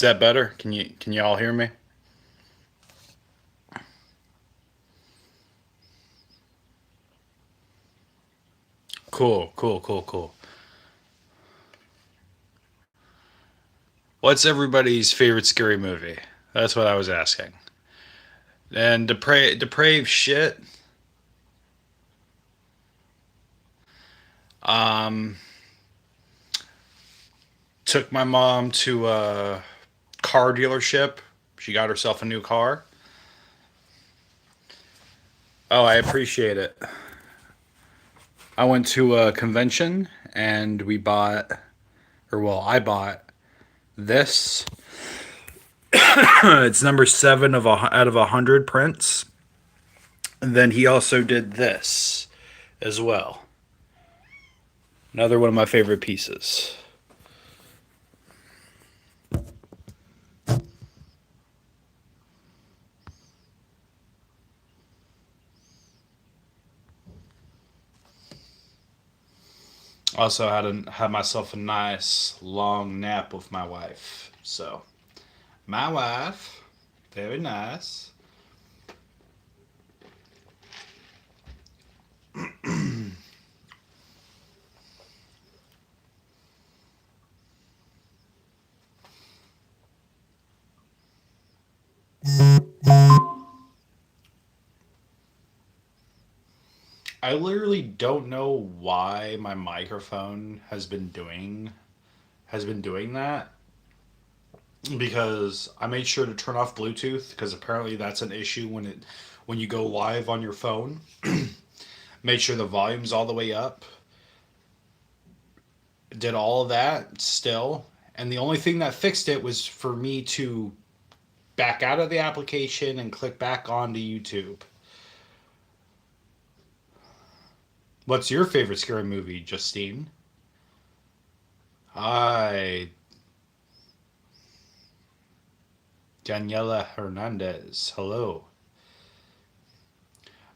Is that better? Can you all hear me? Cool, cool, cool, cool. What's everybody's favorite scary movie? That's what I was asking. And depraved shit. Um, took my mom to a car dealership. She got herself a new car. Oh, I appreciate it. I went to a convention and we bought, or well, I bought this. It's number seven out of 100 prints. And then he also did this as well. Another one of my favorite pieces. Also had myself a nice long nap with my wife. So my wife, very nice. I literally don't know why my microphone has been doing that because I made sure to turn off Bluetooth because apparently that's an issue when you go live on your phone. Made sure the volume's all the way up. Did all of that still, and the only thing that fixed it was for me to back out of the application and click back onto YouTube. What's your favorite scary movie, Justine? Hi, Daniela Hernandez. Hello.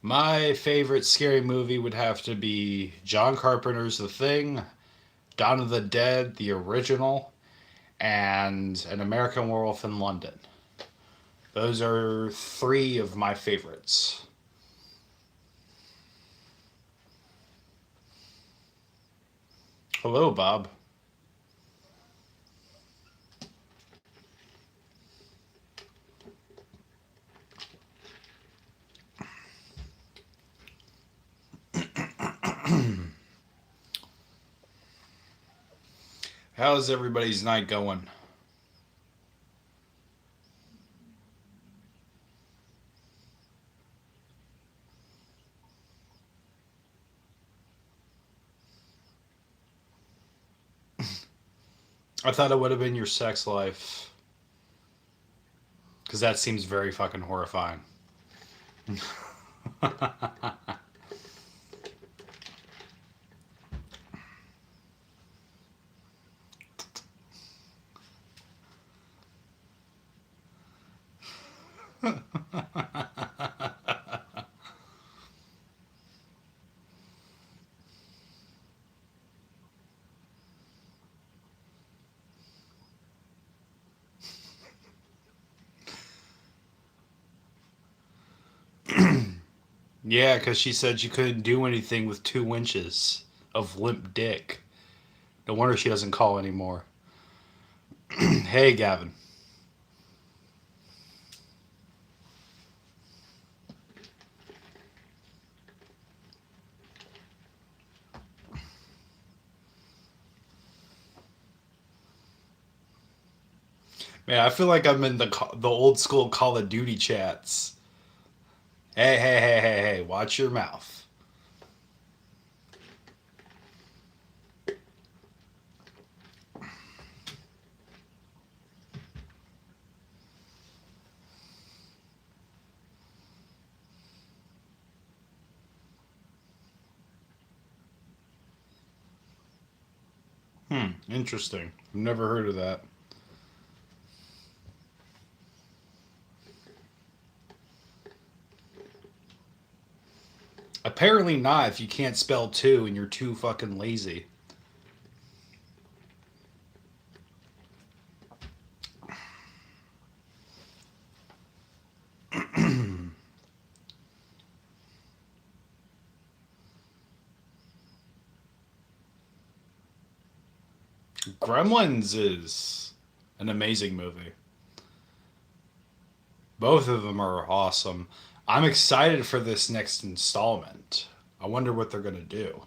My favorite scary movie would have to be John Carpenter's The Thing, Dawn of the Dead, the original, and An American Werewolf in London. Those are three of my favorites. Hello, Bob. How's everybody's night going? I thought it would have been your sex life. Because that seems very fucking horrifying. Yeah, because she said she couldn't do anything with 2 inches of limp dick. No wonder she doesn't call anymore. Hey, Gavin. Man, I feel like I'm in the old school Call of Duty chats. Hey, hey, hey, hey, hey, watch your mouth. Interesting. I've never heard of that. Apparently not if you can't spell two and you're too fucking lazy. Gremlins is an amazing movie. Both of them are awesome. I'm excited for this next installment. I wonder what they're going to do.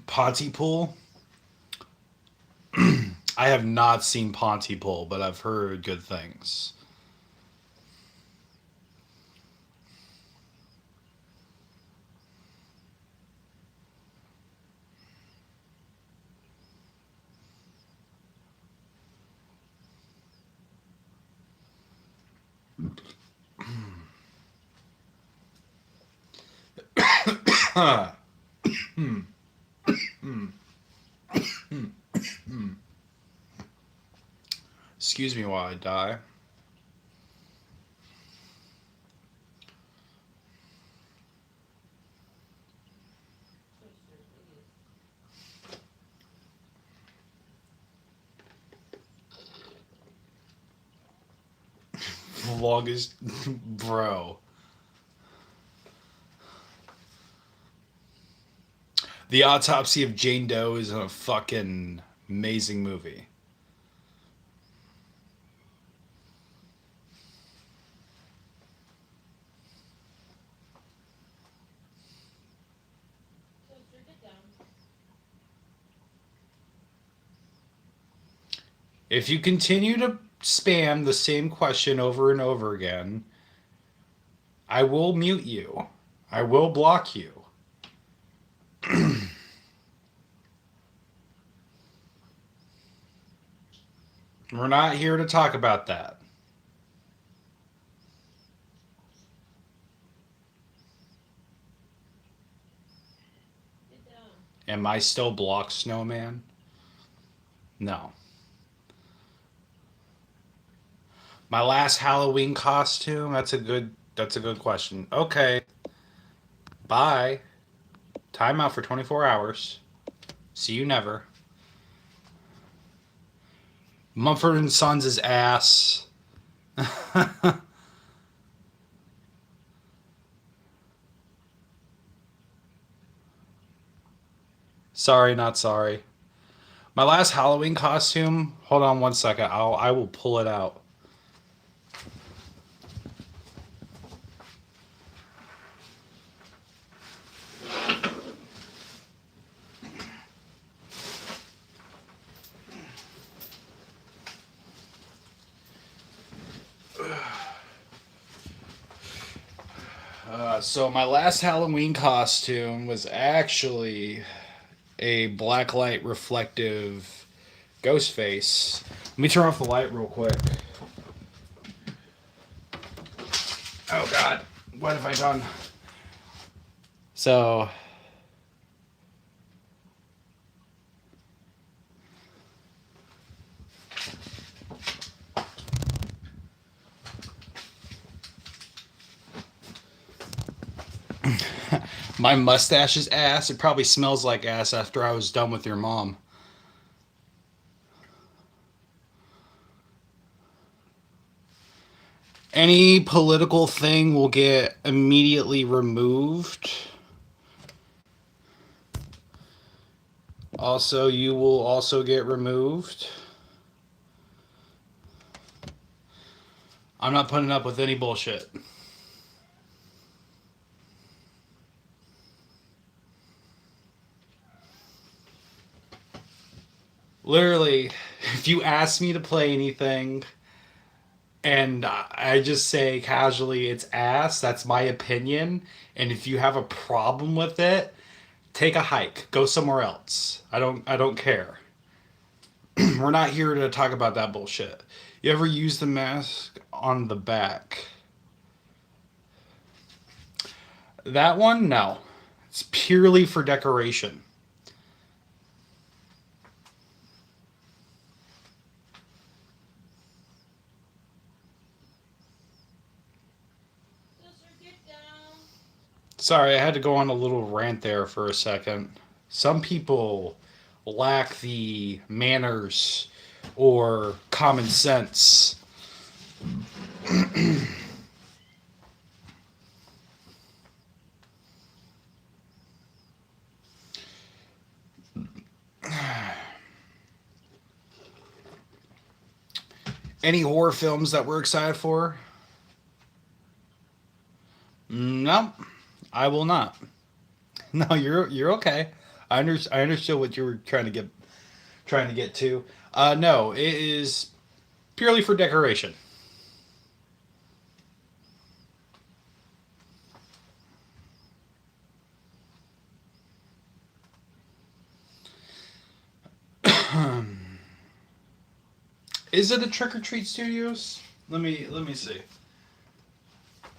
Pontypool. I have not seen Pontypool, but I've heard good things. Excuse me while I die. Longest, bro. The Autopsy of Jane Doe is a fucking amazing movie. If you continue to spam the same question over and over again, I will mute you. I will block you. We're not here to talk about that. Am I still blocked, Snowman? No. My last Halloween costume? That's a good question. Okay. Bye. Time out for 24 hours. See you never. Mumford and Sons is ass. Sorry, not sorry. My last Halloween costume. Hold on one second. I will pull it out. So my last Halloween costume was actually a blacklight reflective ghost face. Let me turn off the light real quick. Oh God, what have I done? So my mustache is ass. It probably smells like ass after I was done with your mom. Any political thing will get immediately removed. Also, you will also get removed. I'm not putting up with any bullshit. Literally, if you ask me to play anything and I just say casually it's ass, that's my opinion. And if you have a problem with it, take a hike. Go somewhere else. I don't care. We're not here to talk about that bullshit. You ever use the mask on the back? That one? No. It's purely for decoration. Sorry, I had to go on a little rant there for a second. Some people lack the manners or common sense. Any horror films that we're excited for? No, I will not. No, you're okay. I understood what you were trying to get to. No, it is purely for decoration. Is it a Trick or Treat Studios? Let me see.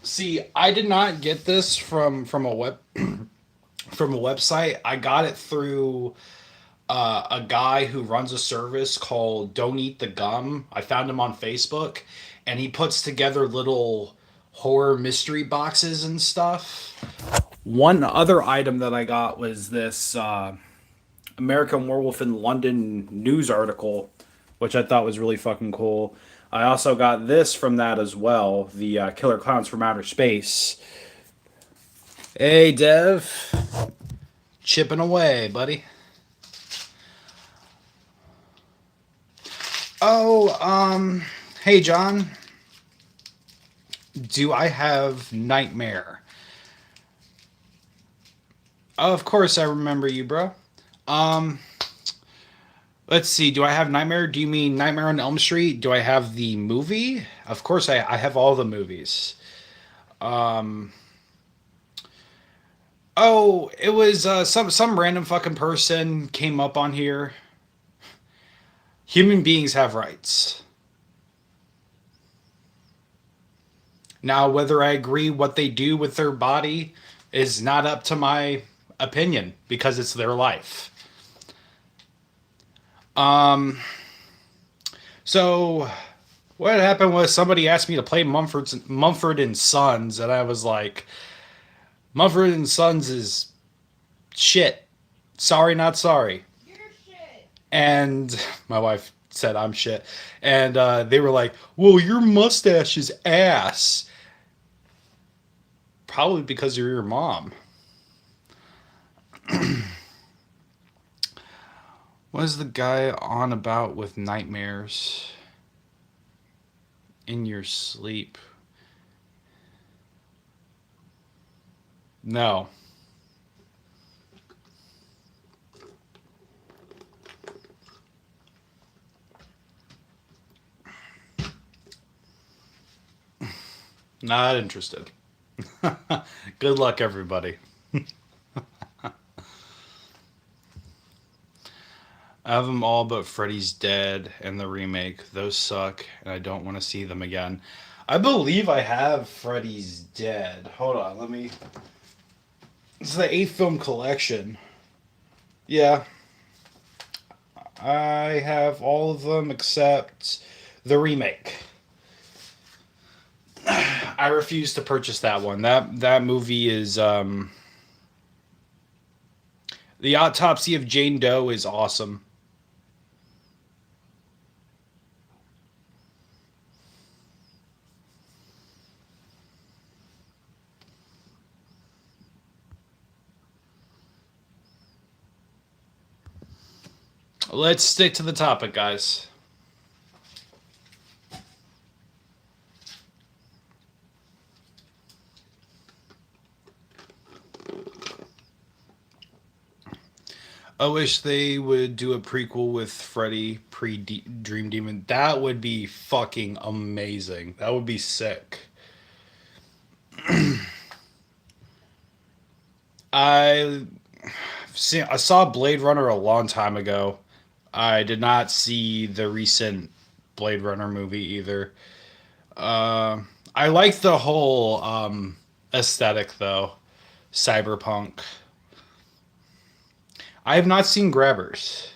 See, I did not get this from a web from a website. I got it through a guy who runs a service called Don't Eat the Gum. I found him on Facebook, and he puts together little horror mystery boxes and stuff. One other item that I got was this American Werewolf in London news article, which I thought was really fucking cool. I also got this from that as well, the Killer Clowns from Outer Space. Hey, Dev, chipping away, buddy. Oh, hey, John. Do I have Nightmare? Oh, of course I remember you, bro. Um, let's see. Do I have Nightmare? Do you mean Nightmare on Elm Street? Do I have the movie? Of course I have all the movies. Um, oh, it was some random fucking person came up on here. Human beings have rights. Now, whether I agree what they do with their body is not up to my opinion because it's their life. Um, so what happened was somebody asked me to play Mumford and Sons, and I was like, Mumford and Sons is shit. Sorry, not sorry. You're shit. And my wife said I'm shit, and they were like, "Well, your mustache is ass." Probably because you're your mom. What is the guy on about with nightmares in your sleep? No. Not interested. Good luck, everybody. I have them all but Freddy's Dead and the remake. Those suck, and I don't want to see them again. I believe I have Freddy's Dead. Hold on, let me. It's the 8 film collection. Yeah, I have all of them except the remake. I refuse to purchase that one. That movie is The Autopsy of Jane Doe is awesome. Let's stick to the topic, guys. I wish they would do a prequel with Freddy pre Dream Demon. That would be fucking amazing. That would be sick. I I saw Blade Runner a long time ago. I did not see the recent Blade Runner movie either. Uh, I like the whole aesthetic though, cyberpunk. I have not seen Grabbers.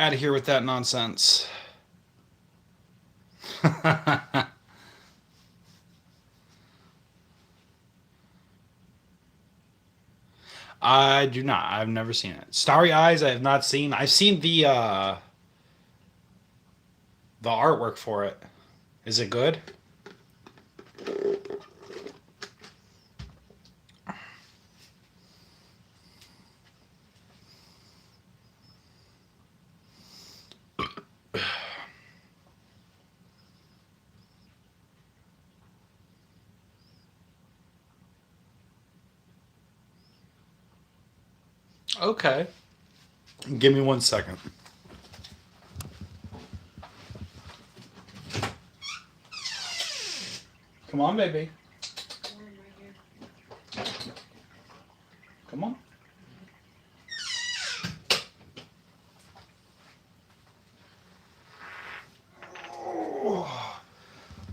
Out of here with that nonsense. I do not. I've never seen it. Starry Eyes. I have not seen. I've seen the artwork for it. Is it good? Okay. Give me 1 second. Come on, baby. Come on.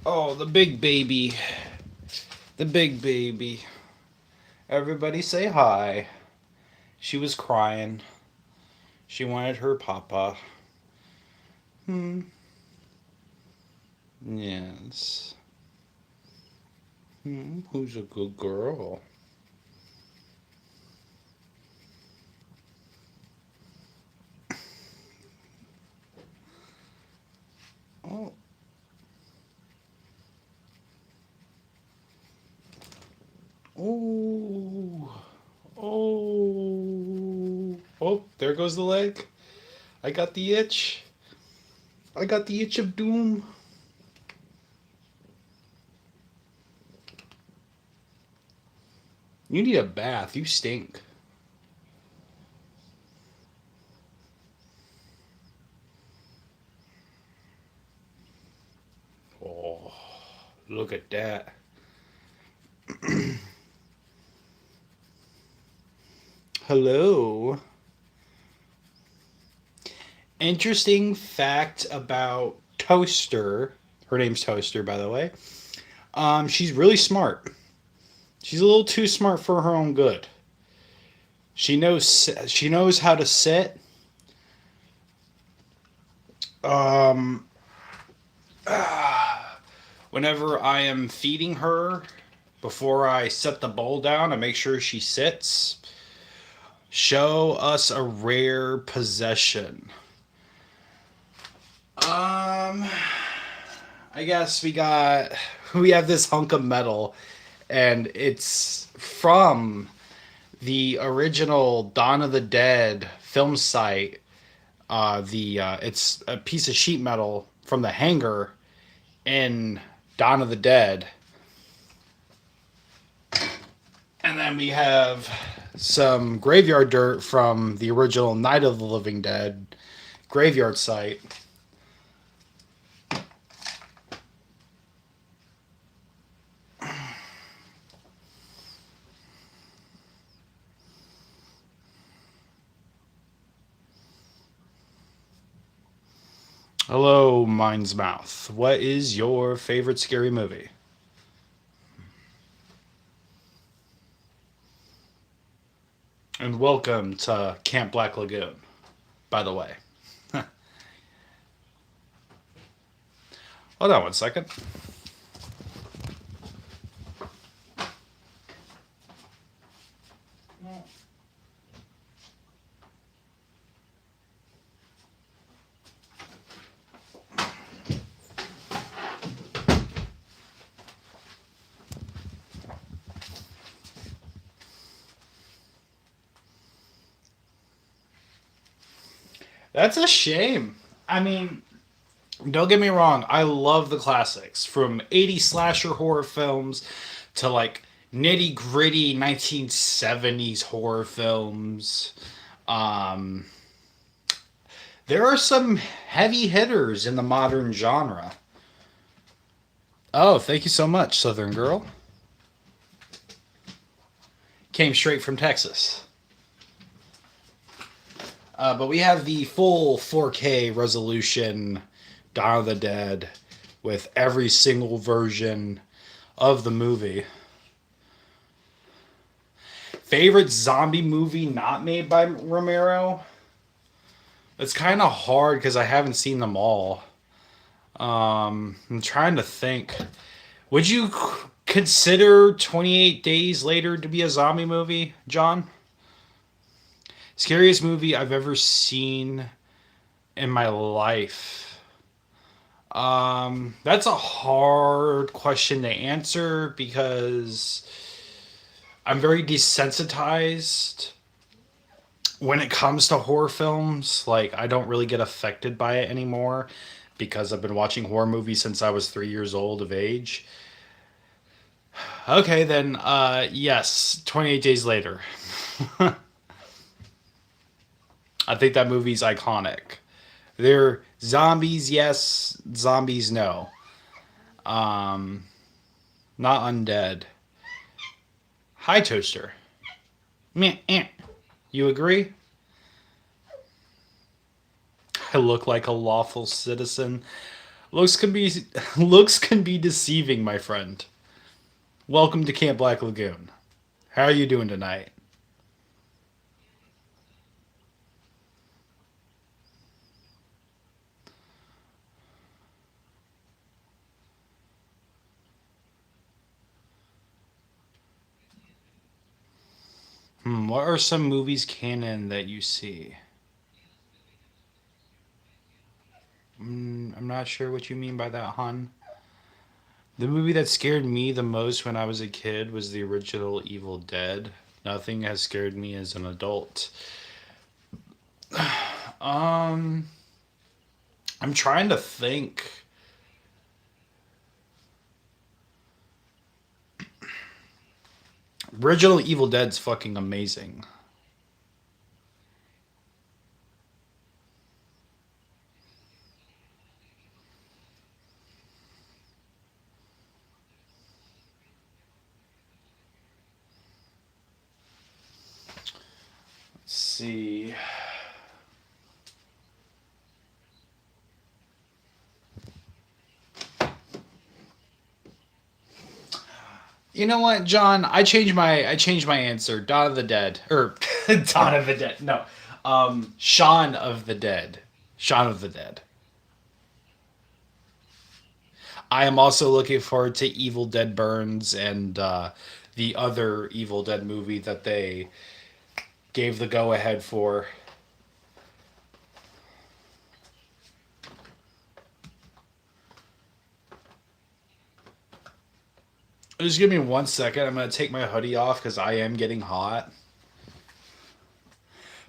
Oh, the big baby. The big baby. Everybody say hi. She was crying. She wanted her papa. Hmm. Yes. Hmm. Who's a good girl? Oh. Oh. Oh. Oh, there goes the leg. I got the itch. I got the itch of doom. You need a bath. You stink. Oh, look at that. Hello. Interesting fact about Toaster. Her name's Toaster, by the way. She's really smart. She's a little too smart for her own good. She knows how to sit. Um, Whenever I am feeding her, before I set the bowl down, I make sure she sits. Show us a rare possession. Um, I guess we have this hunk of metal, and it's from the original Dawn of the Dead film site. The It's a piece of sheet metal from the hangar in Dawn of the Dead, and then we have some graveyard dirt from the original Night of the Living Dead graveyard site. Hello, Mind's Mouth. What is your favorite scary movie? And welcome to Camp Black Lagoon, by the way. Hold on 1 second. That's a shame. I mean, don't get me wrong. I love the classics from 80s slasher horror films to like nitty gritty 1970s horror films. Um, there are some heavy hitters in the modern genre. Oh, thank you so much, Southern Girl. Came straight from Texas. But we have the full 4K resolution Dawn of the Dead with every single version of the movie. Favorite zombie movie not made by Romero? It's kind of hard because I haven't seen them all. I'm trying to think. Would you consider 28 Days Later to be a zombie movie, John? Scariest movie I've ever seen in my life. That's a hard question to answer because I'm very desensitized when it comes to horror films. Like, I don't really get affected by it anymore because I've been watching horror movies since I was 3 years old of age. Okay, then, yes, 28 Days Later. I think that movie's iconic. They're zombies, yes, zombies, no. Um, Not undead. Hi, Toaster. Meh, eh. You agree? I look like a lawful citizen. Looks can be looks can be deceiving, my friend. Welcome to Camp Black Lagoon. How are you doing tonight? What are some movies canon that you see? I'm not sure what you mean by that, hon. The movie that scared me the most when I was a kid was the original Evil Dead. Nothing has scared me as an adult. Um, I'm trying to think. Original Evil Dead's fucking amazing. Let's see. You know what, John? I changed my answer. Dawn of the Dead. Or Dawn of the Dead. No. Shaun of the Dead. Shaun of the Dead. I am also looking forward to Evil Dead Burns and the other Evil Dead movie that they gave the go ahead for. Just give me 1 second. I'm going to take my hoodie off because I am getting hot.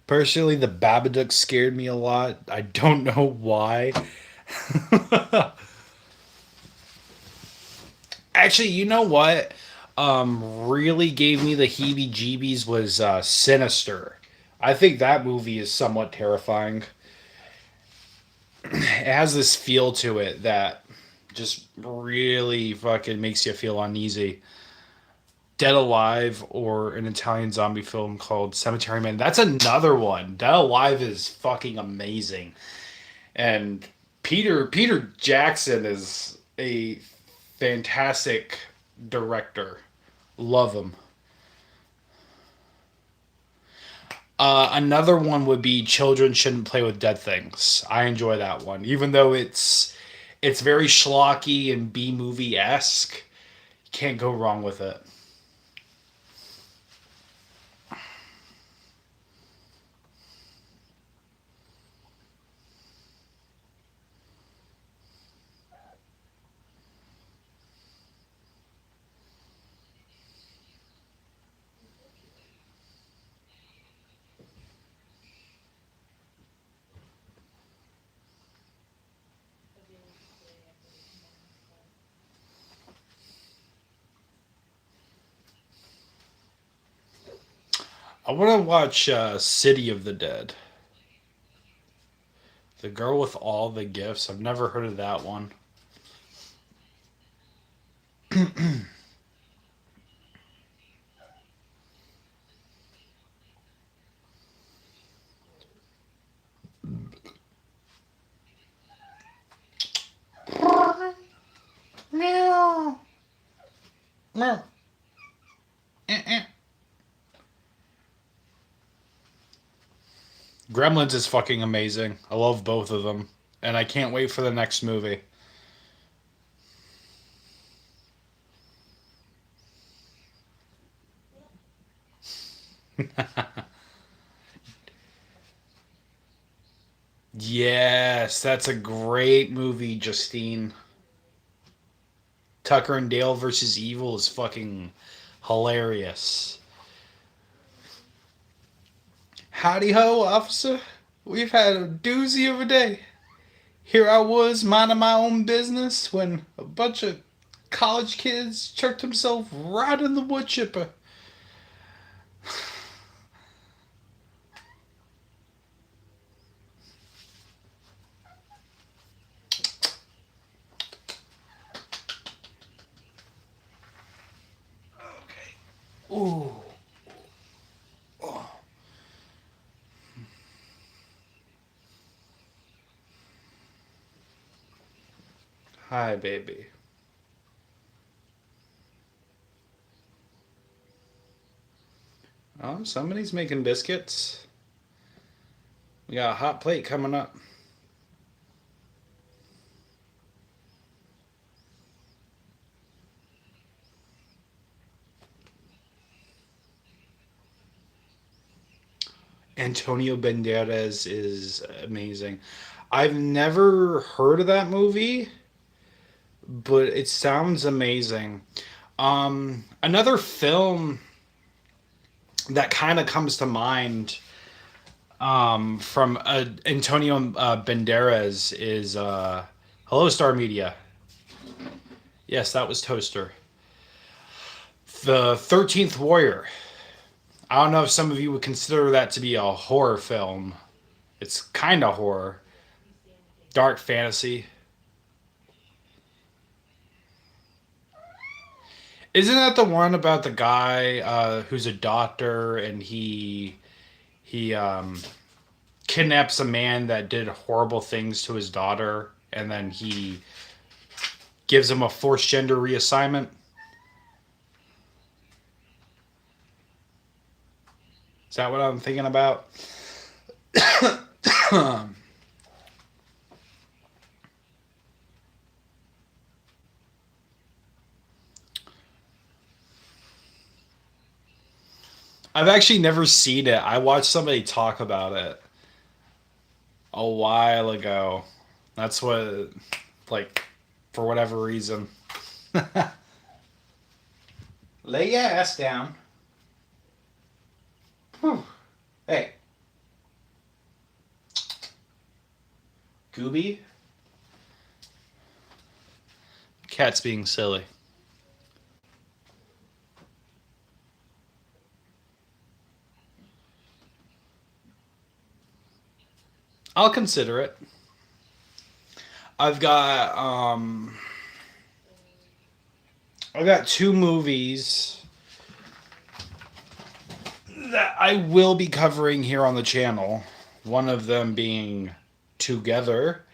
Personally, the Babadook scared me a lot. I don't know why. Actually, you know what? Really gave me the heebie jeebies was Sinister. I think that movie is somewhat terrifying. It has this feel to it that just really fucking makes you feel uneasy. Dead Alive or an Italian zombie film called Cemetery Man. That's another one. Dead Alive is fucking amazing. And Peter Jackson is a fantastic director. Love him. Another one would be Children Shouldn't Play with Dead Things. I enjoy that one, even though it's very schlocky and B movie esque. Can't go wrong with it. I want to watch City of the Dead. The Girl with All the Gifts. I've never heard of that one. Meow. Meow. Eh, eh. Gremlins is fucking amazing. I love both of them, and I can't wait for the next movie. Yes, that's a great movie, Justine. Tucker and Dale versus Evil is fucking hilarious. Howdy ho, officer. We've had a doozy of a day. Here I was minding my own business when a bunch of college kids chucked themselves right in the wood chipper. Okay. Ooh. Oh. Hi, baby. Oh, somebody's making biscuits. We got a hot plate coming up. Antonio Banderas is amazing. I've never heard of that movie, but it sounds amazing. Another film that kind of comes to mind from Antonio Banderas is Hello Star Media. Yes, that was Toaster. The 13th Warrior. I don't know if some of you would consider that to be a horror film. It's kind of horror. Dark fantasy. Isn't that the one about the guy who's a doctor and he kidnaps a man that did horrible things to his daughter and then he gives him a forced gender reassignment? Is that what I'm thinking about? I've actually never seen it. I watched somebody talk about it a while ago. That's what, like, for whatever reason. Lay your ass down. Whew. Hey, Gooby. Cat's being silly. I'll consider it. I've got I've got two movies that I will be covering here on the channel. One of them being Together,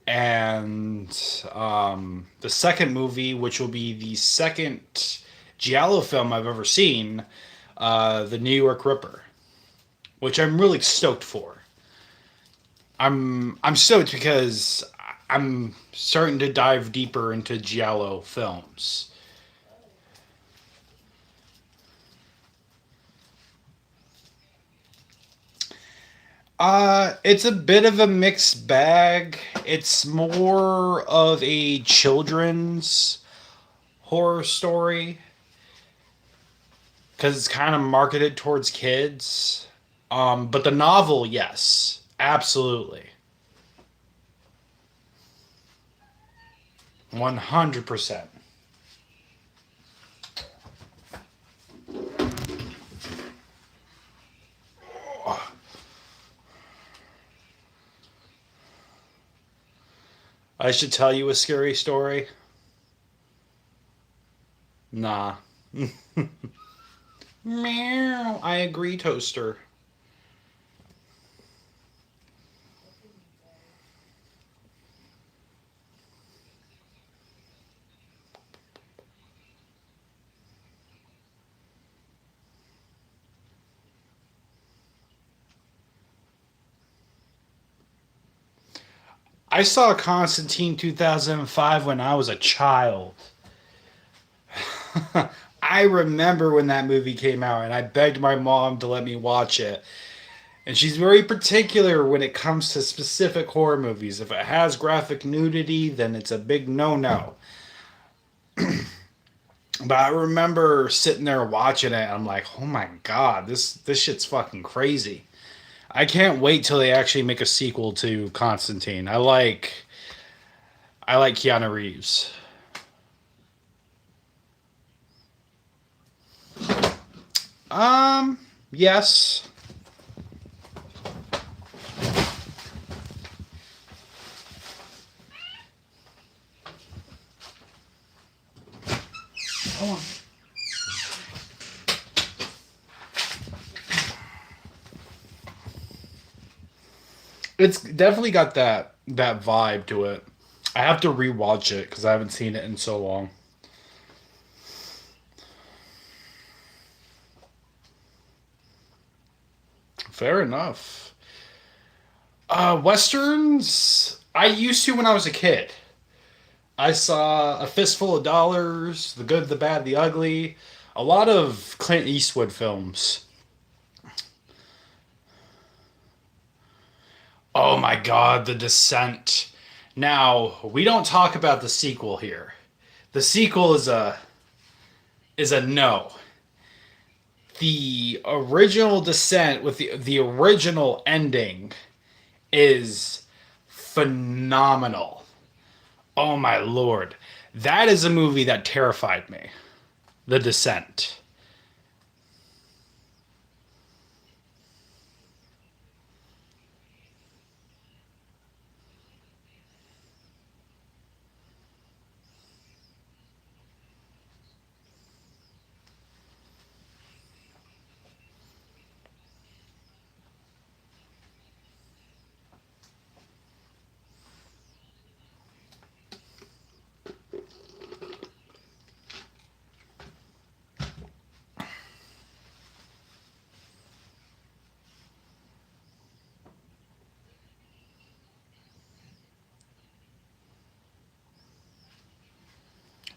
and the second movie, which will be the second Giallo film I've ever seen, The New York Ripper, which I'm really stoked for. I'm stoked because I'm starting to dive deeper into Giallo films. It's a bit of a mixed bag. It's more of a children's horror story because it's kind of marketed towards kids. But the novel, yes, absolutely, 100%. I should tell you a scary story. Nah. Meow. I agree, Toaster. I saw Constantine 2005 when I was a child. I remember when that movie came out, and I begged my mom to let me watch it. And she's very particular when it comes to specific horror movies. If it has graphic nudity, then it's a big no no. But I remember sitting there watching it. I'm like, oh my god, this shit's fucking crazy. I can't wait till they actually make a sequel to Constantine. I like Keanu Reeves. Yes. It's definitely got that vibe to it. I have to rewatch it because I haven't seen it in so long. Fair enough. Westerns. I used to when I was a kid. I saw A Fistful of Dollars, The Good, the Bad, the Ugly. A lot of Clint Eastwood films. Oh my god, The Descent. Now, we don't talk about the sequel here. The sequel is a no. The original Descent with the original ending is phenomenal. Oh my lord. That is a movie that terrified me. The Descent.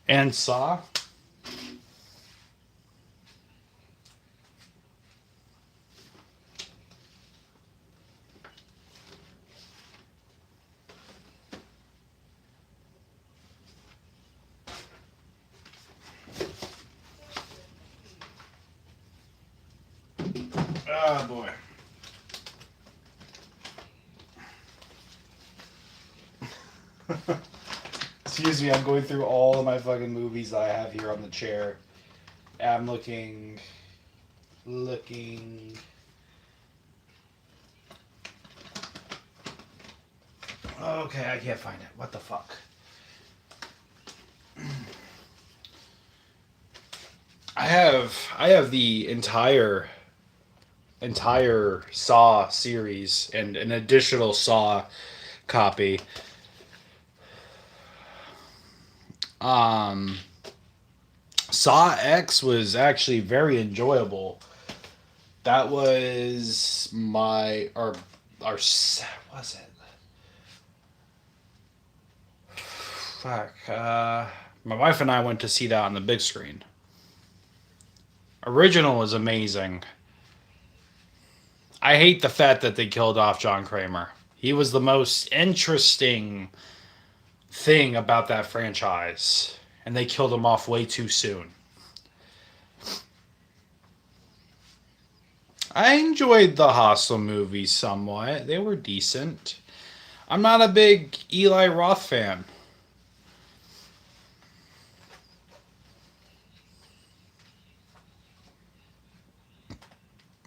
And Saw. Oh boy. Excuse me, I'm going through all of my fucking movies that I have here on the chair. I'm looking. Okay, I can't find it. What the fuck? I have the entire Saw series and an additional Saw copy. Um, Saw X was actually very enjoyable. That was my our was it? Fuck. My wife and I went to see that on the big screen. Original was amazing. I hate the fact that they killed off John Kramer. He was the most interesting thing about that franchise, and they killed him off way too soon. I enjoyed the Hostel movies somewhat. They were decent. I'm not a big Eli Roth fan.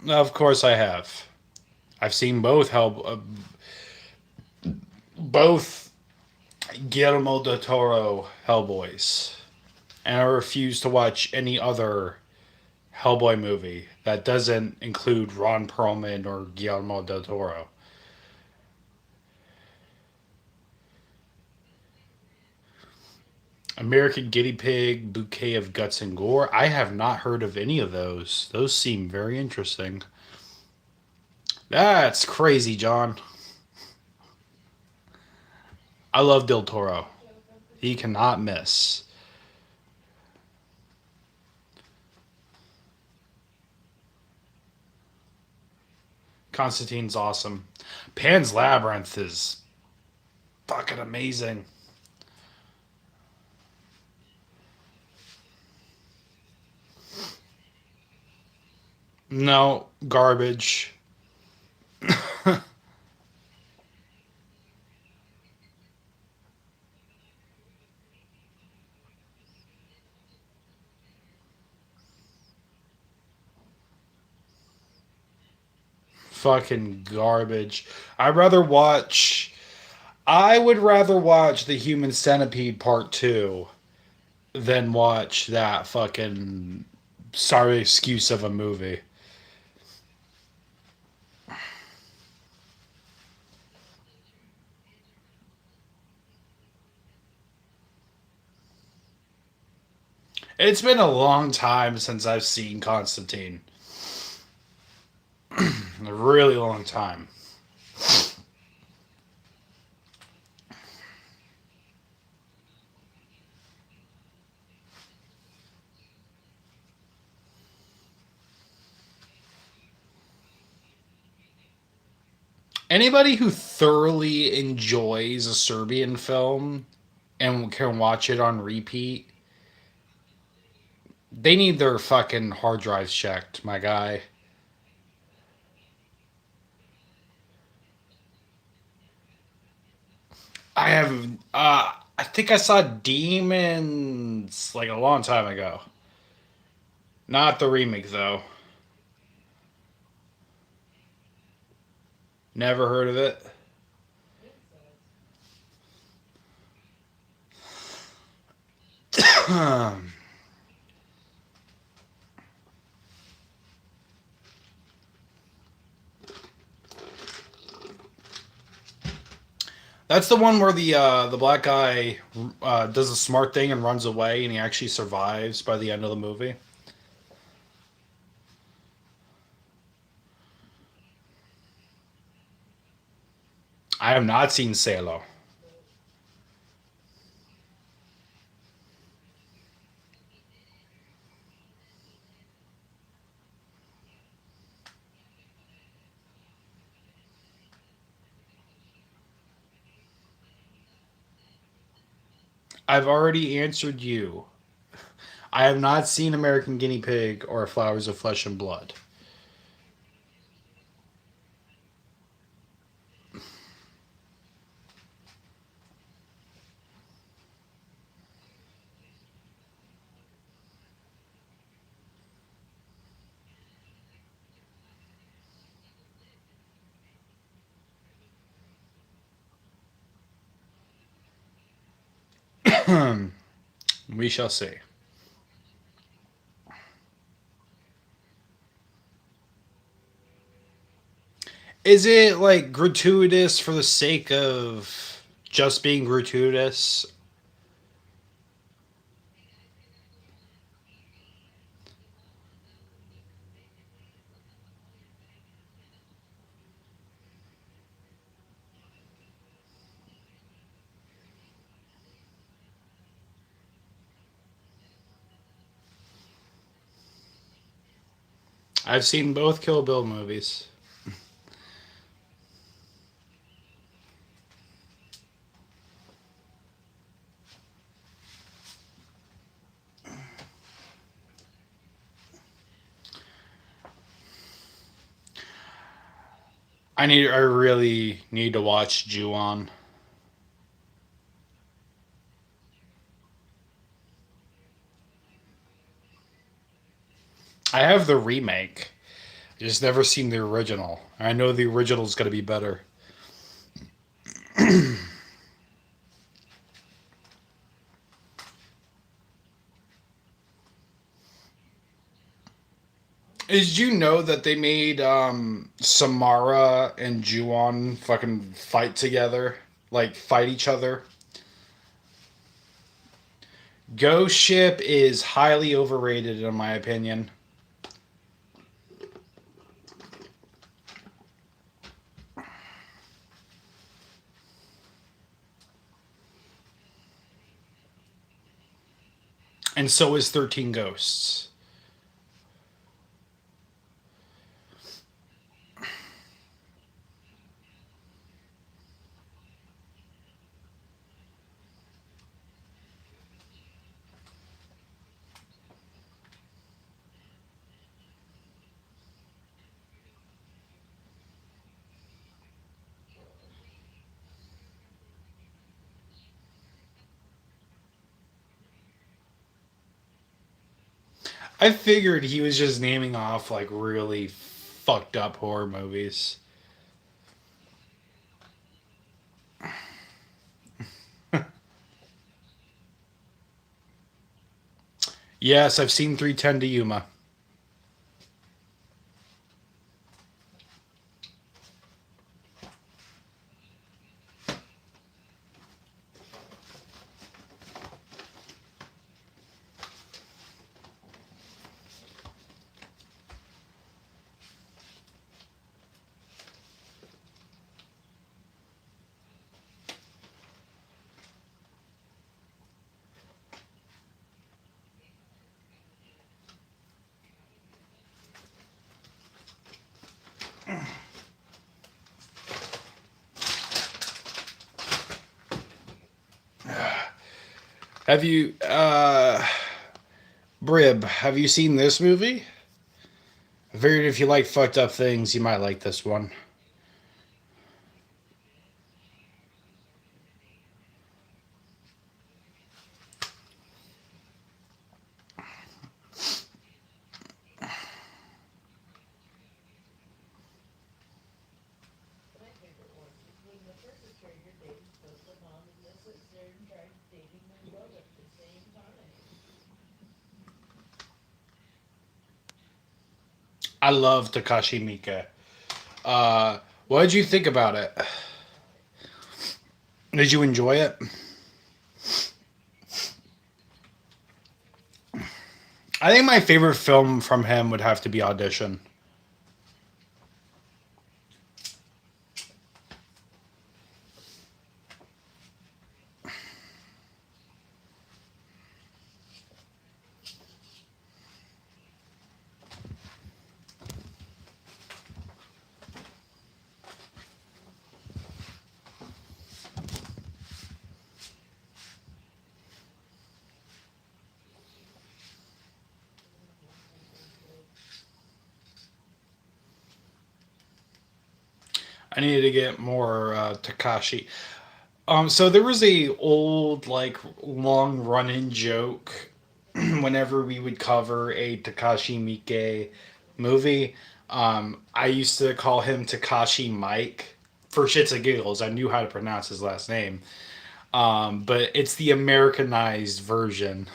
Of course, I have. I've seen both Guillermo del Toro Hellboys, and I refuse to watch any other Hellboy movie that doesn't include Ron Perlman or Guillermo del Toro. American Guinea Pig, Bouquet of Guts and Gore. I have not heard of any of those. Those seem very interesting. That's crazy, John. I love Del Toro. He cannot miss. Constantine's awesome. Pan's Labyrinth is fucking amazing. No, garbage. Fucking garbage. I'd rather watch. I would rather watch The Human Centipede Part 2 than watch that fucking sorry excuse of a movie. It's been a long time since I've seen Constantine. A really long time. Anybody who thoroughly enjoys a Serbian film and can watch it on repeat, they need their fucking hard drives checked, my guy. I have I think I saw Demons like a long time ago. Not the remake though. Never heard of it. That's the one where the black guy does a smart thing and runs away, and he actually survives by the end of the movie. I have not seen Salo. I've already answered you. I have not seen American Guinea Pig or Flowers of Flesh and Blood. We shall see. Is it like gratuitous for the sake of just being gratuitous? I've seen both Kill Bill movies. I really need to watch Ju-on. I have the remake. I just never seen the original. I know the original is going to be better. Did you know that they made Samara and Ju-on fucking fight together? Like, fight each other? Ghost Ship is highly overrated, in my opinion. and so is 13 Ghosts. I figured he was just naming off like really fucked up horror movies. Yes, I've seen 310 to Yuma. Have you, Brib, have you seen this movie? I figured if you like fucked up things, you might like this one. I love Takashi Miike. What did you think about it? Did you enjoy it? I think my favorite film from him would have to be Audition. I needed to get more Takashi. So there was a old like long running joke whenever we would cover a Takashi Miike movie. I used to call him Takashi Mike for shits and giggles. I knew how to pronounce his last name, but it's the Americanized version.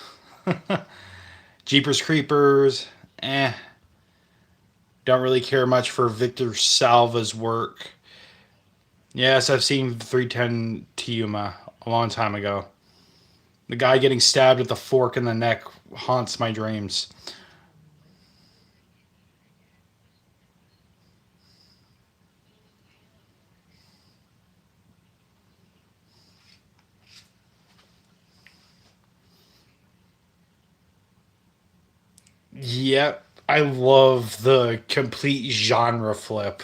Jeepers Creepers, eh. Don't really care much for Victor Salva's work. Yes, I've seen 310 Tiuma a long time ago. The guy getting stabbed with a fork in the neck haunts my dreams. Yep, I love the complete genre flip.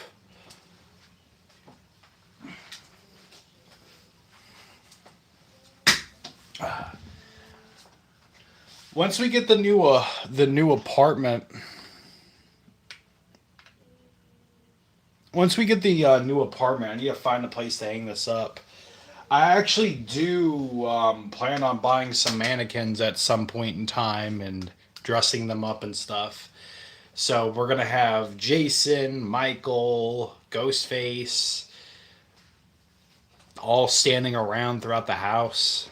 Once we get the new apartment, once we get the new apartment, I need to find a place to hang this up. I actually do plan on buying some mannequins at some point in time and dressing them up and stuff. So we're gonna have Jason, Michael, Ghostface, all standing around throughout the house.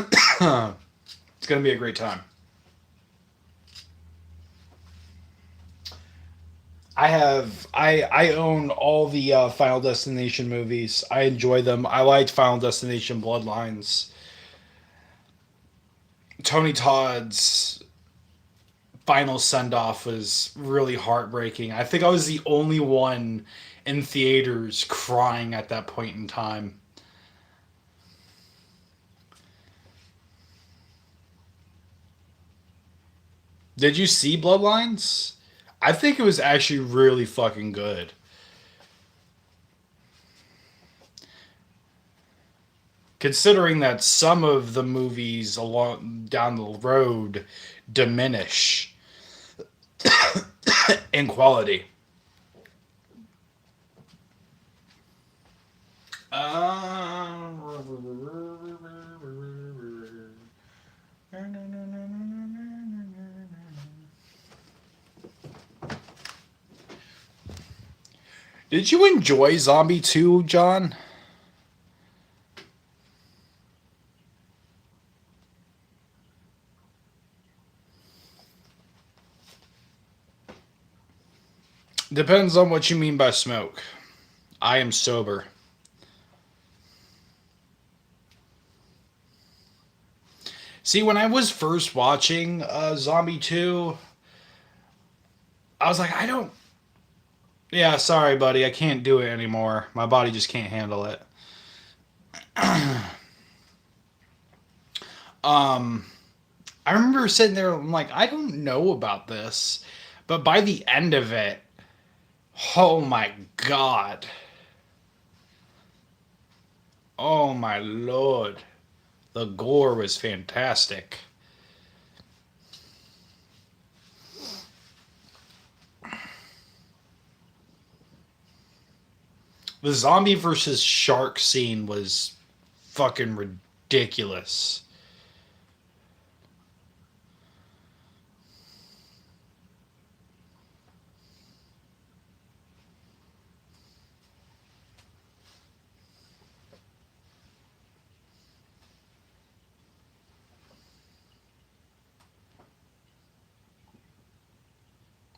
It's gonna be a great time. I own all the Final Destination movies. I enjoy them. I liked Final Destination Bloodlines. Tony Todd's final send off was really heartbreaking. I think I was the only one in theaters crying at that point in time. Did you see Bloodlines? I think it was actually really fucking good. Considering that some of the movies along down the road diminish in quality. Did you enjoy Zombie 2, John? Depends on what you mean by smoke. I am sober. See, when I was first watching Zombie 2, I was like, I don't. Yeah, sorry, buddy. I can't do it anymore. My body just can't handle it. um, I remember sitting there, I'm like, I don't know about this. But by the end of it, oh my god. Oh my lord. The gore was fantastic. The zombie versus shark scene was fucking ridiculous.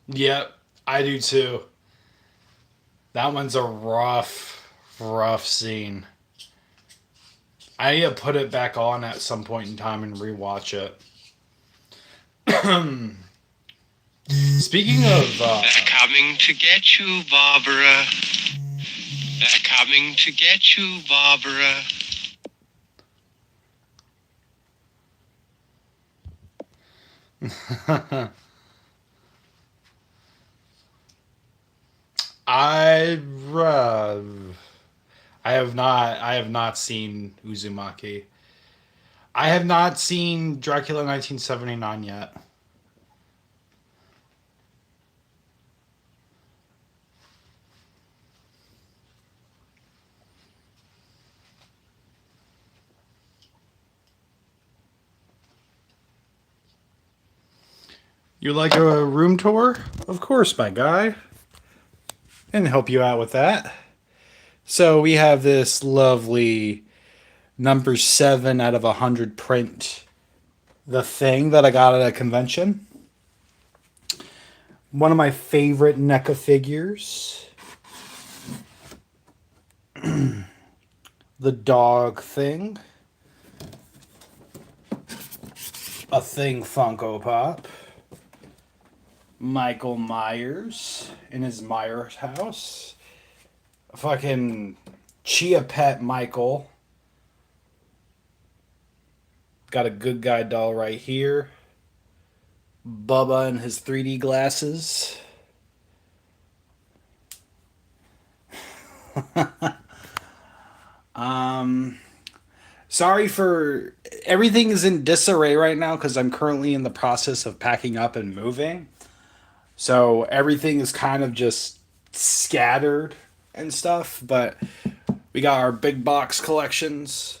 Yep, I do too. That one's a rough scene. I need to put it back on at some point in time and rewatch it. Speaking of, they're coming to get you, Barbara. They're coming to get you, Barbara. I I have not seen Uzumaki. I have not seen Dracula 1979 yet. You like a room tour? Of course, my guy. And help you out with that. So we have this lovely number 7 out of 100 print. The Thing that I got at a convention. One of my favorite NECA figures. The dog thing. A Thing Funko Pop. Michael Myers in his Myers house. A fucking Chia Pet Michael. Got a good guy doll right here. Bubba and his 3D glasses. Sorry for everything is in disarray right now because I'm currently in the process of packing up and moving. So everything is kind of just scattered and stuff, but we got our big box collections.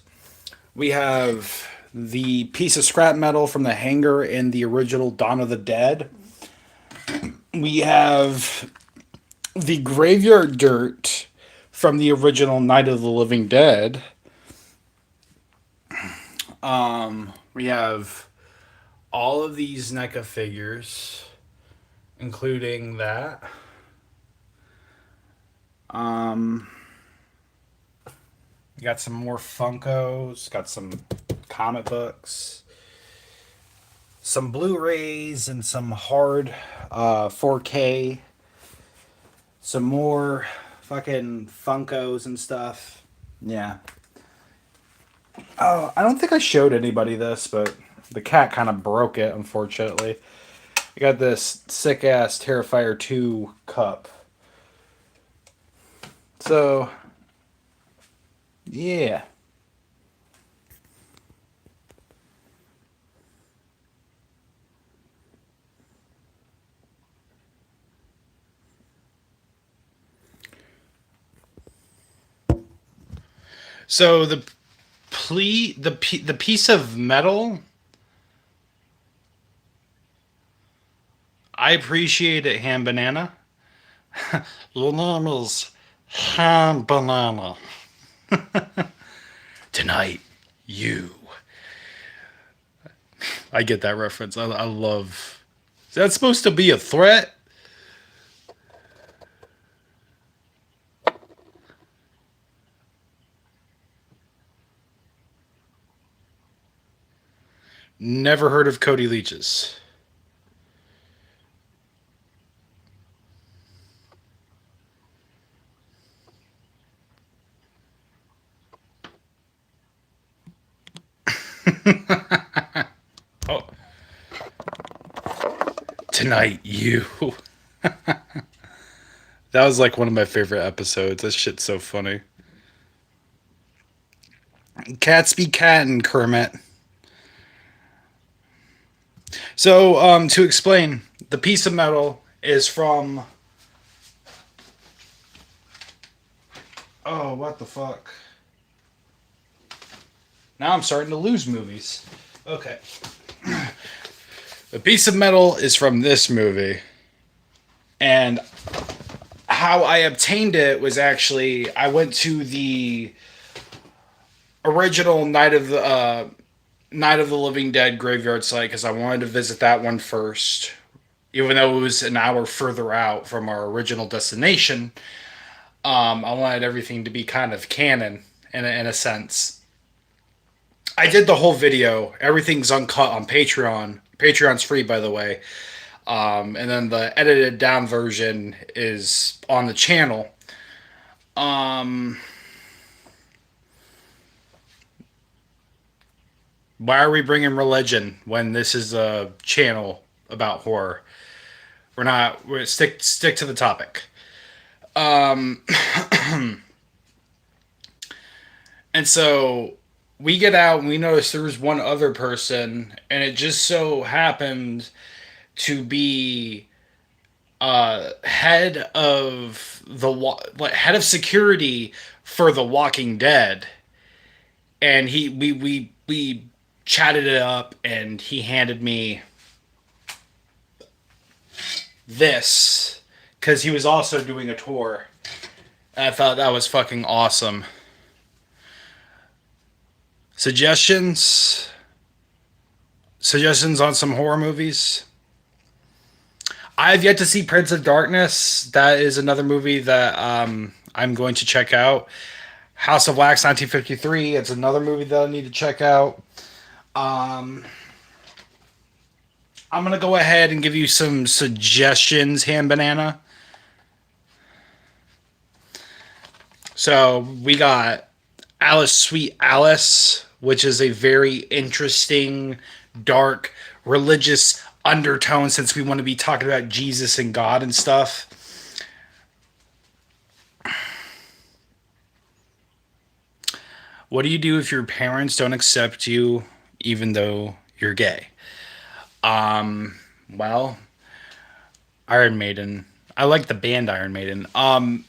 We have the piece of scrap metal from the hangar in the original Dawn of the Dead. We have the graveyard dirt from the original Night of the Living Dead. We have all of these NECA figures, including that. We got some more Funkos, got some comic books, some Blu-rays, and some hard 4K. Some more fucking Funkos and stuff. Yeah. Oh, I don't think I showed anybody this, but the cat kind of broke it, unfortunately. I got this sick ass Terrifier 2 cup. So, yeah. So the piece of metal, I appreciate it, ham banana. The name is ham banana. Tonight, you. I get that reference. I love. Is that supposed to be a threat? Never heard of Cody Leach's. Oh, tonight, you. That was like one of my favorite episodes. That shit's so funny. Cats be cattin', Kermit. So, to explain, the piece of metal is from. Oh, what the fuck? Now I'm starting to lose movies. Okay. The piece of metal is from this movie. And how I obtained it was actually I went to the original Night of the Living Dead graveyard site because I wanted to visit that one first, even though it was an hour further out from our original destination. I wanted everything to be kind of canon in a sense. I did the whole video. Everything's uncut on Patreon. Patreon's free, by the way. And then the edited down version is on the channel. Um, why are we bringing religion when this is a channel about horror? We're not. We're stick to the topic. Um, and so we get out and we notice there was one other person, and it just so happened to be head of head of security for The Walking Dead, and we chatted it up, and he handed me this because he was also doing a tour. I thought that was fucking awesome. Suggestions? Suggestions on some horror movies? I've yet to see Prince of Darkness. That is another movie that I'm going to check out. House of Wax 1953. It's another movie that I need to check out. Um, I'm going to go ahead and give you some suggestions, Ham Banana. So we got Alice Sweet Alice, which is a very interesting, dark, religious undertone since we want to be talking about Jesus and God and stuff. What do you do if your parents don't accept you even though you're gay? Well, Iron Maiden. I like the band Iron Maiden. I'm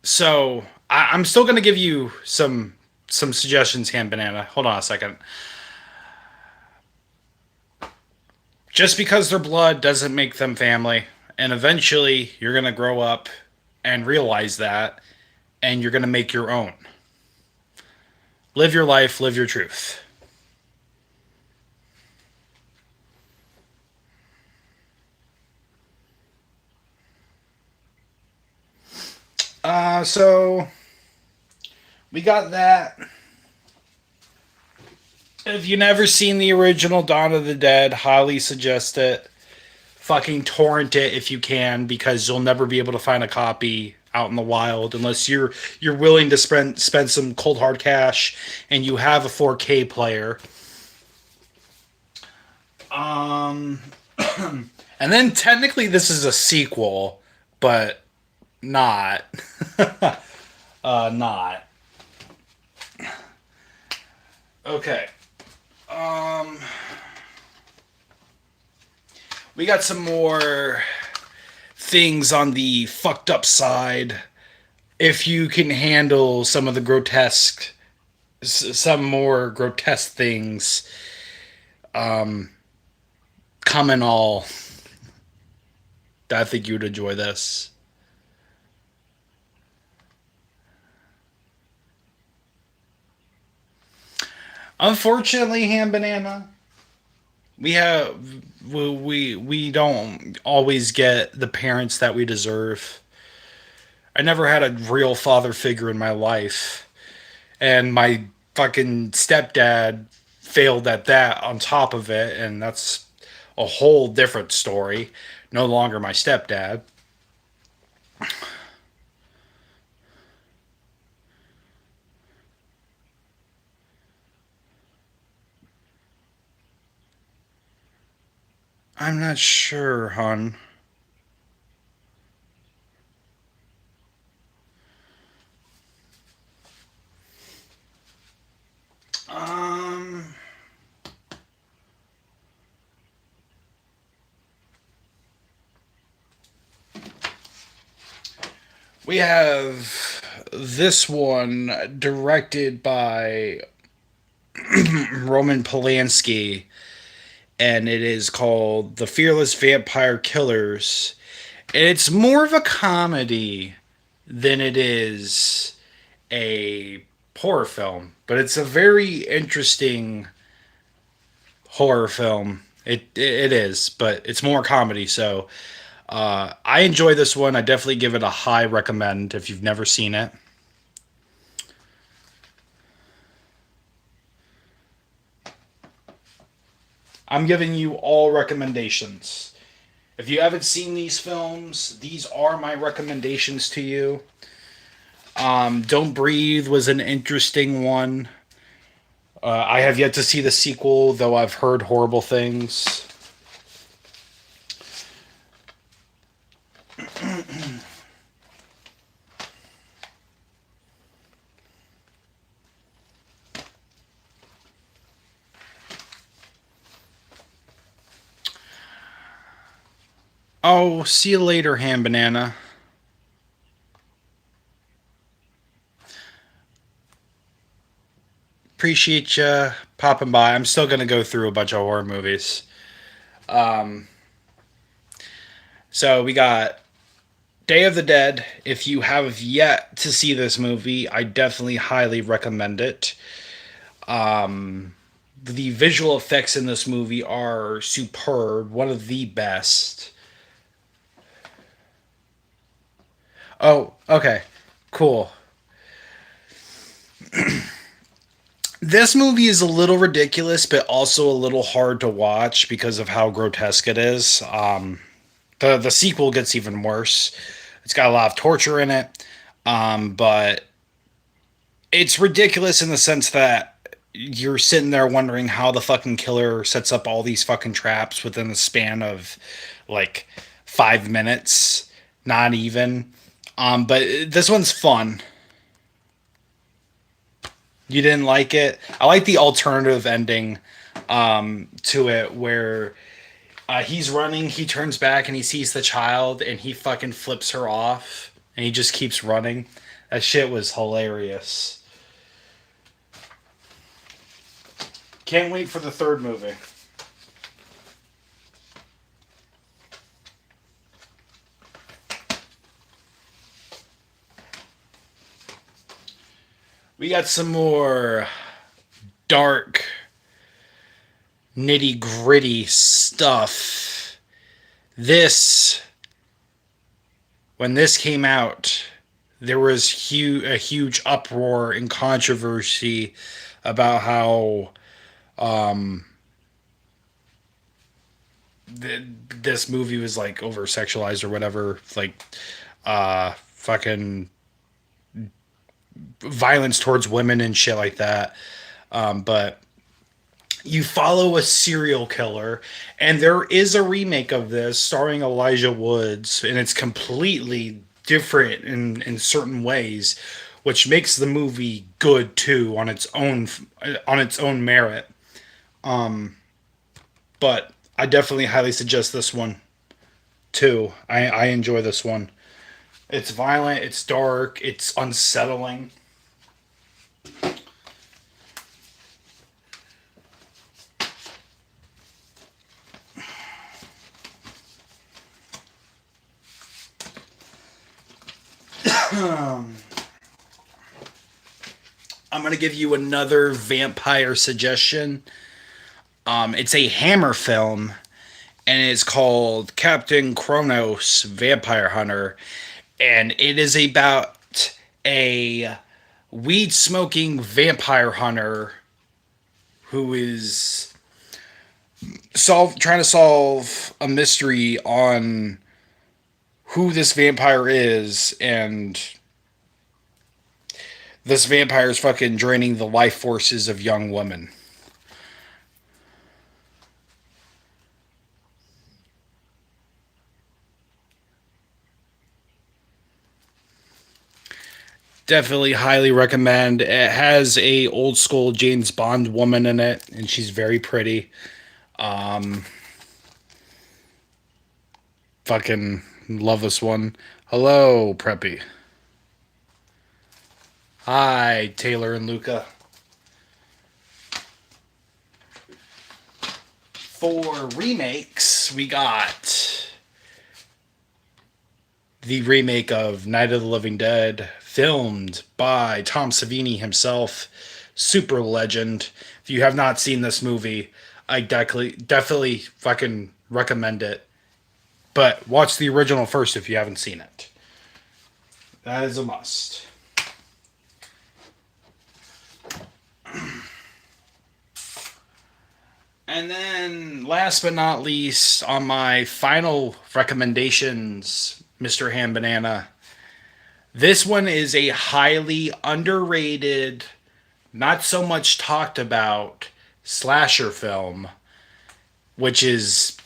still gonna give you some suggestions, Ham Banana. Hold on a second. Just because they're blood doesn't make them family, and eventually you're gonna grow up and realize that, and you're gonna make your own. Live your life, live your truth. So we got that. If you never seen the original Dawn of the Dead, highly suggest it. Fucking torrent it if you can, because you'll never be able to find a copy out in the wild unless you're willing to spend some cold hard cash and you have a 4K player. Um, and then technically this is a sequel, but not. Not. Okay. Um, we got some more things on the fucked up side. If you can handle some of the grotesque, some more grotesque things, come and all. I think you'd enjoy this. Unfortunately, Ham Banana, we have we don't always get the parents that we deserve. I never had a real father figure in my life, and my fucking stepdad failed at that on top of it, and that's a whole different story. No longer my stepdad. I'm not sure, hon. Um, we have this one directed by Roman Polanski, and it is called The Fearless Vampire Killers. And it's more of a comedy than it is a horror film, but it's a very interesting horror film. It is, but it's more comedy. So I enjoy this one. I definitely give it a high recommend if you've never seen it. I'm giving you all recommendations. If you haven't seen these films, these are my recommendations to you. Don't Breathe was an interesting one. I have yet to see the sequel, though I've heard horrible things. Oh, see you later, Ham Banana. Appreciate you popping by. I'm still gonna go through a bunch of horror movies. So we got Day of the Dead. If you have yet to see this movie, I definitely highly recommend it. The visual effects in this movie are superb, one of the best. Oh, okay, cool. This movie is a little ridiculous, but also a little hard to watch because of how grotesque it is. The sequel gets even worse. It's got a lot of torture in it, but it's ridiculous in the sense that you're sitting there wondering how the fucking killer sets up all these fucking traps within the span of like 5 minutes, not even. But this one's fun. You didn't like it? I like the alternative ending to it where he's running, he turns back and he sees the child and he fucking flips her off and he just keeps running. That shit was hilarious. Can't wait for the third movie. We got some more dark, nitty gritty stuff. This, when this came out, there was a huge uproar and controversy about how this movie was like over sexualized or whatever, like fucking violence towards women and shit like that. But You follow a serial killer, and there is a remake of this starring Elijah Woods, and it's completely different in certain ways, which makes the movie good too on its own merit. But I definitely highly suggest this one too. I enjoy this one. It's violent, it's dark, it's unsettling. I'm gonna give you another vampire suggestion. It's a Hammer film, and it's called Captain Kronos Vampire Hunter, and it is about a weed smoking vampire hunter who is trying to solve a mystery on who this vampire is, and this vampire is fucking draining the life forces of young women. Definitely highly recommend. It has a old school James Bond woman in it, and she's very pretty. Um, Fucking love this one. Hello, Preppy. Hi, Taylor and Luca. For remakes, we got the remake of Night of the Living Dead, filmed by Tom Savini himself, super legend. If you have not seen this movie, I definitely fucking recommend it. But watch the original first if you haven't seen it. That is a must. And then, last but not least, on my final recommendations, Mr. Ham Banana. This one is a highly underrated, not so much talked about slasher film, which is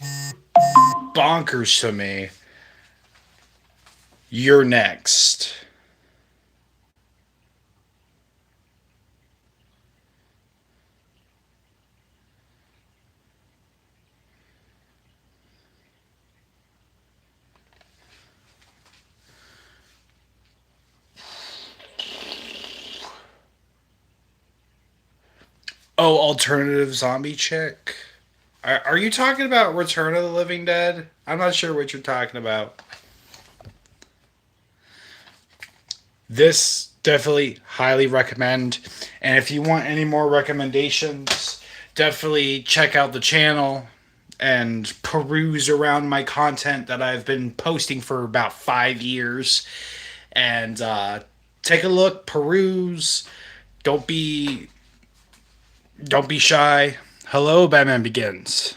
bonkers to me. You're next. Oh, alternative zombie chick. Are you talking about Return of the Living Dead? I'm not sure what you're talking about. This definitely highly recommend. And if you want any more recommendations, definitely check out the channel and peruse around my content that I've been posting for about 5 years. And take a look, peruse. Don't be don't be shy. Hello, Batman Begins.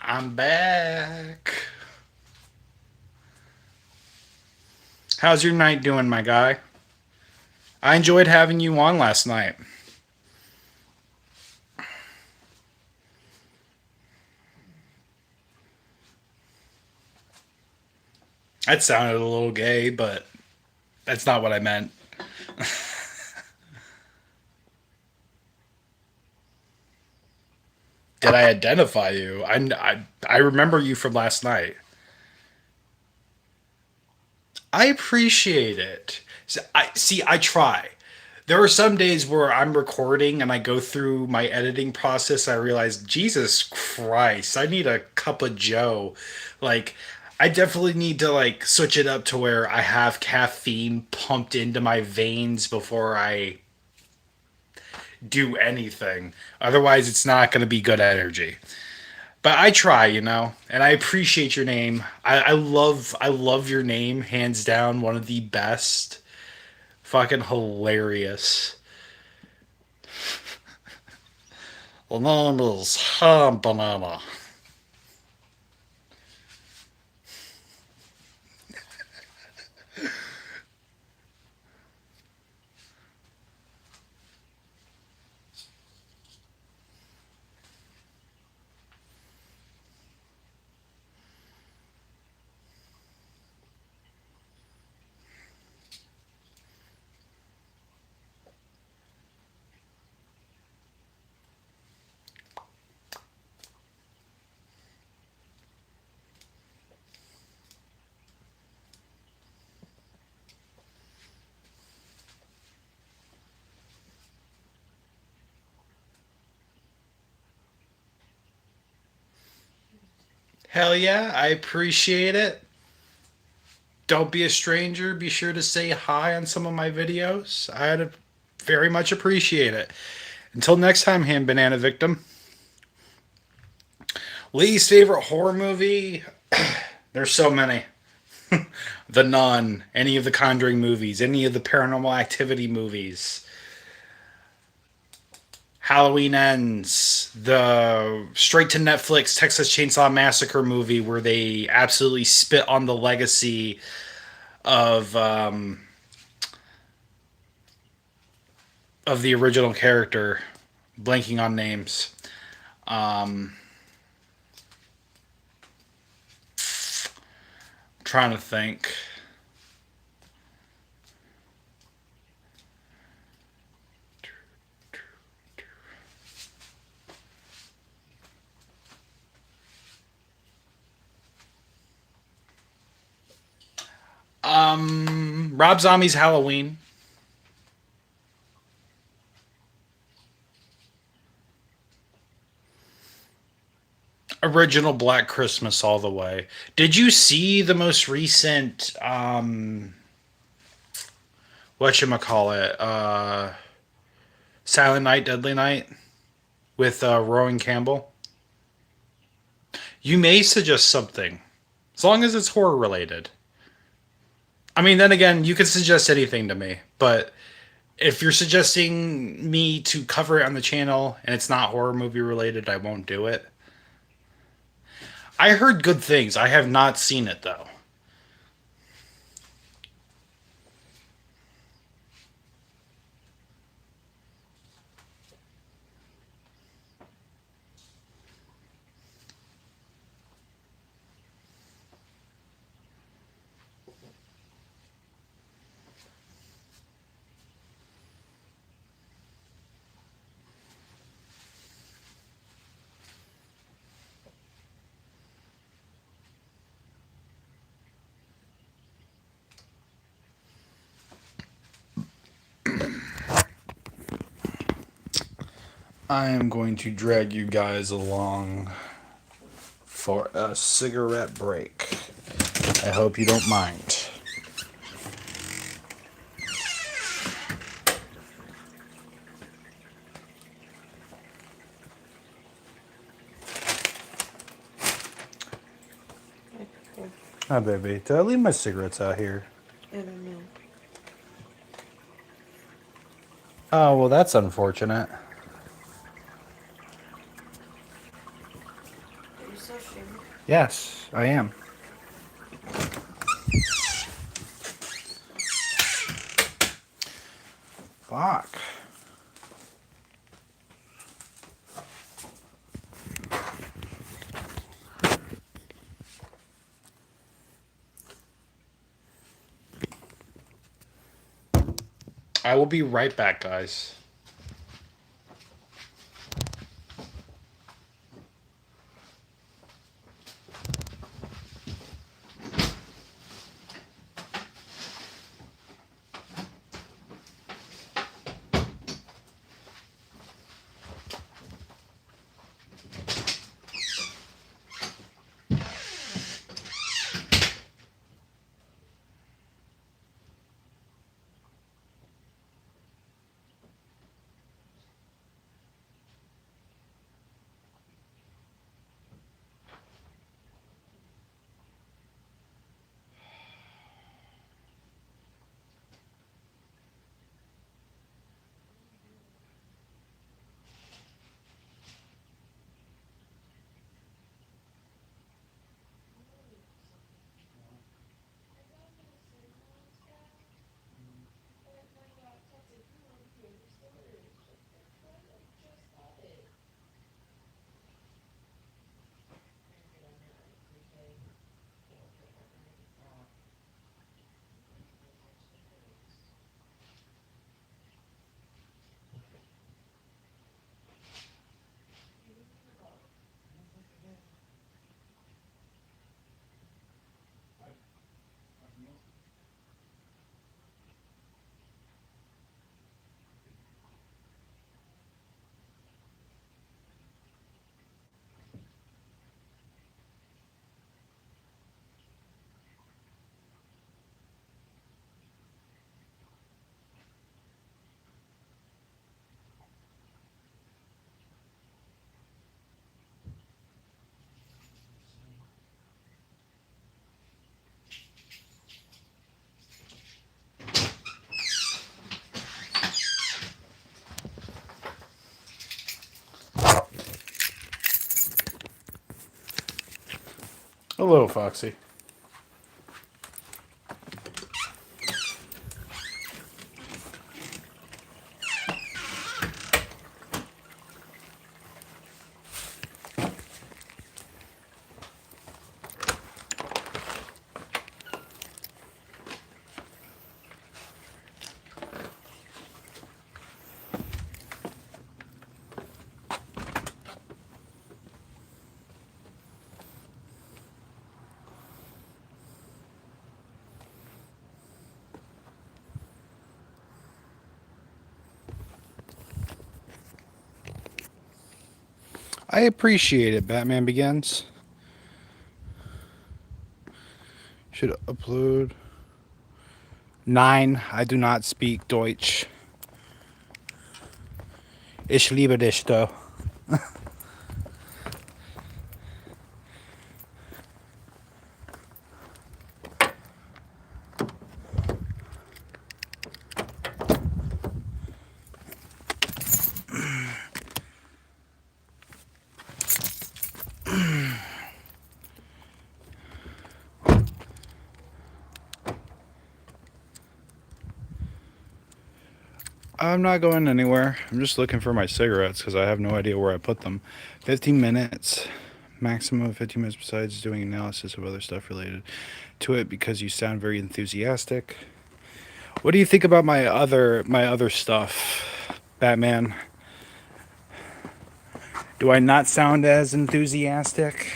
I'm back. How's your night doing, my guy? I enjoyed having you on last night. That sounded a little gay, but that's not what I meant. Did I identify you? I remember you from last night. I appreciate it. I try. There are some days where I'm recording and I go through my editing process. I realize, Jesus Christ, I need a cup of Joe. Like, I definitely need to like switch it up to where I have caffeine pumped into my veins before I do anything. Otherwise, it's not going to be good energy. But I try, and I appreciate your name. I love your name, hands down, one of the best. Fucking hilarious. The name is Ham Banana. Hell yeah, I appreciate it. Don't be a stranger. Be sure to say hi on some of my videos. I'd very much appreciate it. Until next time, Ham Banana Victim. Least favorite horror movie? There's so many. The Nun, any of the Conjuring movies, any of the Paranormal Activity movies. Halloween Ends, the straight to Netflix Texas Chainsaw Massacre movie where they absolutely spit on the legacy of the original character. Blanking on names. Um, Trying to think. Rob Zombie's Halloween. Original Black Christmas all the way. Did you see the most recent whatchamacallit? Silent Night, Deadly Night with Rowan Campbell? You may suggest something. As long as it's horror related. I mean, then again, you can suggest anything to me, but if you're suggesting me to cover it on the channel and it's not horror movie related, I won't do it. I heard good things. I have not seen it though. I am going to drag you guys along for a cigarette break. I hope you don't mind. Hi, baby. Did I leave my cigarettes out here? I don't know. Oh, well, that's unfortunate. Are you so sure? Yes, I am. Fuck. I will be right back, guys. Hello, Foxy. I appreciate it, Batman Begins. Should upload. 9. I do not speak Deutsch. Ich liebe dich, though. I'm not going anywhere. I'm just looking for my cigarettes because I have no idea where I put them. 15 minutes. Maximum of 15 minutes besides doing analysis of other stuff related to it because you sound very enthusiastic. What do you think about my other stuff, Batman? Do I not sound as enthusiastic?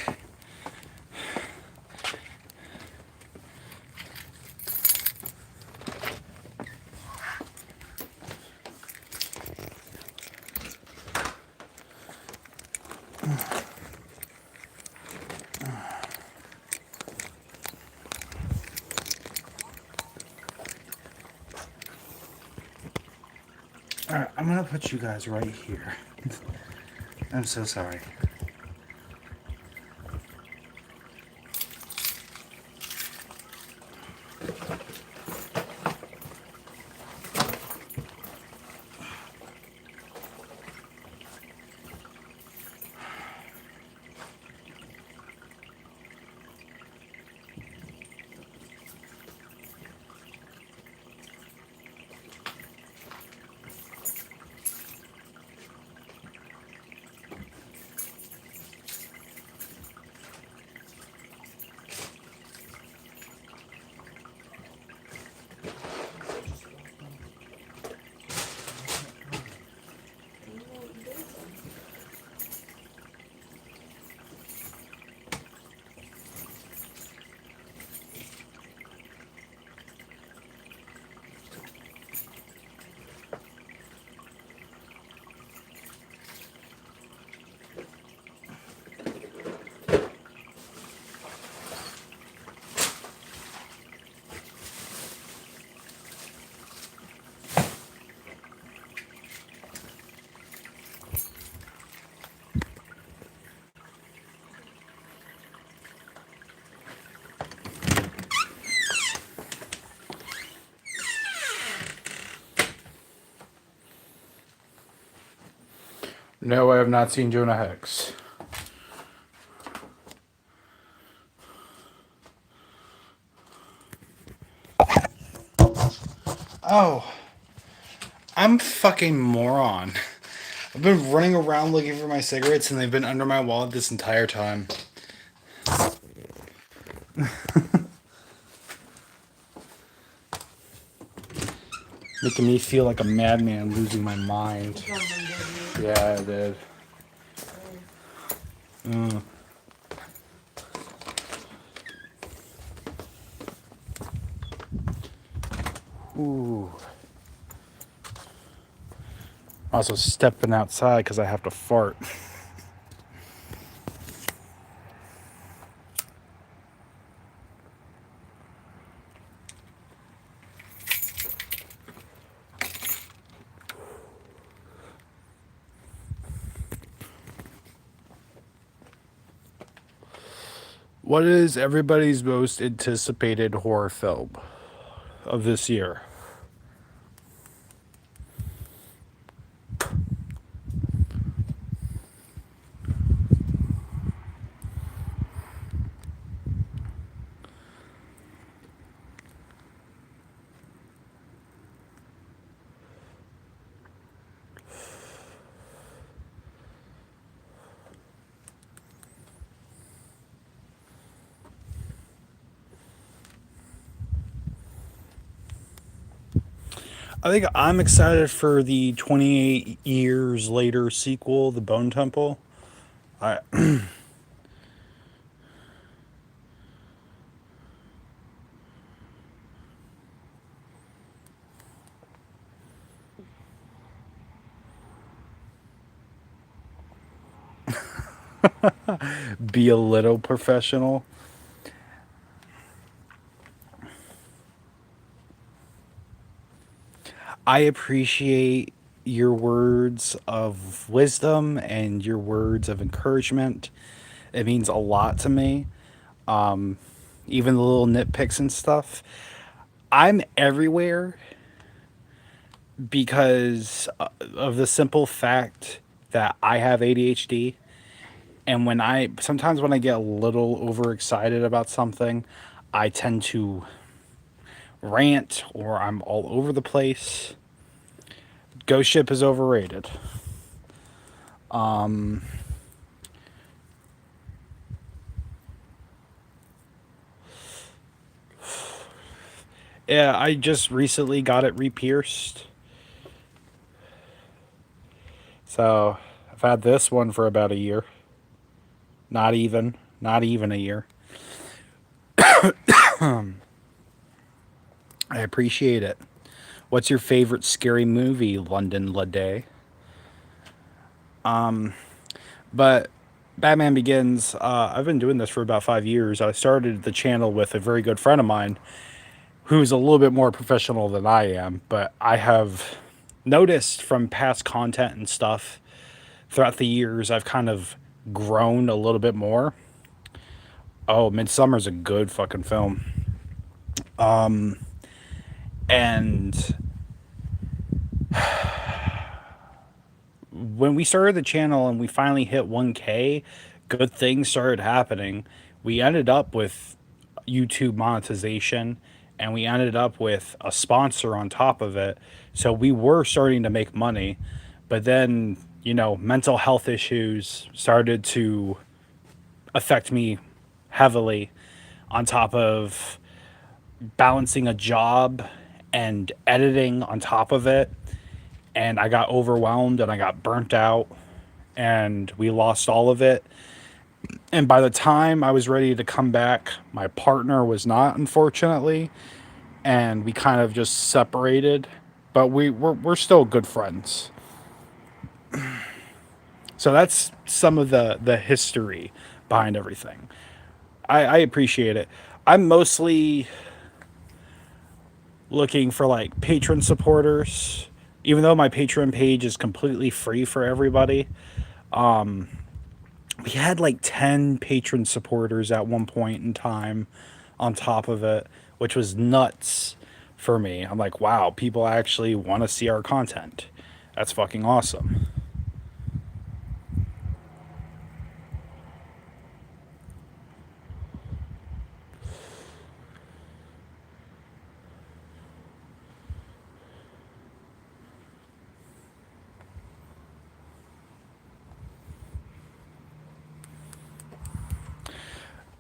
Alright, I'm gonna put you guys right here. I'm so sorry. No, I have not seen Jonah Hex. Oh, I'm fucking moron. I've been running around looking for my cigarettes and they've been under my wallet this entire time. Making me feel like a madman losing my mind. Yeah, I did. Ooh. Also stepping outside because I have to fart. What is everybody's most anticipated horror film of this year? I think I'm excited for the 28 years later sequel, The Bone Temple. I be a little professional. I appreciate your words of wisdom and your words of encouragement. It means a lot to me. Even the little nitpicks and stuff. I'm everywhere because of the simple fact that I have ADHD. And sometimes when I get a little overexcited about something, I tend to rant or I'm all over the place. Ghost Ship is overrated. Yeah, I just recently got it re-pierced. So I've had this one for about a year. Not even a year. I appreciate it. What's your favorite scary movie, London Lede? But Batman Begins, I've been doing this for about 5 years. I started the channel with a very good friend of mine who's a little bit more professional than I am, but I have noticed from past content and stuff throughout the years, I've kind of grown a little bit more. Oh, Midsummer's a good fucking film. And when we started the channel and we finally hit 1K, good things started happening. We ended up with YouTube monetization and we ended up with a sponsor on top of it. So we were starting to make money. But then, mental health issues started to affect me heavily on top of balancing a job and editing on top of it. And I got overwhelmed and I got burnt out and we lost all of it. And by the time I was ready to come back, my partner was not, unfortunately, and we kind of just separated. But we're still good friends. So that's some of the history behind everything. I appreciate it. I'm mostly looking for like patron supporters, even though my Patreon page is completely free for everybody. We had like 10 patron supporters at one point in time on top of it, which was nuts for me. I'm like, wow, people actually want to see our content. That's fucking awesome.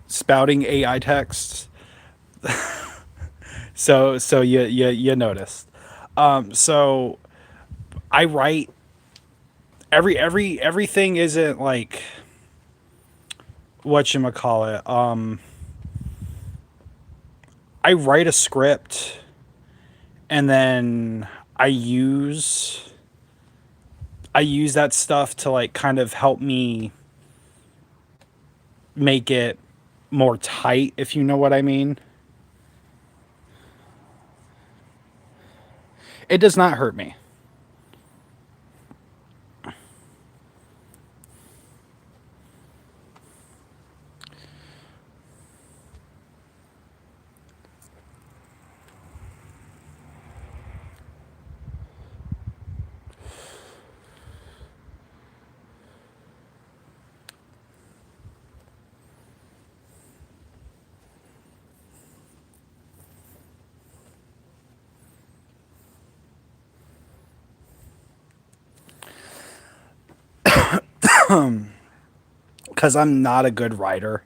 Spouting AI texts. So you noticed. So I write everything isn't like whatchamacallit. I write a script and then I use that stuff to like kind of help me make it more tight, if you know what I mean. It does not hurt me. Because I'm not a good writer.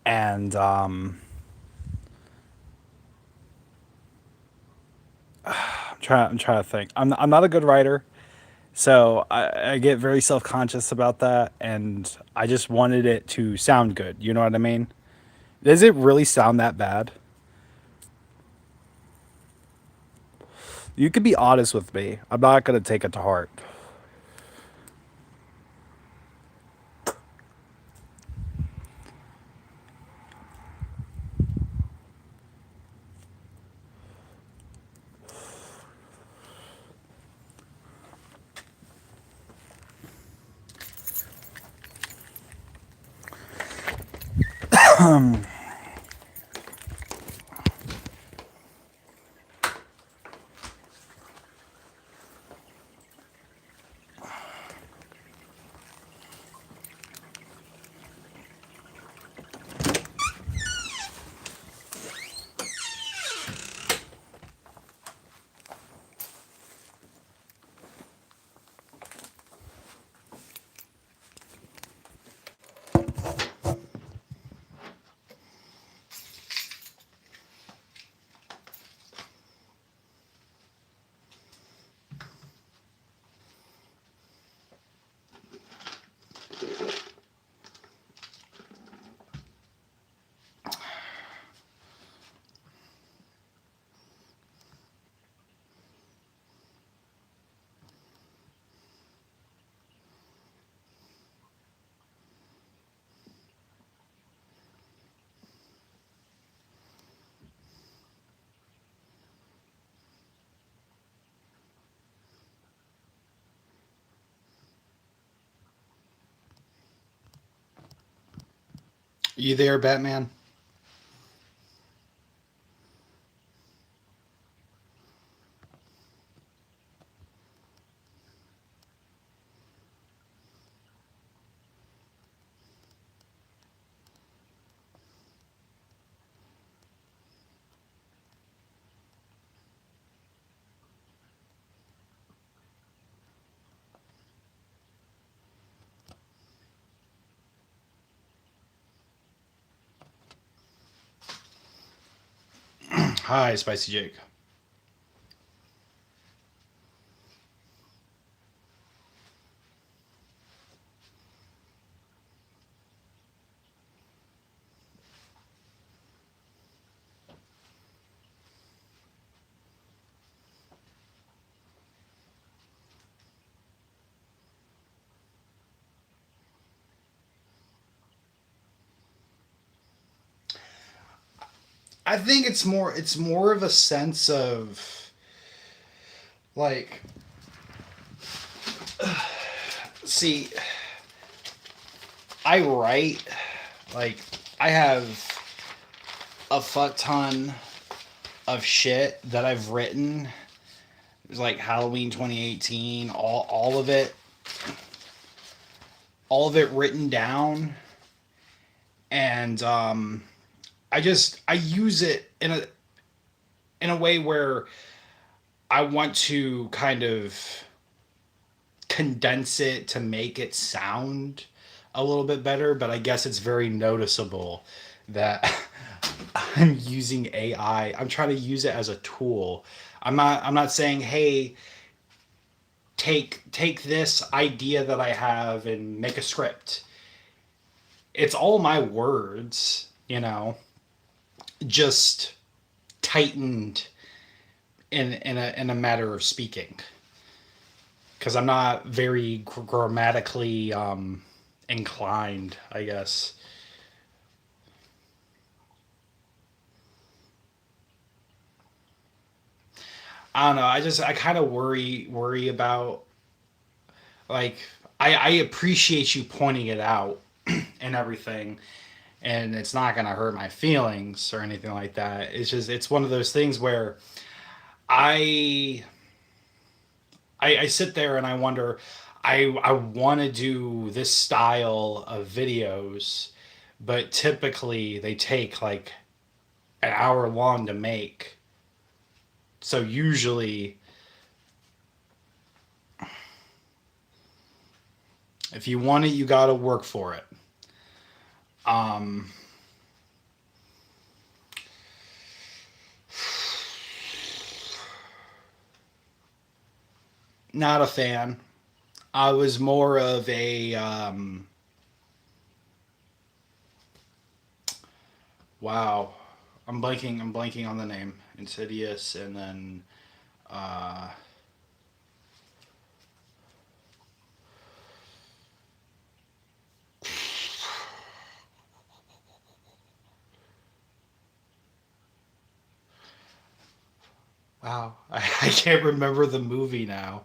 And I'm I'm trying to think. I'm not a good writer, so I get very self conscious about that, and I just wanted it to sound good. You know what I mean? Does it really sound that bad? You could be honest with me. I'm not gonna take it to heart. You there, Batman? Hi, Spicy Jake. I think it's more of a sense of like see, I write like I have a fuck ton of shit that I've written. It was like Halloween 2018, all of it written down, and I use it in a way where I want to kind of condense it to make it sound a little bit better, but I guess it's very noticeable that I'm using AI. I'm trying to use it as a tool. I'm not saying, "Hey, take this idea that I have and make a script." It's all my words, just tightened in a matter of speaking. Because I'm not very grammatically inclined, I guess. I don't know. I kind of worry about like I appreciate you pointing it out and everything, and it's not gonna hurt my feelings or anything like that. It's one of those things where I I sit there and I wonder. I want to do this style of videos, but typically they take like an hour long to make. So usually, if you want it, you got to work for it. Um, Not a fan. I was more of a wow. I'm blanking on the name. Insidious, and then uh, wow. I can't remember the movie now.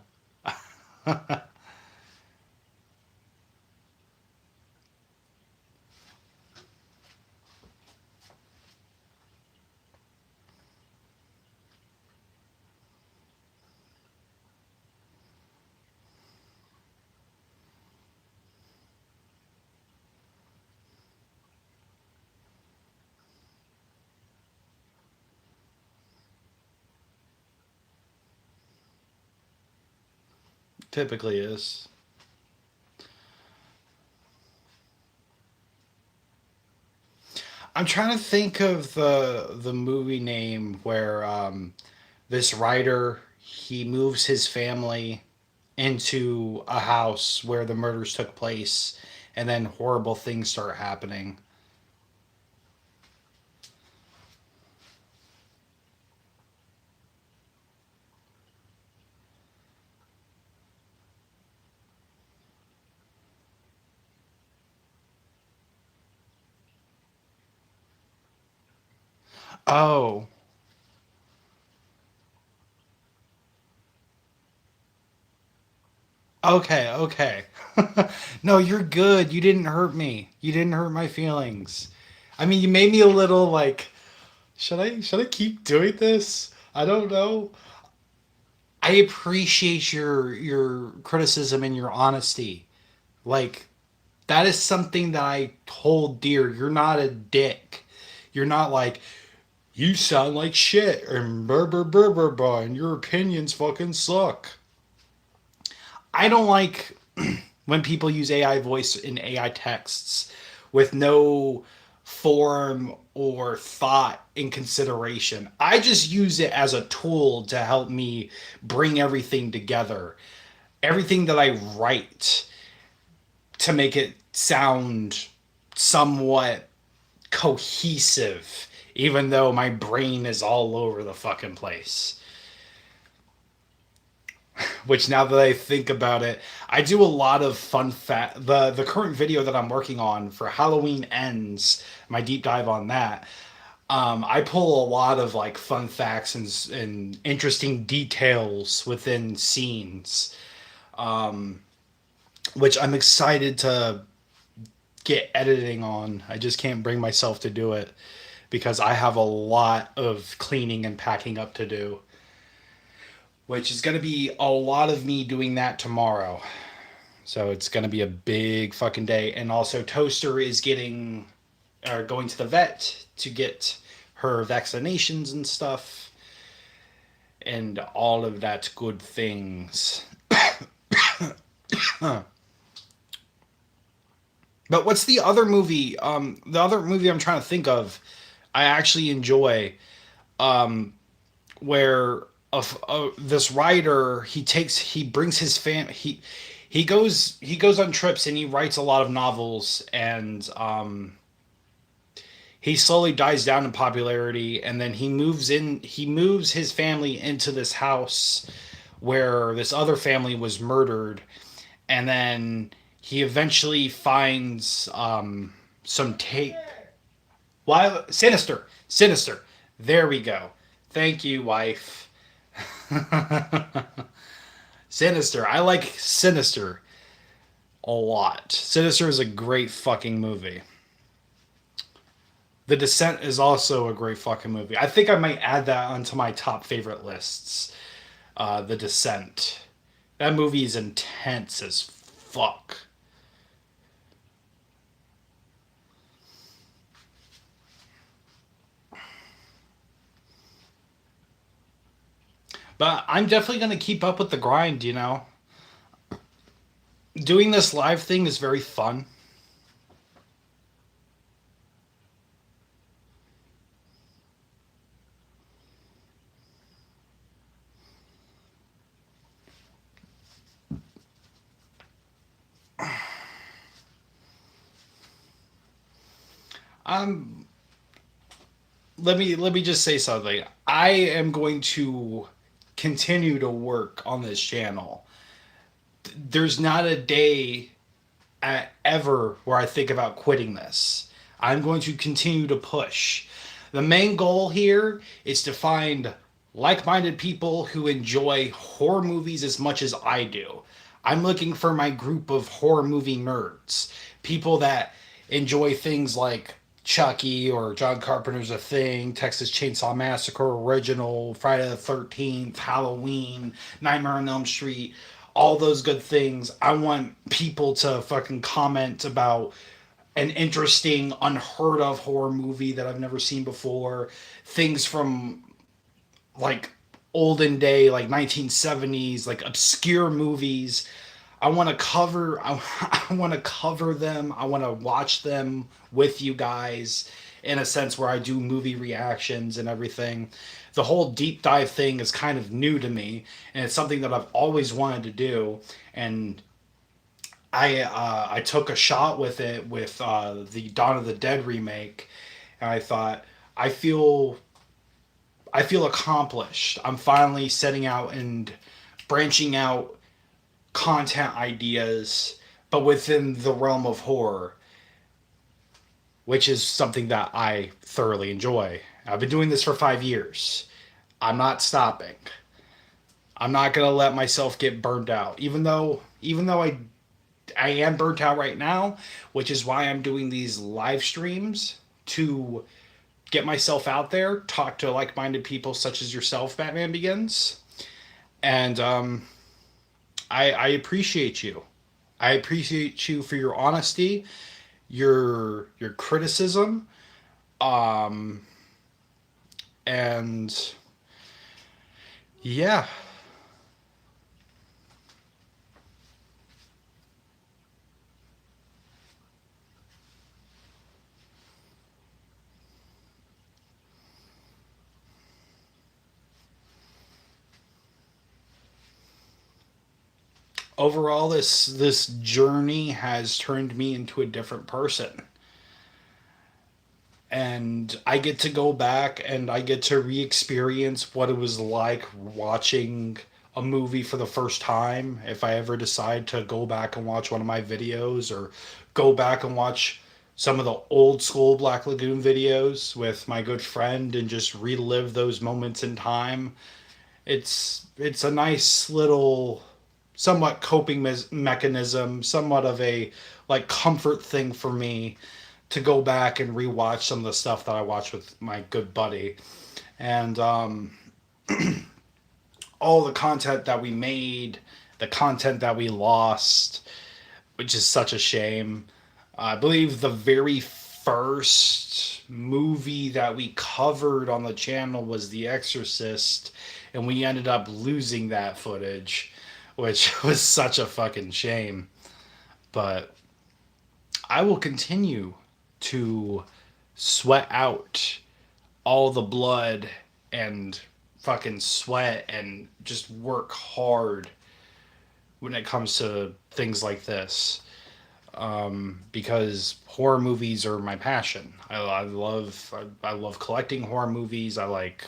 Typically is. I'm trying to think of the movie name where this writer he moves his family into a house where the murders took place, and then horrible things start happening. Oh, okay, okay. No, you're good. You didn't hurt me. You didn't hurt my feelings. I mean, you made me a little like, should I keep doing this? I don't know. I appreciate your criticism and your honesty. Like that is something that I hold dear. You're not a dick. You're not like you sound like shit and brr brr brr brr brr and your opinions fucking suck. I don't like when people use AI voice in AI texts with no form or thought in consideration. I just use it as a tool to help me bring everything together. Everything that I write to make it sound somewhat cohesive, even though my brain is all over the fucking place. Which now that I think about it, I do a lot of fun fact. The current video that I'm working on for Halloween Ends, my deep dive on that. I pull a lot of like fun facts and interesting details within scenes, which I'm excited to get editing on. I just can't bring myself to do it because I have a lot of cleaning and packing up to do, which is going to be a lot of me doing that tomorrow. So it's going to be a big fucking day. And also, Toaster is going to the vet to get her vaccinations and stuff and all of that good things. But what's the other movie? The other movie I'm trying to think of, I actually enjoy, where this writer he brings his he goes on trips and he writes a lot of novels, and he slowly dies down in popularity, and then he moves his family into this house where this other family was murdered, and then he eventually finds some tape. Why sinister? Sinister. There we go. Thank you, wife. Sinister. I like Sinister a lot. Sinister is a great fucking movie. The Descent is also a great fucking movie. I think I might add that onto my top favorite lists. The Descent. That movie is intense as fuck. But I'm definitely going to keep up with the grind, you know? Doing this live thing is very fun. I'm let me just say something. I am going to continue to work on this channel. There's not a day ever where I think about quitting this. I'm going to continue to push. The main goal here is to find like minded people who enjoy horror movies as much as I do. I'm looking for my group of horror movie nerds. People that enjoy things like Chucky or John Carpenter's A Thing, Texas Chainsaw Massacre Original, Friday the 13th, Halloween, Nightmare on Elm Street, all those good things. I want people to fucking comment about an interesting, unheard of horror movie that I've never seen before. Things from like olden day, like 1970s, like obscure movies. I want to cover them. I want to watch them with you guys in a sense where I do movie reactions and everything. The whole deep dive thing is kind of new to me, and it's something that I've always wanted to do. And I took a shot with it with the Dawn of the Dead remake, and I thought I feel I feel accomplished. I'm finally setting out and branching out content ideas, but within the realm of horror, which is something that I thoroughly enjoy. I've been doing this for 5 years. I'm not stopping. I'm not gonna let myself get burned out, even though I am burnt out right now, which is why I'm doing these live streams to get myself out there, talk to like-minded people such as yourself, Batman Begins, and I appreciate you. I appreciate you for your honesty, your criticism, um, and yeah. Overall, this journey has turned me into a different person, and I get to go back and I get to re-experience what it was like watching a movie for the first time. If I ever decide to go back and watch one of my videos, or go back and watch some of the old school Black Lagoon videos with my good friend and just relive those moments in time, it's a nice little somewhat coping mechanism, somewhat of a like comfort thing for me to go back and rewatch some of the stuff that I watched with my good buddy. And all the content that we made, the content that we lost, which is such a shame. I believe the very first movie that we covered on the channel was The Exorcist, and we ended up losing that footage, which was such a fucking shame. But I will continue to sweat out all the blood and fucking sweat and just work hard when it comes to things like this, because horror movies are my passion. I love collecting horror movies. I like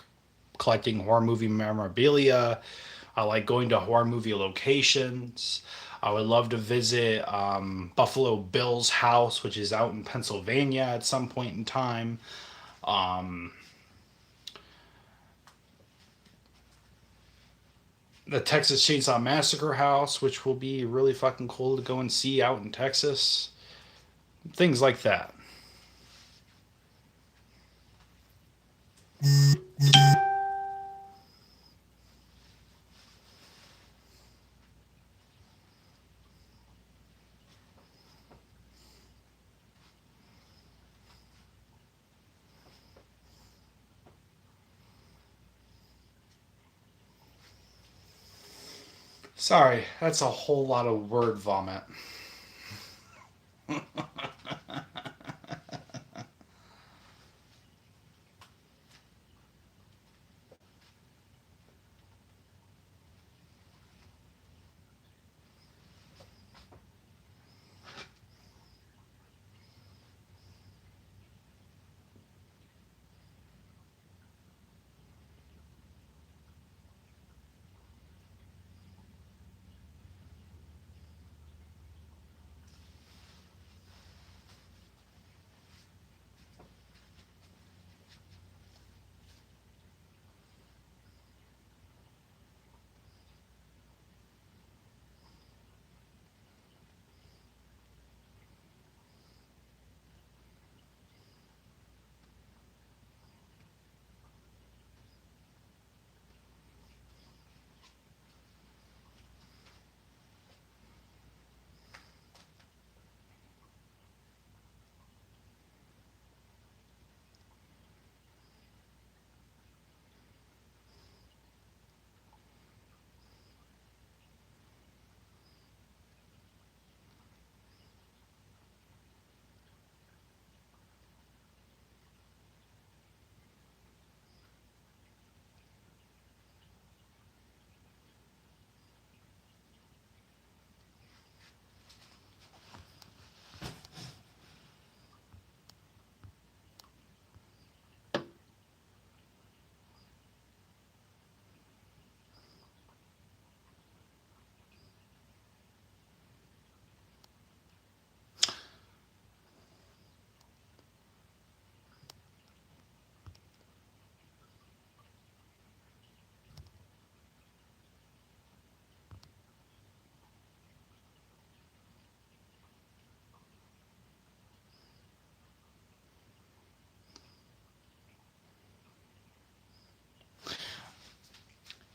collecting horror movie memorabilia. I like going to horror movie locations. I would love to visit Buffalo Bill's house, which is out in Pennsylvania at some point in time. Um, the Texas Chainsaw Massacre house, which will be really fucking cool to go and see out in Texas. Things like that. Sorry, that's a whole lot of word vomit.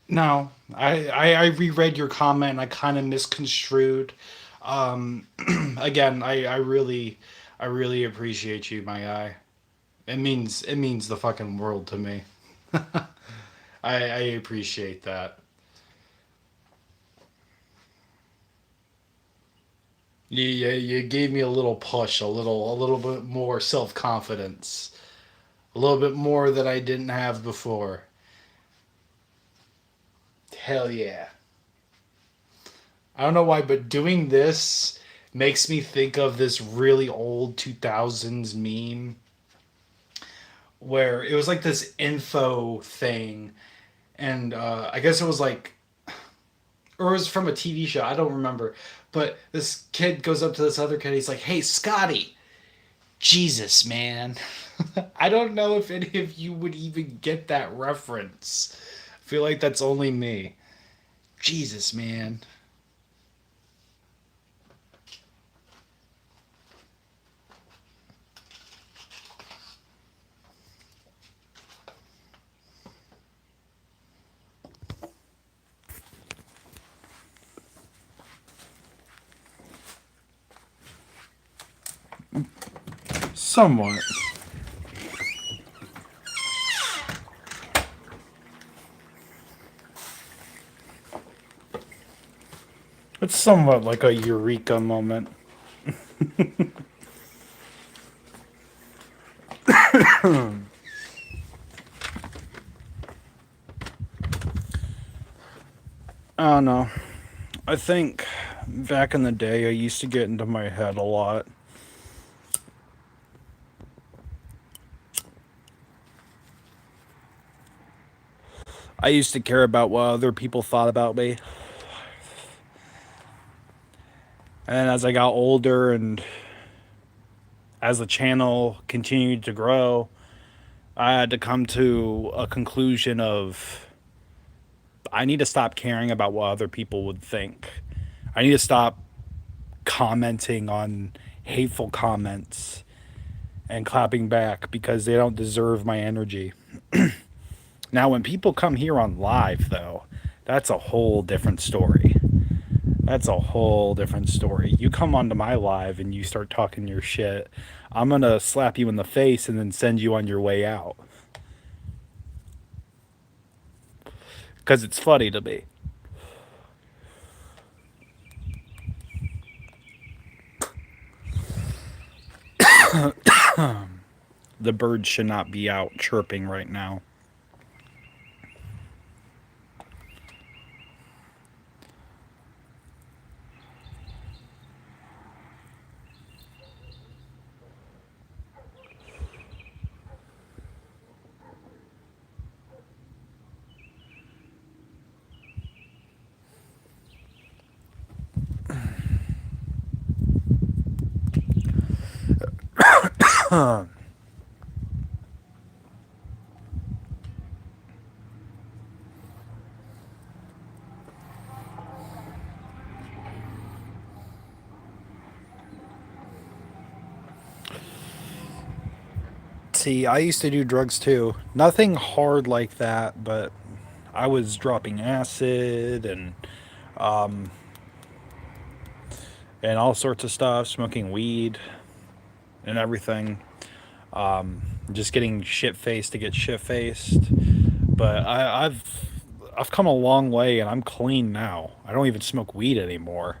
No, I reread your comment and I kind of misconstrued. Um, Again, I really appreciate you, my guy. It means the fucking world to me. I appreciate that. You gave me a little push, a little bit more self confidence, a little bit more that I didn't have before. Hell yeah! I don't know why, but doing this makes me think of this really old 2000s meme where it was like this info thing, and I guess it was like, or it was from a TV show. I don't remember, but this kid goes up to this other kid. He's like, "Hey, Scotty, Jesus, man." I don't know if any of you would even get that reference. I feel like that's only me. Jesus, man. Somewhat. It's somewhat like a eureka moment. I don't know. I think back in the day, I used to get into my head a lot. I used to care about what other people thought about me. And as I got older and as the channel continued to grow, I had to come to a conclusion of I need to stop caring about what other people would think. I need to stop commenting on hateful comments and clapping back because they don't deserve my energy. Now, when people come here on live, though, that's a whole different story. That's a whole different story. You come onto my live and you start talking your shit, I'm gonna slap you in the face and then send you on your way out. Because it's funny to me. The birds should not be out chirping right now. See, I used to do drugs too. Nothing hard like that, but I was dropping acid and all sorts of stuff, smoking weed and everything. Just getting shit faced to get shit faced. But I've come a long way and I'm clean now. I don't even smoke weed anymore.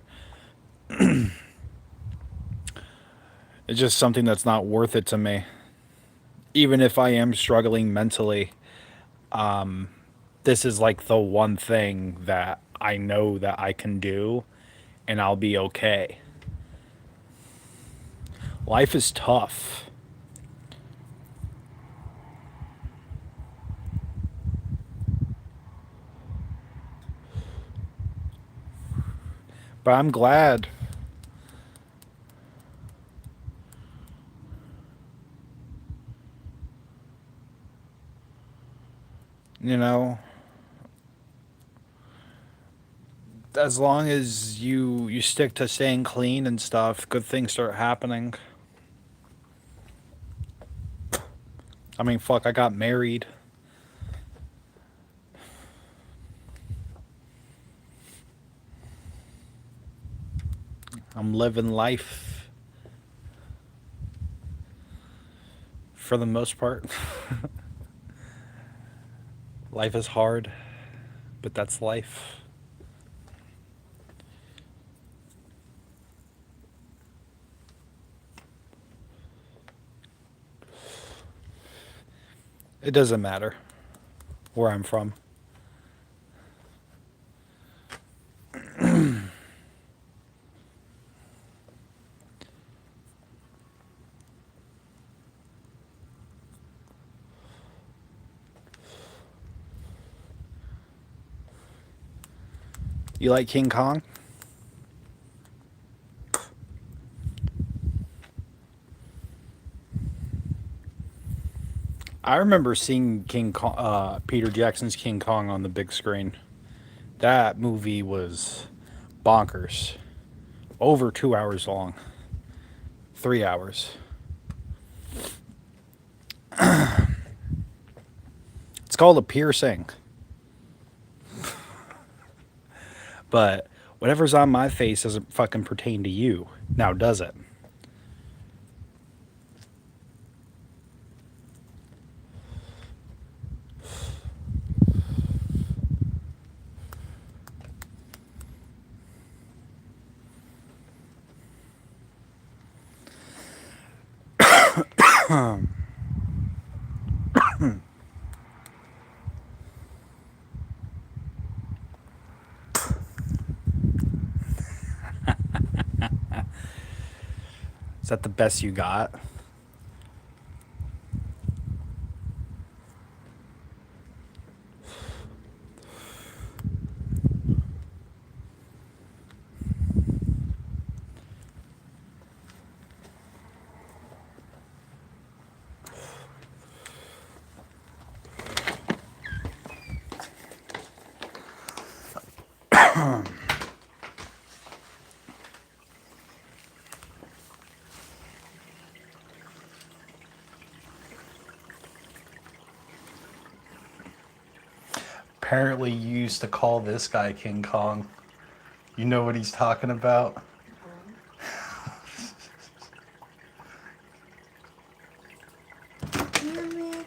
It's just something that's not worth it to me. Even if I am struggling mentally, this is like the one thing that I know that I can do and I'll be okay. Life is tough. But I'm glad. You know, as long as you stick to staying clean and stuff, good things start happening. I mean, fuck, I got married. I'm living life for the most part. Life is hard, but that's life. It doesn't matter where I'm from. You like King Kong? I remember seeing Peter Jackson's King Kong on the big screen. That movie was bonkers. Over 2 hours long. 3 hours. It's called a piercing. But whatever's on my face doesn't fucking pertain to you. Now, does it? Is that the best you got? Apparently, you used to call this guy King Kong. You know what he's talking about? Damn it.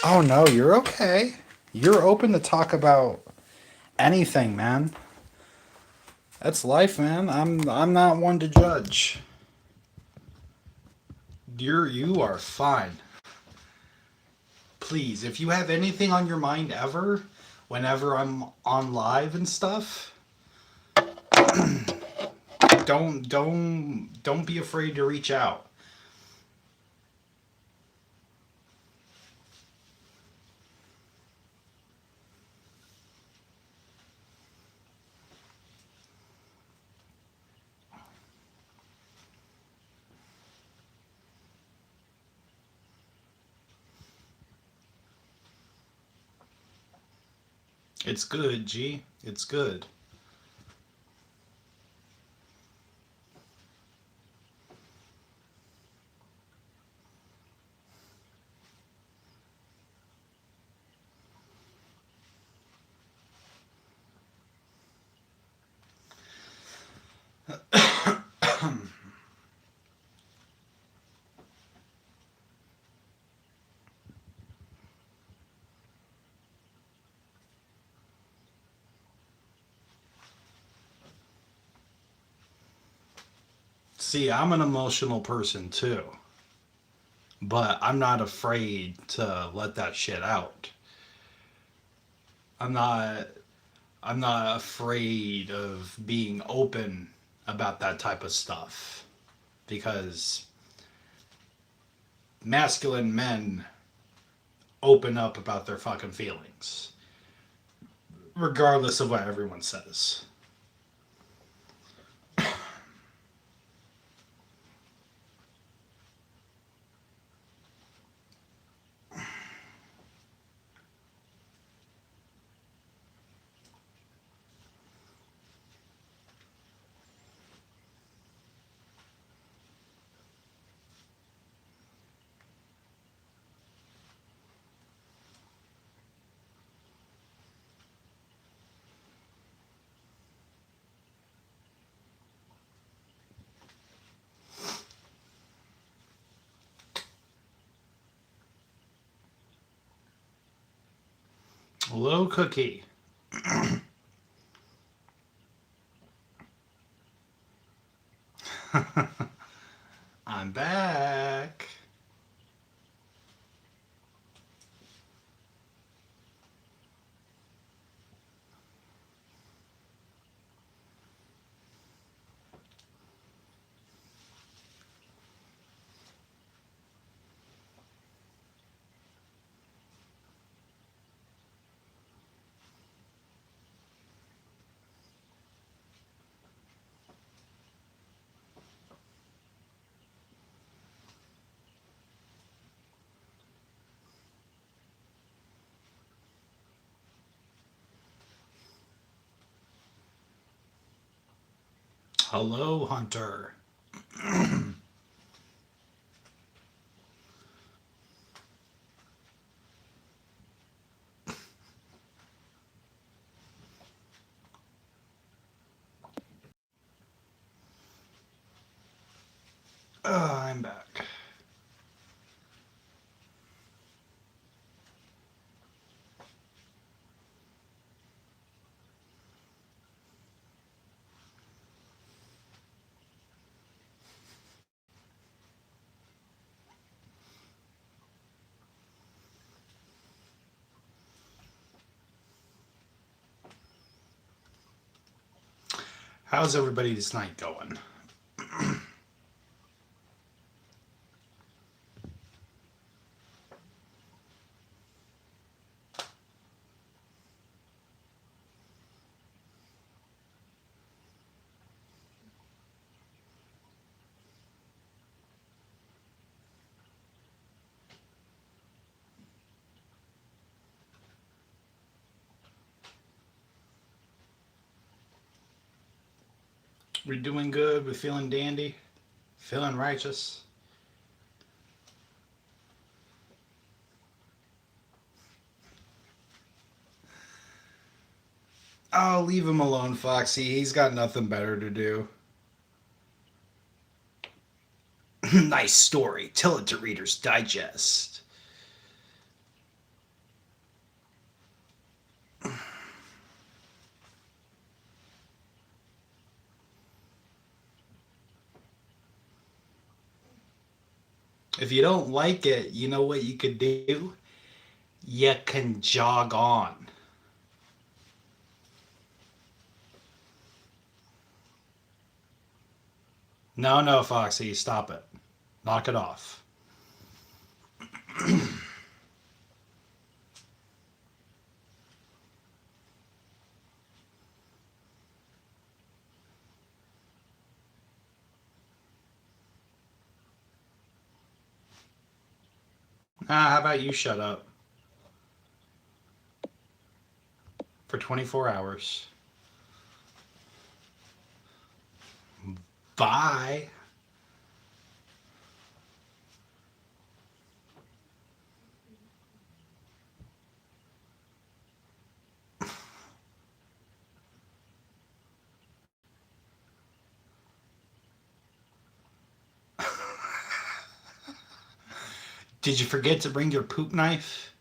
Oh no, you're okay. You're open to talk about anything, man. That's life, man. I'm not one to judge. You are fine. Please, if you have anything on your mind ever, whenever I'm on live and stuff, don't be afraid to reach out. It's good, G. It's good. See, I'm an emotional person too, but I'm not afraid to let that shit out. I'm not I'm not afraid of being open about that type of stuff because masculine men open up about their fucking feelings regardless of what everyone says. Hello, Cookie. I'm back. Hello, Hunter. I'm back. How's everybody's night going? We're doing good. We're feeling dandy. Feeling righteous. Oh, leave him alone, Foxy. He's got nothing better to do. Nice story. Tell it to Reader's Digest. If you don't like it, you know what you could do? You can jog on. No, no, Foxy, stop it. Knock it off. How about you shut up for 24 hours? Bye. Did you forget to bring your poop knife?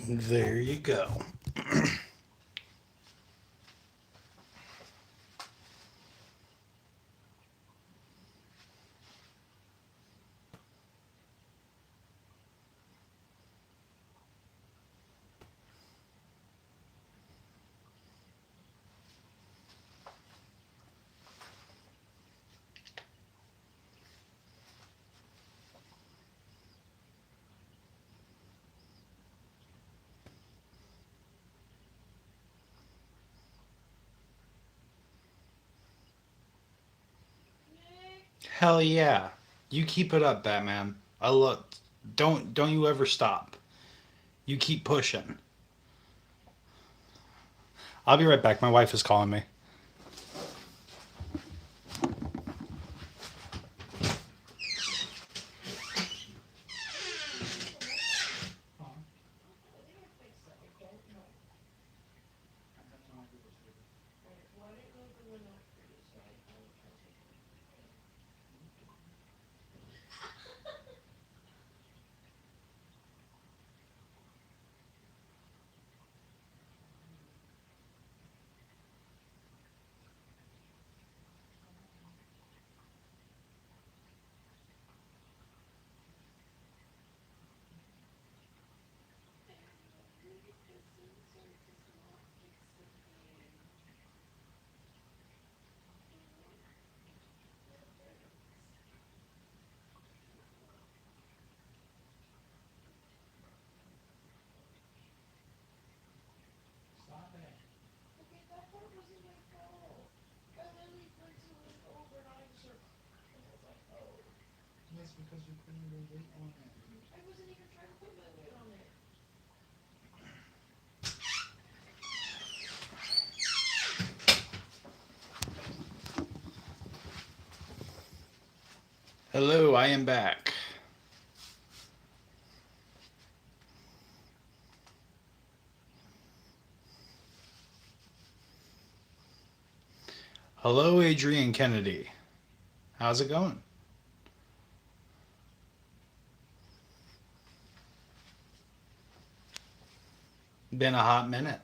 There you go. Hell yeah. You keep it up, Batman. I love. Don't you ever stop. You keep pushing. I'll be right back. My wife is calling me. Hello, I am back. Hello, Adrian Kennedy. How's it going? Been a hot minute.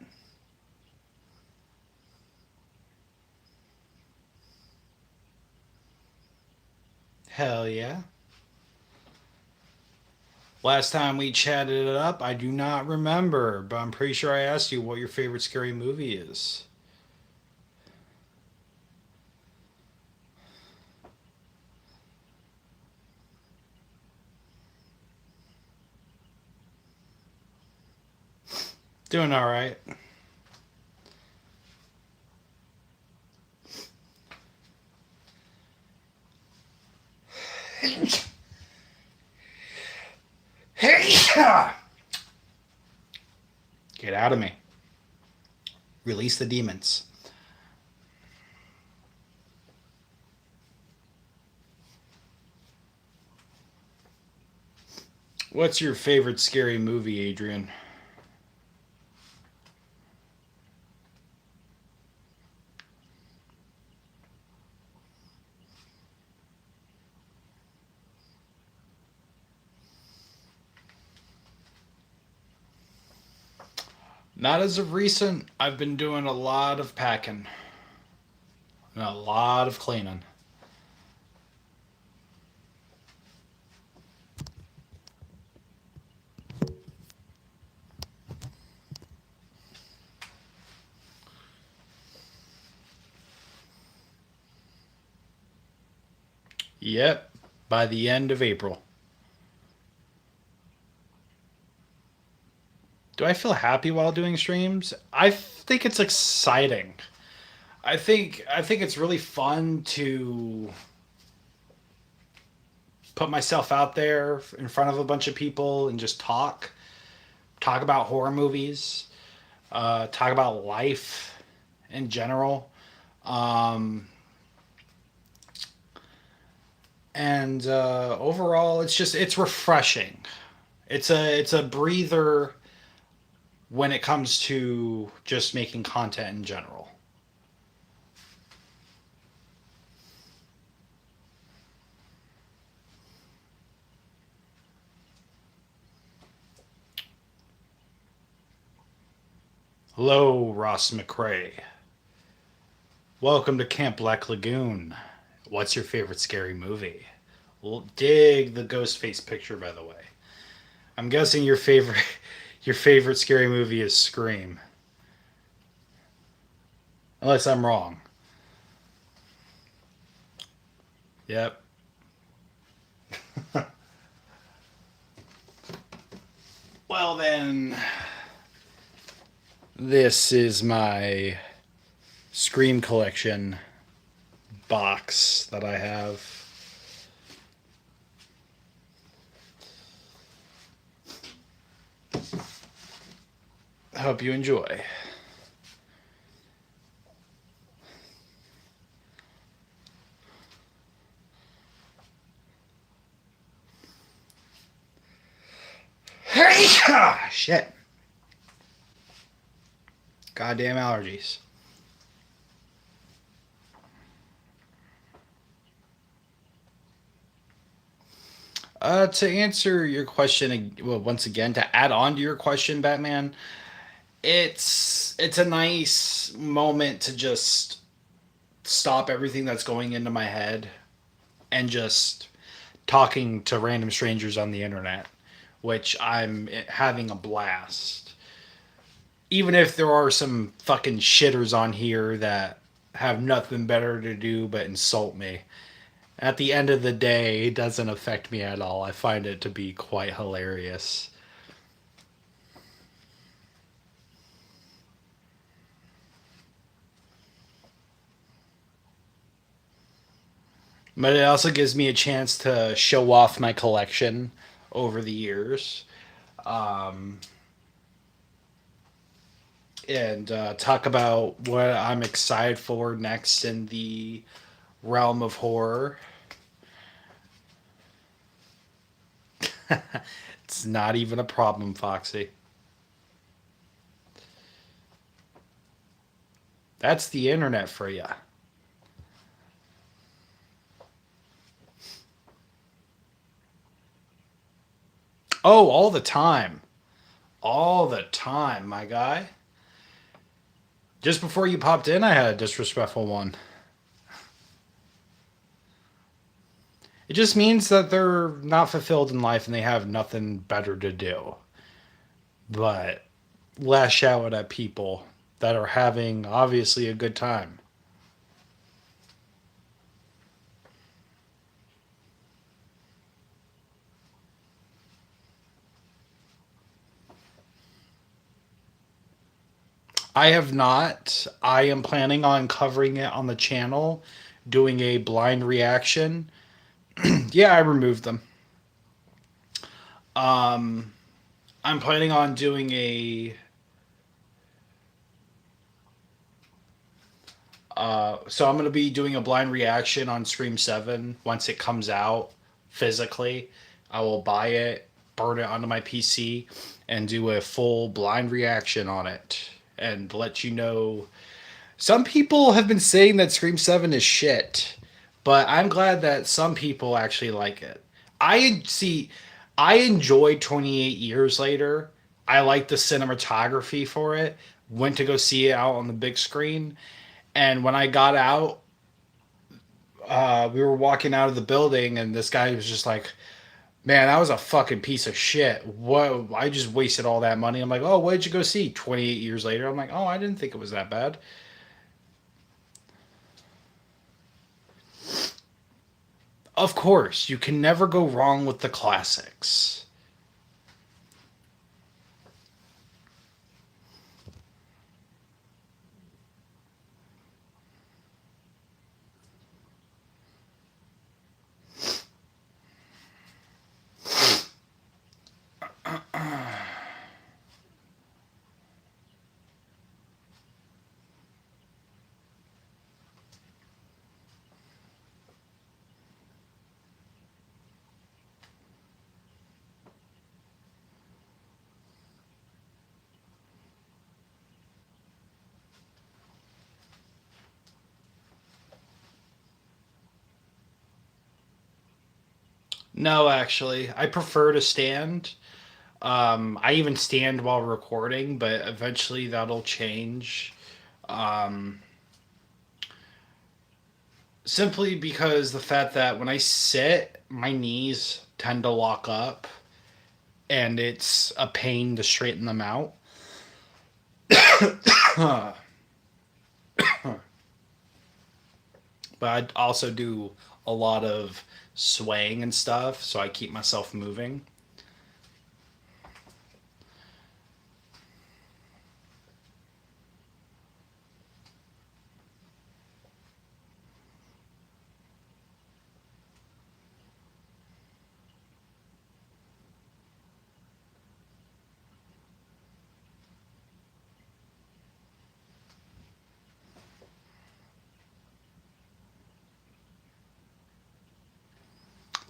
Hell yeah. Last time we chatted it up, I do not remember, but I'm pretty sure I asked you what your favorite scary movie is. Doing all right. Get out of me. Release the demons. What's your favorite scary movie, Adrian? Not as of recent. I've been doing a lot of packing and a lot of cleaning. Yep, by the end of April. Do I feel happy while doing streams? I think it's exciting. I think it's really fun to put myself out there in front of a bunch of people and just talk about horror movies, talk about life in general. Um, and overall, it's refreshing. It's a breather when it comes to just making content in general. Hello, Ross McRae. Welcome to Camp Black Lagoon. What's your favorite scary movie? Well, dig the ghost face picture, by the way. I'm guessing your favorite scary movie is Scream. Unless I'm wrong. Yep. Well then, this is my Scream collection box that I have. I hope you enjoy. Hey! Shit. Goddamn allergies. To answer your question, well, once again, to add on to your question, Batman, it's a nice moment to just stop everything that's going into my head and just talking to random strangers on the internet, which I'm having a blast. Even if there are some fucking shitters on here that have nothing better to do but insult me. At the end of the day, it doesn't affect me at all. I find it to be quite hilarious. But it also gives me a chance to show off my collection over the years. Um, and talk about what I'm excited for next in the realm of horror. It's not even a problem, Foxy. That's the internet for you. Oh, all the time. All the time, my guy. Just before you popped in, I had a disrespectful one. It just means that they're not fulfilled in life and they have nothing better to do. But lash out at people that are having obviously a good time. I have not. I am planning on covering it on the channel, doing a blind reaction. Yeah, I removed them. Um, I'm planning on doing a. So I'm going to be doing a blind reaction on Scream 7 once it comes out physically. I will buy it, burn it onto my PC, and do a full blind reaction on it and let you know. Some people have been saying that Scream 7 is shit, but I'm glad that some people actually like it. I enjoyed 28 Years Later. I like the cinematography for it. Went to go see it out on the big screen. And when I got out, we were walking out of the building, and this guy was just like, "Man, that was a fucking piece of shit. What? I just wasted all that money." I'm like, "Oh, what did you go see?" 28 years later, I'm like, "Oh, I didn't think it was that bad." Of course, you can never go wrong with the classics. No, actually, I prefer to stand. I even stand while recording, but eventually that'll change. Um, Simply because the fact that when I sit, my knees tend to lock up and it's a pain to straighten them out. But I also do a lot of swaying and stuff, so I keep myself moving.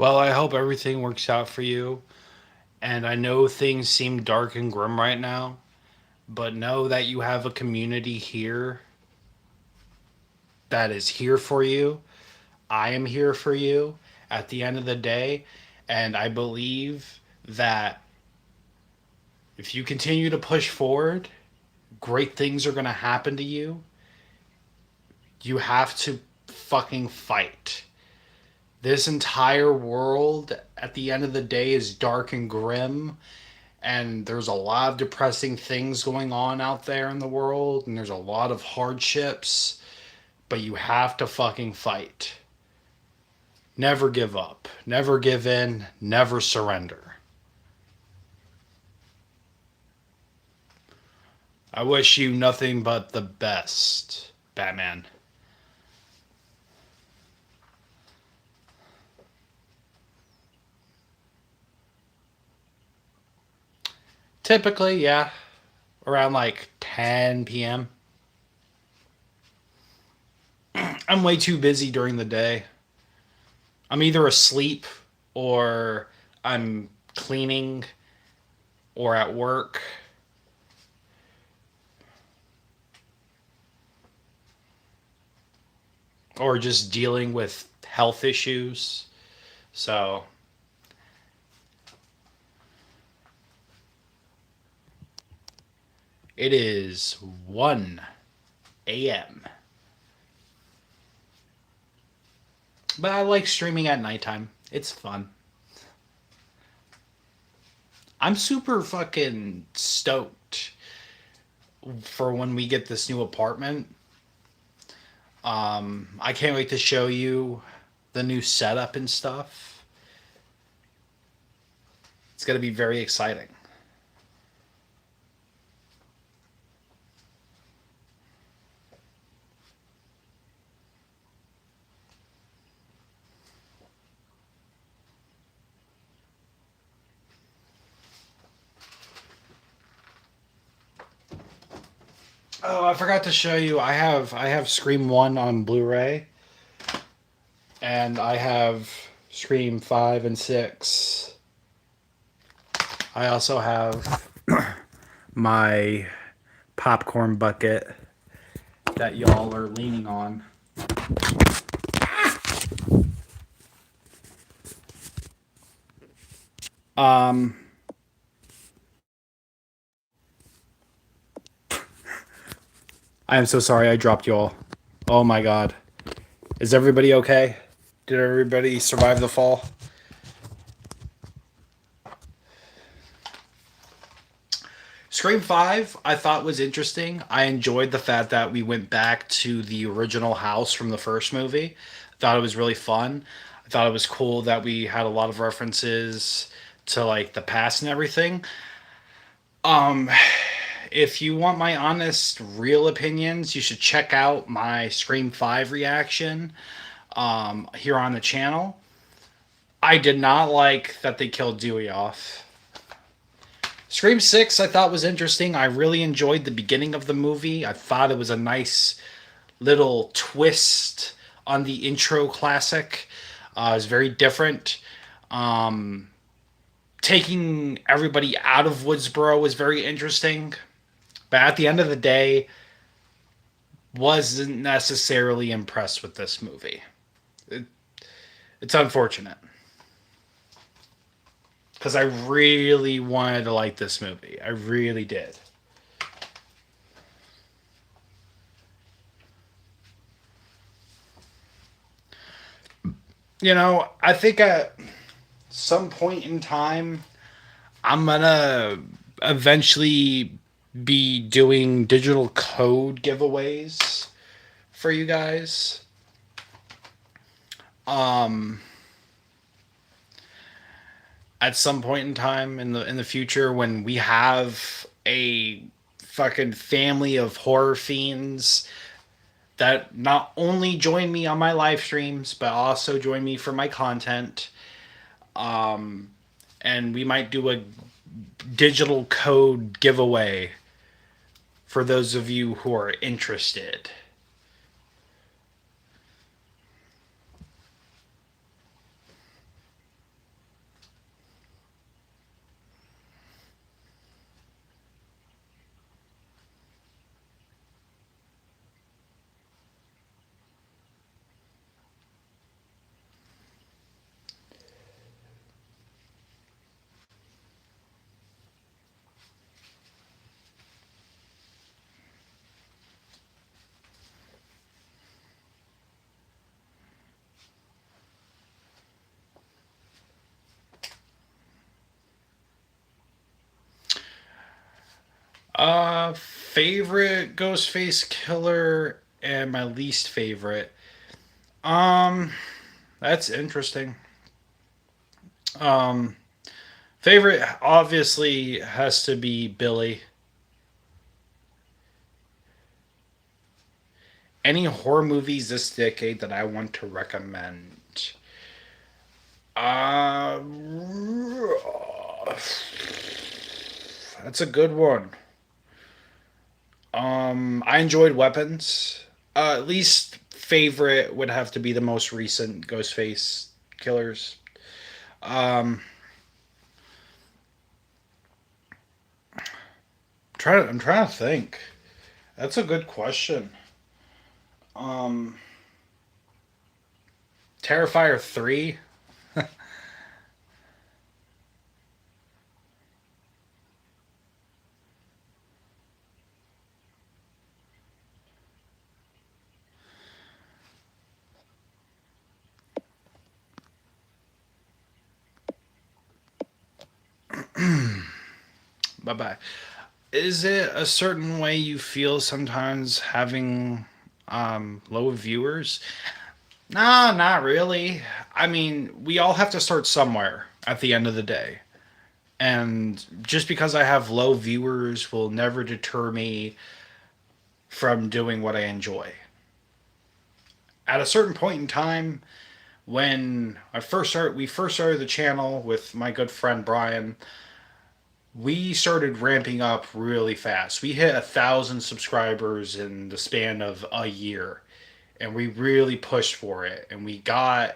Well, I hope everything works out for you. And I know things seem dark and grim right now, but know that you have a community here that is here for you. I am here for you at the end of the day. And I believe that if you continue to push forward, great things are going to happen to you. You have to fucking fight. This entire world at the end of the day is dark and grim, and there's a lot of depressing things going on out there in the world, and there's a lot of hardships, but you have to fucking fight. Never give up, never give in, never surrender. I wish you nothing but the best, Batman. Typically, yeah, around like 10 p.m. I'm way too busy during the day. I'm either asleep or I'm cleaning or at work. Or just dealing with health issues. So it is 1 a.m. But I like streaming at nighttime. It's fun. I'm super fucking stoked for when we get this new apartment. I can't wait to show you the new setup and stuff. It's going to be very exciting. Oh, I forgot to show you. I have Scream 1 on Blu-ray, and I have Scream 5 and 6. I also have my popcorn bucket that y'all are leaning on. Um I am so sorry I dropped y'all. Oh my god. Is everybody okay? Did everybody survive the fall? Scream 5 I thought was interesting. I enjoyed the fact that we went back to the original house from the first movie. I thought it was really fun. I thought it was cool that we had a lot of references to like the past and everything. Um if you want my honest real opinions, you should check out my Scream 5 reaction here on the channel. I did not like that they killed Dewey off. Scream 6 I thought was interesting. I really enjoyed the beginning of the movie. I thought it was a nice little twist on the intro classic. It was very different. Taking everybody out of Woodsboro was very interesting. But at the end of the day, wasn't necessarily impressed with this movie. It's unfortunate. Because I really wanted to like this movie. I really did. You know, I think at some point in time, I'm gonna eventually be doing digital code giveaways for you guys. Um, at some point in time in the future when we have a fucking family of horror fiends that not only join me on my live streams but also join me for my content, and we might do a digital code giveaway for those of you who are interested. Favorite Ghostface killer and my least favorite. Um, that's interesting. Um, Favorite obviously has to be Billy. Any horror movies this decade that I want to recommend? Uh, that's a good one. I enjoyed Weapons. At least favorite would have to be the most recent Ghostface killers. Um, I'm trying to think. That's a good question. Um, Terrifier 3. Bye bye. Is it a certain way you feel sometimes having low viewers? Nah, not really. I mean, we all have to start somewhere at the end of the day. And just because I have low viewers will never deter me from doing what I enjoy. At a certain point in time, when we first started the channel with my good friend Brian, we started ramping up really fast. We hit 1,000 subscribers in the span of a year, and we really pushed for it. And we got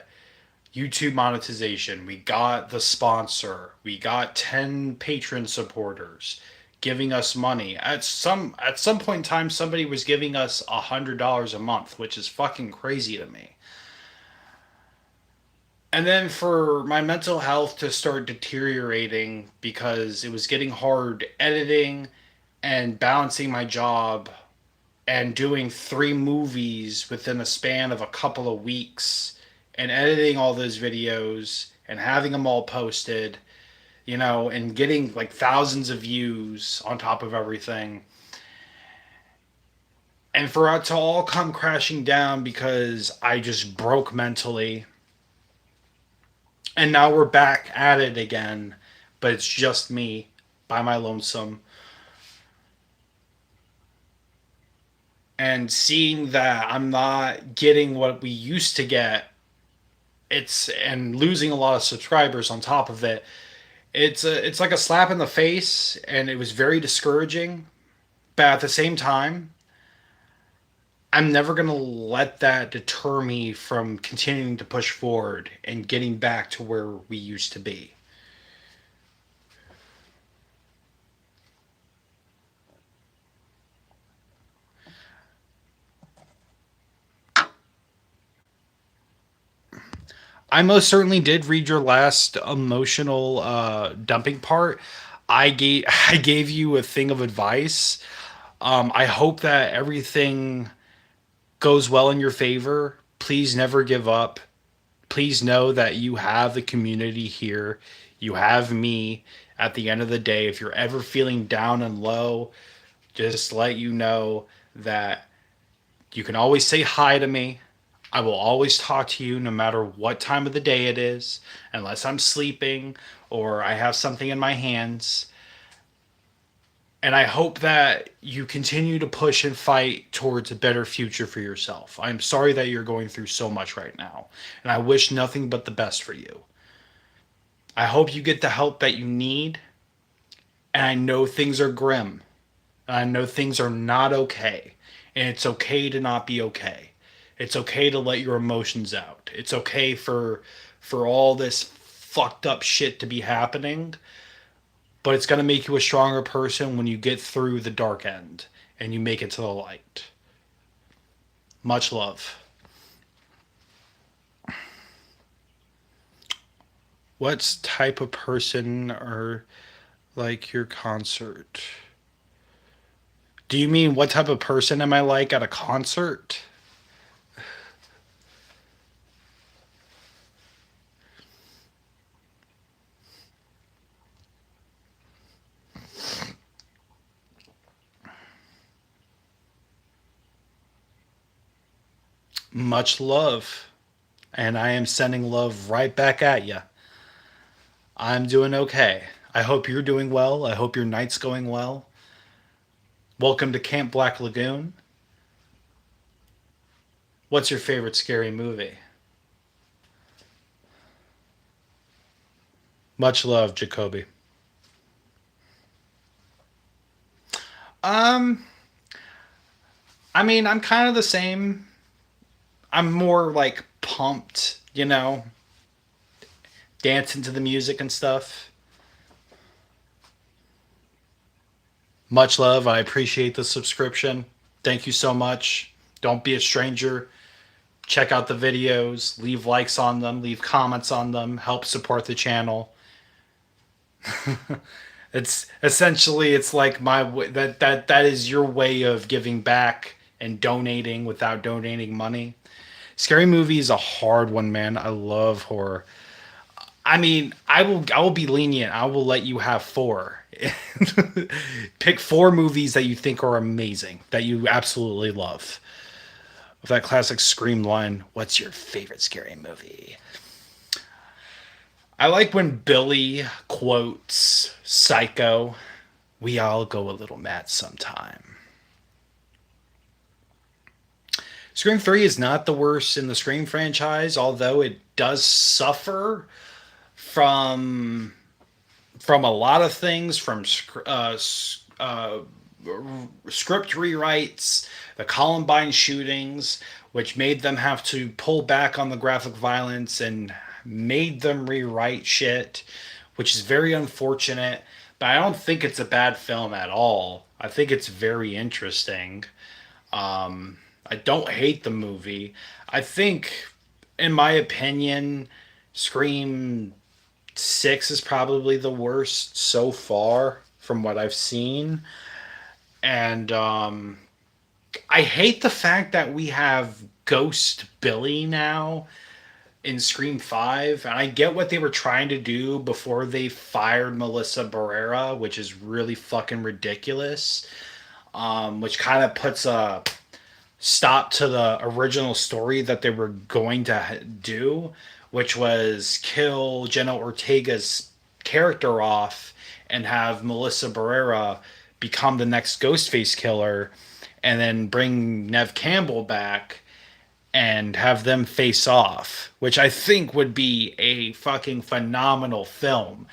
YouTube monetization. We got the sponsor. We got 10 patron supporters giving us money. At some point in time, somebody was giving us $100 a month, which is fucking crazy to me. And then for my mental health to start deteriorating because it was getting hard editing and balancing my job and doing 3 movies within a span of a couple of weeks and editing all those videos and having them all posted, and getting like thousands of views on top of everything. And for it to all come crashing down because I just broke mentally. And now we're back at it again, but it's just me by my lonesome. And seeing that I'm not getting what we used to get, and losing a lot of subscribers on top of it. It's like a slap in the face, and it was very discouraging. But at the same time, I'm never gonna let that deter me from continuing to push forward and getting back to where we used to be. I most certainly did read your last emotional dumping part. I gave you a thing of advice. I hope that everything goes well in your favor. Please never give up. Please know that you have the community here. You have me. At the end of the day, if you're ever feeling down and low, just let you know that you can always say hi to me. I will always talk to you no matter what time of the day it is, unless I'm sleeping or I have something in my hands. And I hope that you continue to push and fight towards a better future for yourself. I'm sorry that you're going through so much right now, and I wish nothing but the best for you. I hope you get the help that you need, and I know things are grim. I know things are not okay, and it's okay to not be okay. It's okay to let your emotions out. It's okay for all this fucked up shit to be happening, but it's going to make you a stronger person when you get through the dark end and you make it to the light. Much love. What type of person are like your concert? Do you mean what type of person am I like at a concert? Much love. And I am sending love right back at you. I'm doing okay. I hope you're doing well. I hope your night's going well. Welcome to Camp Black Lagoon. What's your favorite scary movie? Much love, Jacoby. Um, I mean, I'm kind of the same. I'm more like pumped, dancing to the music and stuff. Much love. I appreciate the subscription. Thank you so much. Don't be a stranger. Check out the videos, leave likes on them, leave comments on them, help support the channel. It's essentially it's like that is your way of giving back and donating without donating money. Scary movie is a hard one, man. I love horror. I mean, I will be lenient. I will let you have four. Pick four movies that you think are amazing, that you absolutely love. With that classic Scream line, "What's your favorite scary movie?" I like when Billy quotes Psycho. "We all go a little mad sometime." Scream 3 is not the worst in the Scream franchise, although it does suffer from a lot of things, from script rewrites, the Columbine shootings, which made them have to pull back on the graphic violence and made them rewrite shit, which is very unfortunate. But I don't think it's a bad film at all. I think it's very interesting. I don't hate the movie. I think, in my opinion, Scream 6 is probably the worst so far from what I've seen. And I hate the fact that we have Ghost Billy now in Scream 5. And I get what they were trying to do before they fired Melissa Barrera, which is really fucking ridiculous. Which kind of puts a stop to the original story that they were going to do, which was kill Jenna Ortega's character off and have Melissa Barrera become the next Ghostface killer, and then bring Nev Campbell back and have them face off, which I think would be a fucking phenomenal film.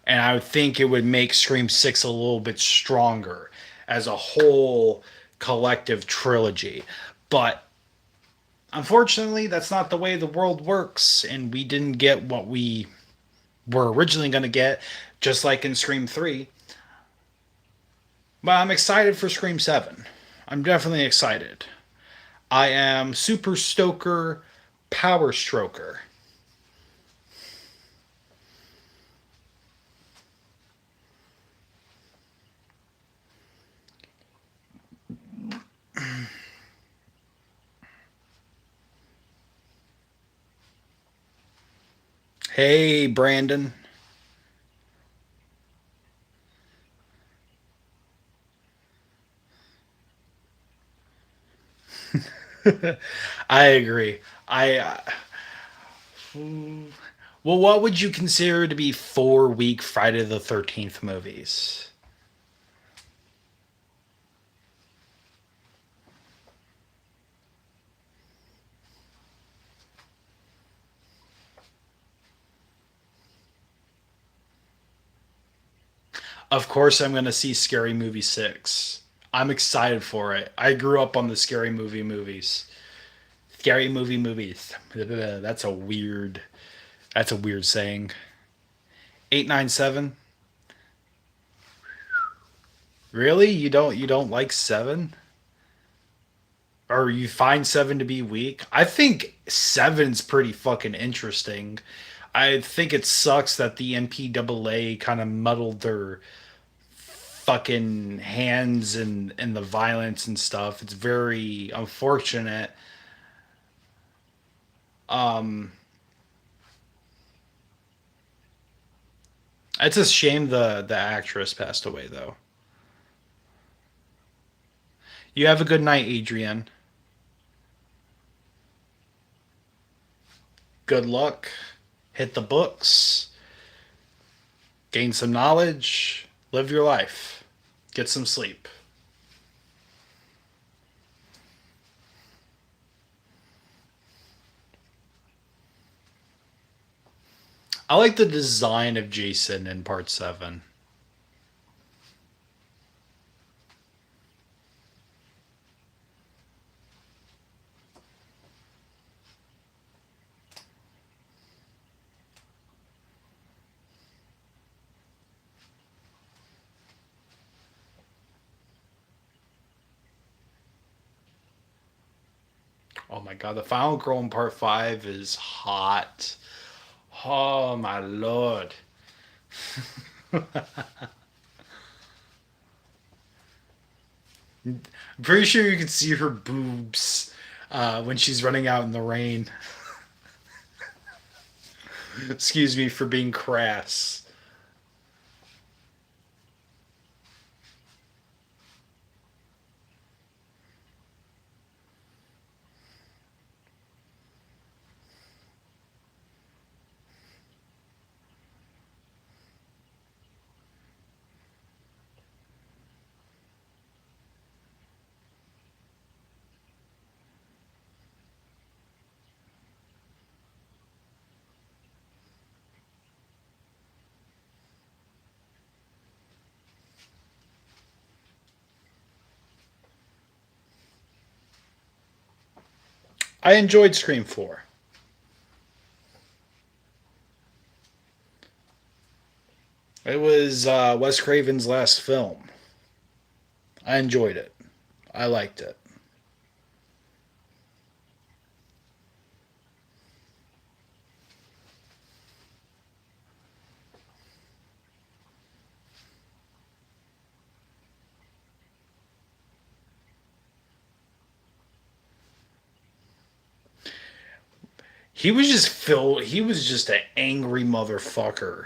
And I would think it would make Scream 6 a little bit stronger as a whole collective trilogy. But unfortunately, that's not the way the world works, and we didn't get what we were originally going to get, just like in Scream 3. But I'm excited for Scream 7. I'm definitely excited. I am Super Stoker Power Stroker. Hey, Brandon. I agree. Well, what would you consider to be 4 week Friday the 13th movies? Of course, I'm going to see Scary Movie 6. I'm excited for it. I grew up on the Scary Movie movies. Scary Movie movies. That's a weird saying. 897. Really? You don't like 7? Or you find 7 to be weak? I think seven's pretty fucking interesting. I think it sucks that the MPAA kind of muddled their fucking hands and the violence and stuff. It's very unfortunate. Um, it's a shame the actress passed away though. You have a good night, Adrian. Good luck. Hit the books. Gain some knowledge. Live your life. Get some sleep. I like the design of Jason in part 7. Oh my god, the final girl in part 5 is hot. Oh my lord. I'm pretty sure you can see her boobs when she's running out in the rain. Excuse me for being crass. I enjoyed Scream 4. It was Wes Craven's last film. I enjoyed it. I liked it. He was just an angry motherfucker.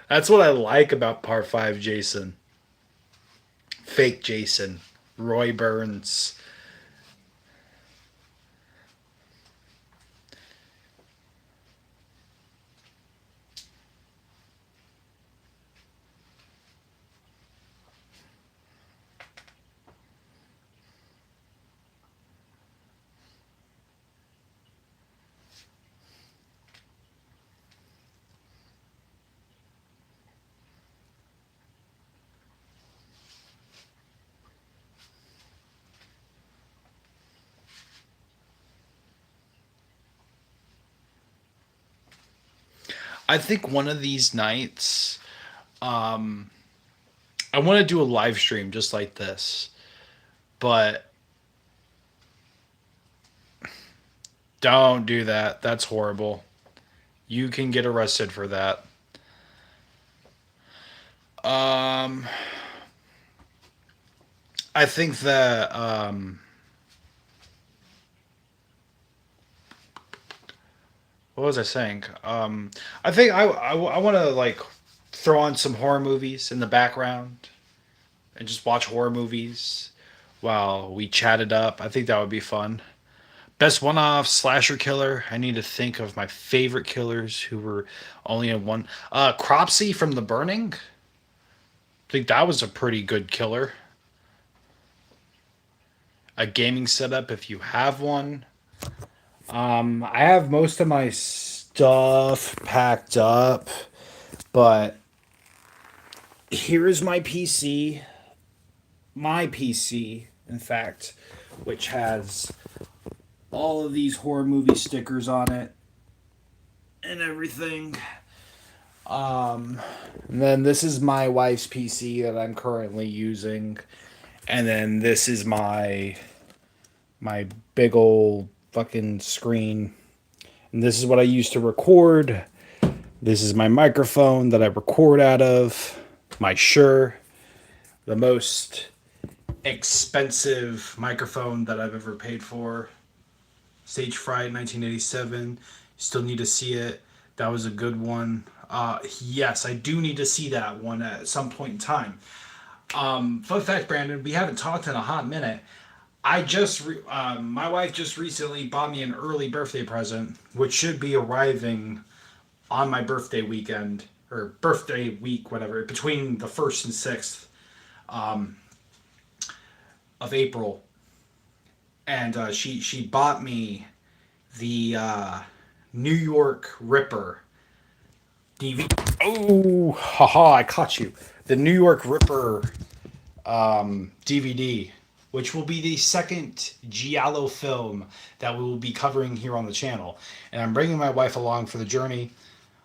That's what I like about part 5 Jason. Fake Jason. Roy Burns. I think one of these nights, I want to do a live stream just like this, but don't do that. That's horrible. You can get arrested for that. Um, I think that what was I saying? I think I want to like throw on some horror movies in the background and just watch horror movies while we chat it up. I think that would be fun. Best one-off slasher killer. I need to think of my favorite killers who were only in one. Cropsy from The Burning. I think that was a pretty good killer. A gaming setup if you have one. I have most of my stuff packed up, but here is my PC. My PC, in fact, which has all of these horror movie stickers on it and everything. And then this is my wife's PC that I'm currently using, and then this is my big old fucking screen. And this is what I use to record. This is my microphone that I record out of. My Shure, the most expensive microphone that I've ever paid for. Stage Fright 1987. Still need to see it. That was a good one. Yes, I do need to see that one at some point in time. Fun fact, Brandon, we haven't talked in a hot minute. My wife just recently bought me an early birthday present, which should be arriving on my birthday weekend or birthday week, whatever, between the 1st and 6th of April. And she bought me the New York Ripper DVD. Oh, haha! I caught you. The New York Ripper DVD, which will be the second Giallo film that we will be covering here on the channel. And I'm bringing my wife along for the journey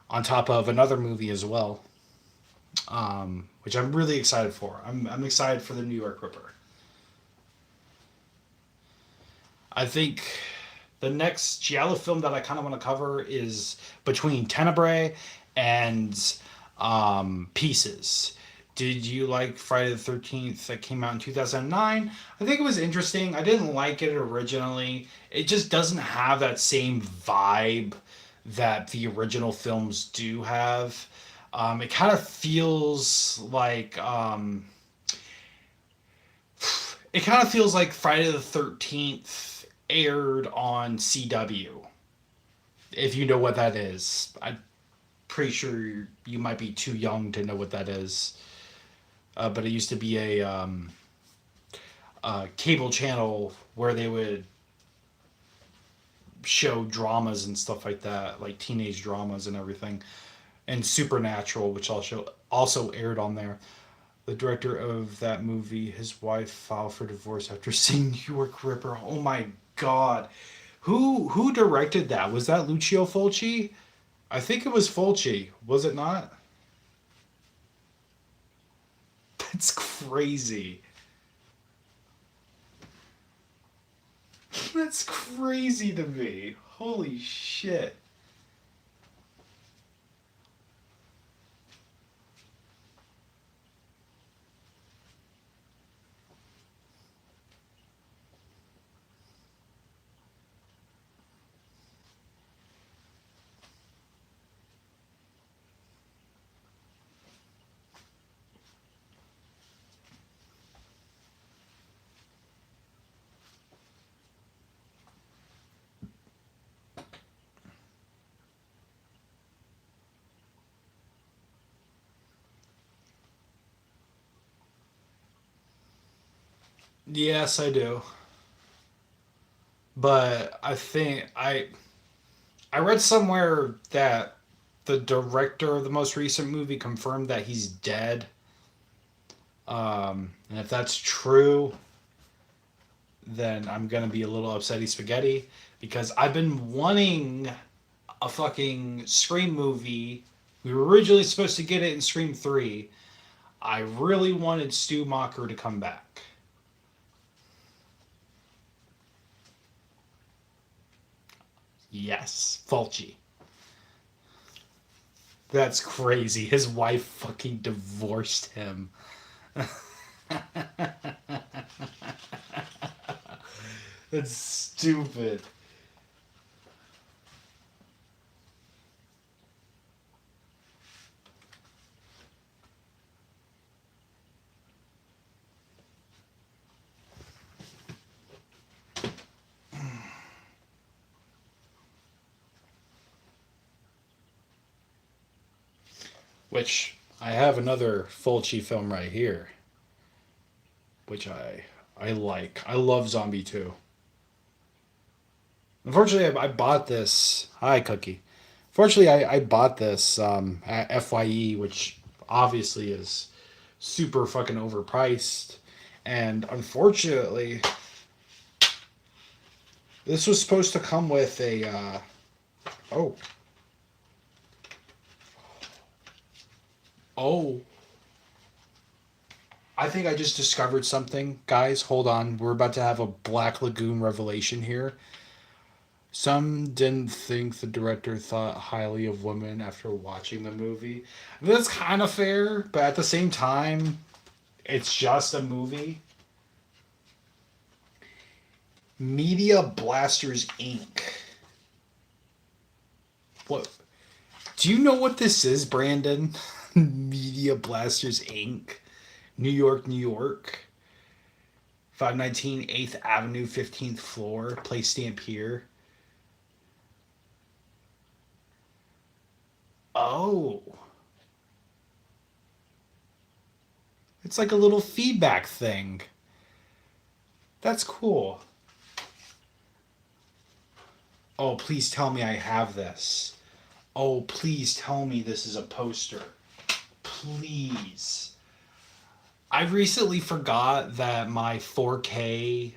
on top of another movie as well, which I'm really excited for. I'm excited for the New York Ripper. I think the next Giallo film that I kind of want to cover is between Tenebrae and Pieces. Did you like Friday the 13th that came out in 2009? I think it was interesting. I didn't like it originally. It just doesn't have that same vibe that the original films do have. It kind of feels like Friday the 13th aired on CW. If you know what that is. I'm pretty sure you might be too young to know what that is. But it used to be a cable channel where they would show dramas and stuff like that, like teenage dramas and everything, and Supernatural, which also aired on there. The director of that movie, his wife filed for divorce after seeing New York Ripper. Oh my god, who directed that? Was that Lucio Fulci? I think it was Fulci. Was it not? That's crazy. That's crazy to me. Holy shit. Yes, I do. But I read somewhere that the director of the most recent movie confirmed that he's dead. And if that's true, then I'm gonna be a little upsetty spaghetti because I've been wanting a fucking Scream movie. We were originally supposed to get it in Scream 3. I really wanted Stu Macher to come back. Yes, Fulci. That's crazy. His wife fucking divorced him. That's stupid. Which I have another Fulci film right here, which I like. I love Zombie 2. Unfortunately, I bought this. Hi, Cookie. Fortunately, I bought this at FYE, which obviously is super fucking overpriced. And unfortunately, this was supposed to come with a. Oh. Oh. I think I just discovered something. Guys, hold on. We're about to have a Black Lagoon revelation here. Some didn't think the director thought highly of women after watching the movie. That's kind of fair, but at the same time, it's just a movie. Media Blasters Inc. What? Do you know what this is, Brandon? Media Blasters Inc. New York, New York. 519 8th Avenue, 15th floor. Place stamp here. Oh. It's like a little feedback thing. That's cool. Oh, please tell me I have this. Oh, please tell me this is a poster. Please. I recently forgot that my 4K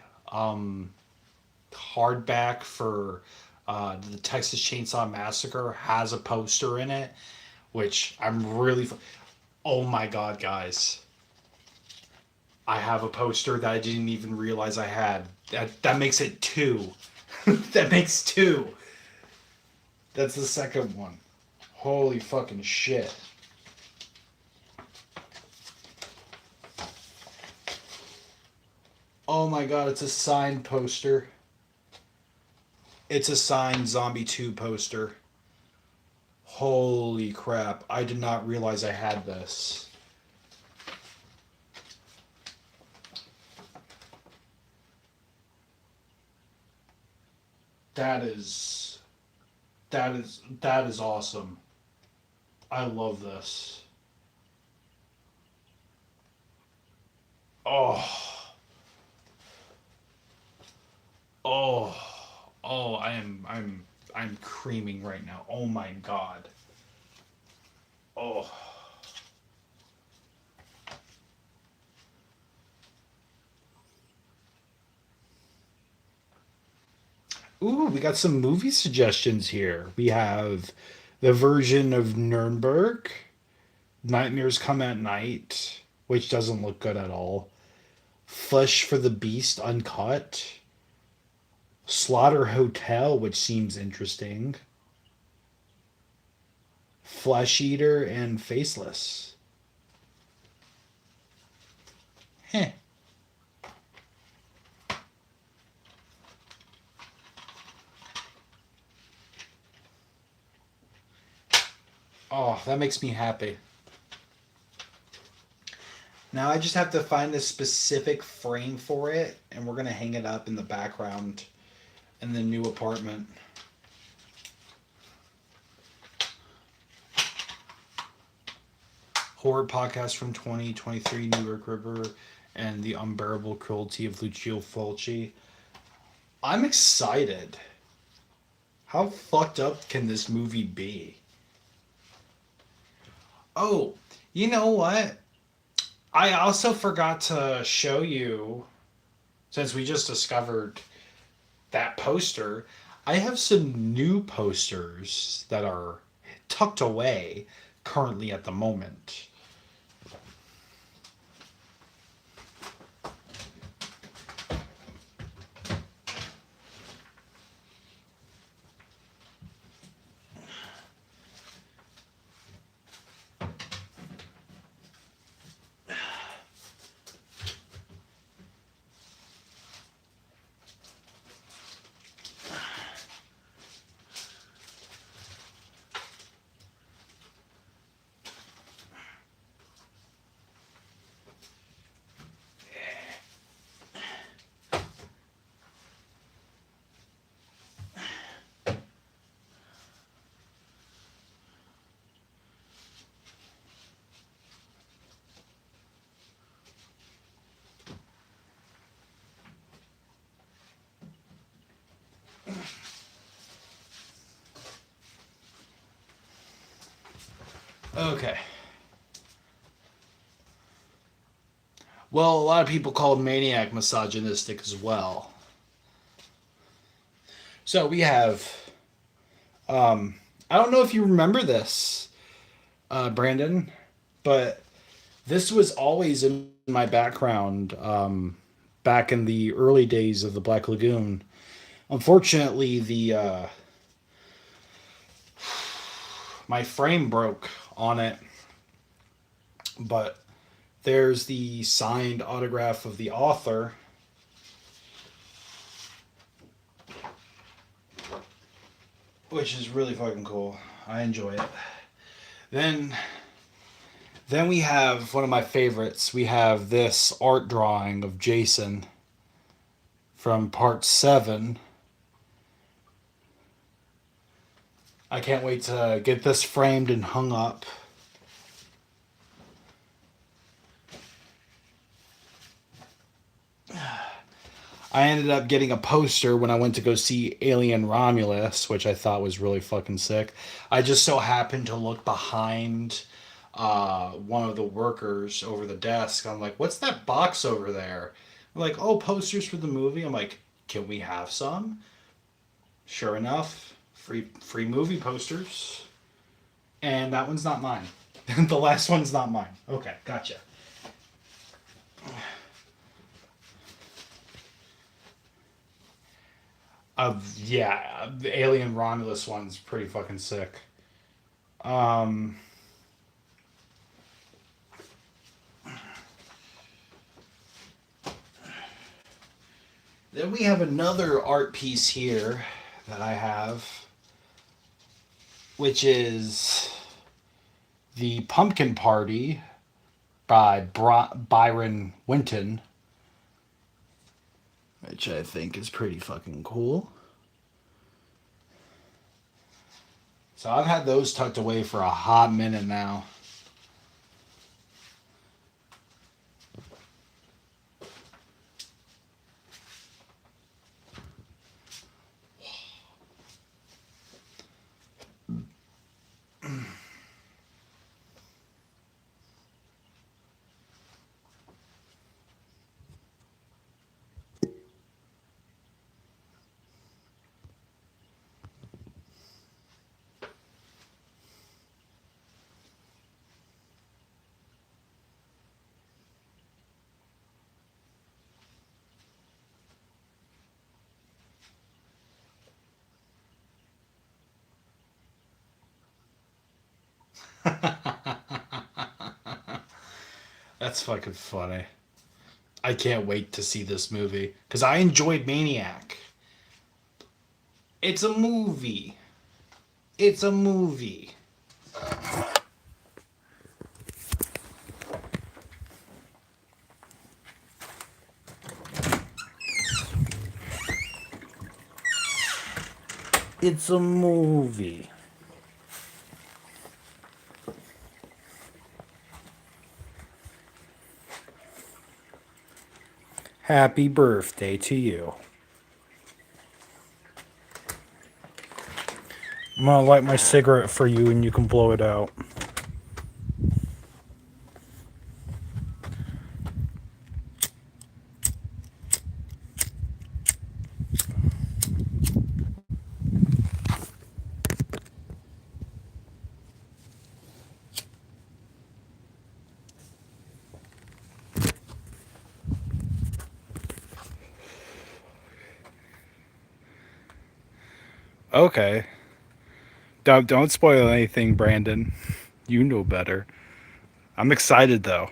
hardback for the Texas Chainsaw Massacre has a poster in it, which I'm really. Oh my god, guys. I have a poster that I didn't even realize I had. That makes it two. That makes two. That's the second one. Holy fucking shit. Oh my god, it's a signed poster. It's a signed Zombie 2 poster. Holy crap. I did not realize I had this. That is awesome. I love this. Oh. Oh. Oh, I'm creaming right now. Oh my god. Oh. Ooh, we got some movie suggestions here. We have the version of Nuremberg, Nightmares Come at Night, which doesn't look good at all. Flesh for the Beast Uncut. Slaughter Hotel, which seems interesting. Flesh Eater and Faceless. Heh. Oh, that makes me happy. Now I just have to find a specific frame for it, and we're going to hang it up in the background in the new apartment. Horror podcast from 2023, New York River, and the unbearable cruelty of Lucio Fulci. I'm excited. How fucked up can this movie be? Oh, you know what? I also forgot to show you, since we just discovered that poster, I have some new posters that are tucked away currently at the moment. Okay. Well, a lot of people call Maniac misogynistic as well. So we have, I don't know if you remember this, Brandon, but this was always in my background back in the early days of the Black Lagoon. Unfortunately, my frame broke on it, but there's the signed autograph of the author. Which is really fucking cool. I enjoy it. Then we have one of my favorites. We have this art drawing of Jason from part 7. I can't wait to get this framed and hung up. I ended up getting a poster when I went to go see Alien Romulus, which I thought was really fucking sick. I just so happened to look behind one of the workers over the desk. I'm like, what's that box over there? I'm like, oh, posters for the movie. I'm like, can we have some? Sure enough, free movie posters. And that one's not mine. The last one's not mine. Okay, gotcha. Yeah, the Alien Romulus one's pretty fucking sick. Um, then we have another art piece here that I have, which is the Pumpkin Party by Byron Winton, which I think is pretty fucking cool. So I've had those tucked away for a hot minute now. That's fucking funny. I can't wait to see this movie because I enjoyed Maniac. It's a movie. It's a movie. It's a movie. Happy birthday to you. I'm gonna light my cigarette for you and you can blow it out. Okay. Don't spoil anything, Brandon. You know better. I'm excited though.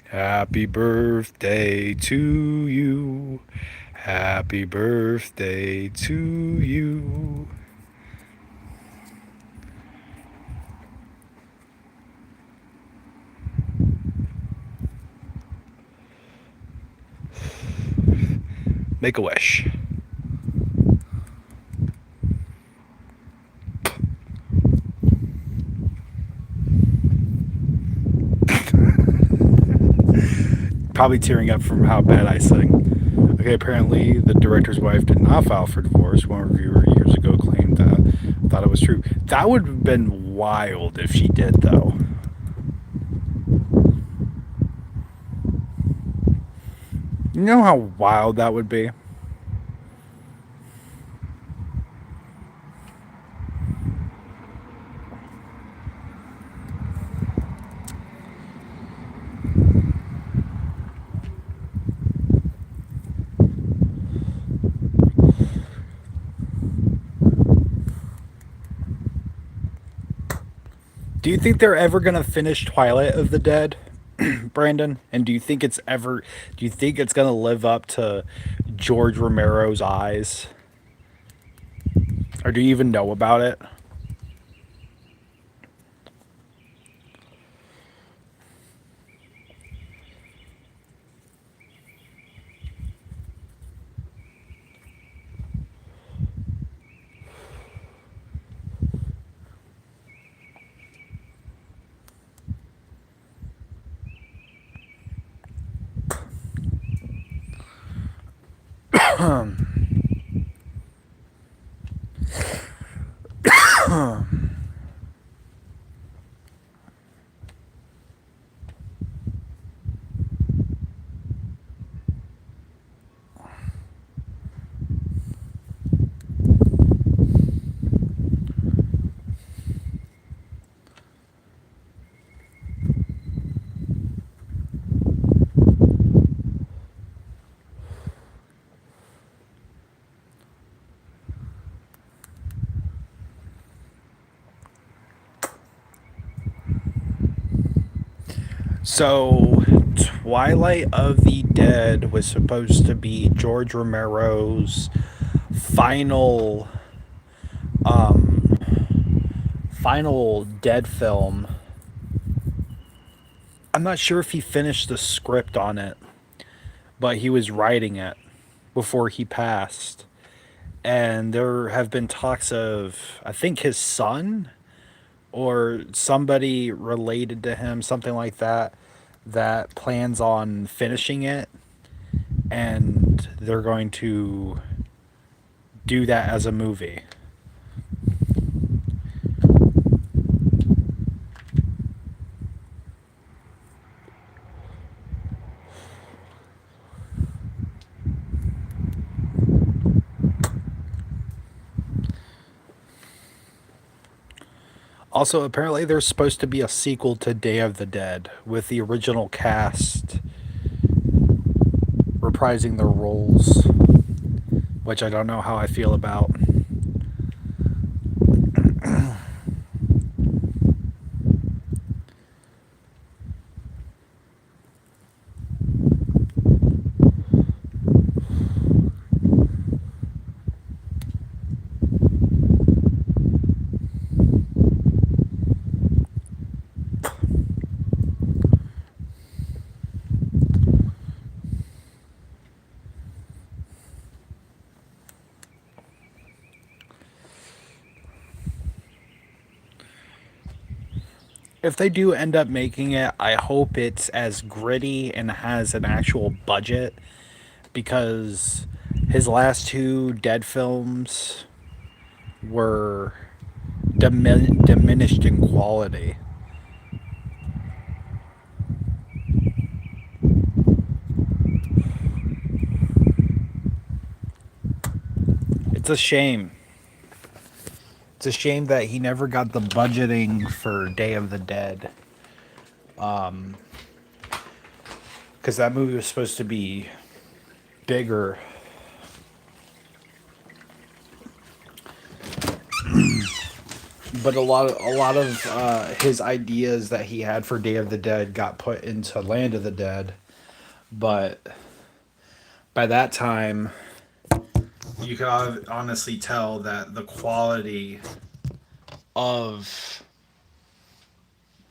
Happy birthday to you. Happy birthday to you. Make a wish. Probably tearing up from how bad I sing. Okay, apparently the director's wife did not file for divorce. One reviewer years ago claimed that. Thought it was true. That would have been wild if she did, though. You know how wild that would be? Do you think they're ever going to finish Twilight of the Dead, Brandon? And do you think it's going to live up to George Romero's eyes? Or do you even know about it? So, Twilight of the Dead was supposed to be George Romero's final, um, final Dead film. I'm not sure if he finished the script on it, but he was writing it before he passed. And there have been talks of, I think, his son or somebody related to him, something like that, that plans on finishing it, and they're going to do that as a movie. Also, apparently, there's supposed to be a sequel to Day of the Dead with the original cast reprising their roles, which I don't know how I feel about. If they do end up making it, I hope it's as gritty and has an actual budget, because his last two Dead films were diminished in quality. It's a shame. It's a shame that he never got the budgeting for Day of the Dead. Because that movie was supposed to be bigger. But a lot of his ideas that he had for Day of the Dead got put into Land of the Dead. But by that time, you could honestly tell that the quality of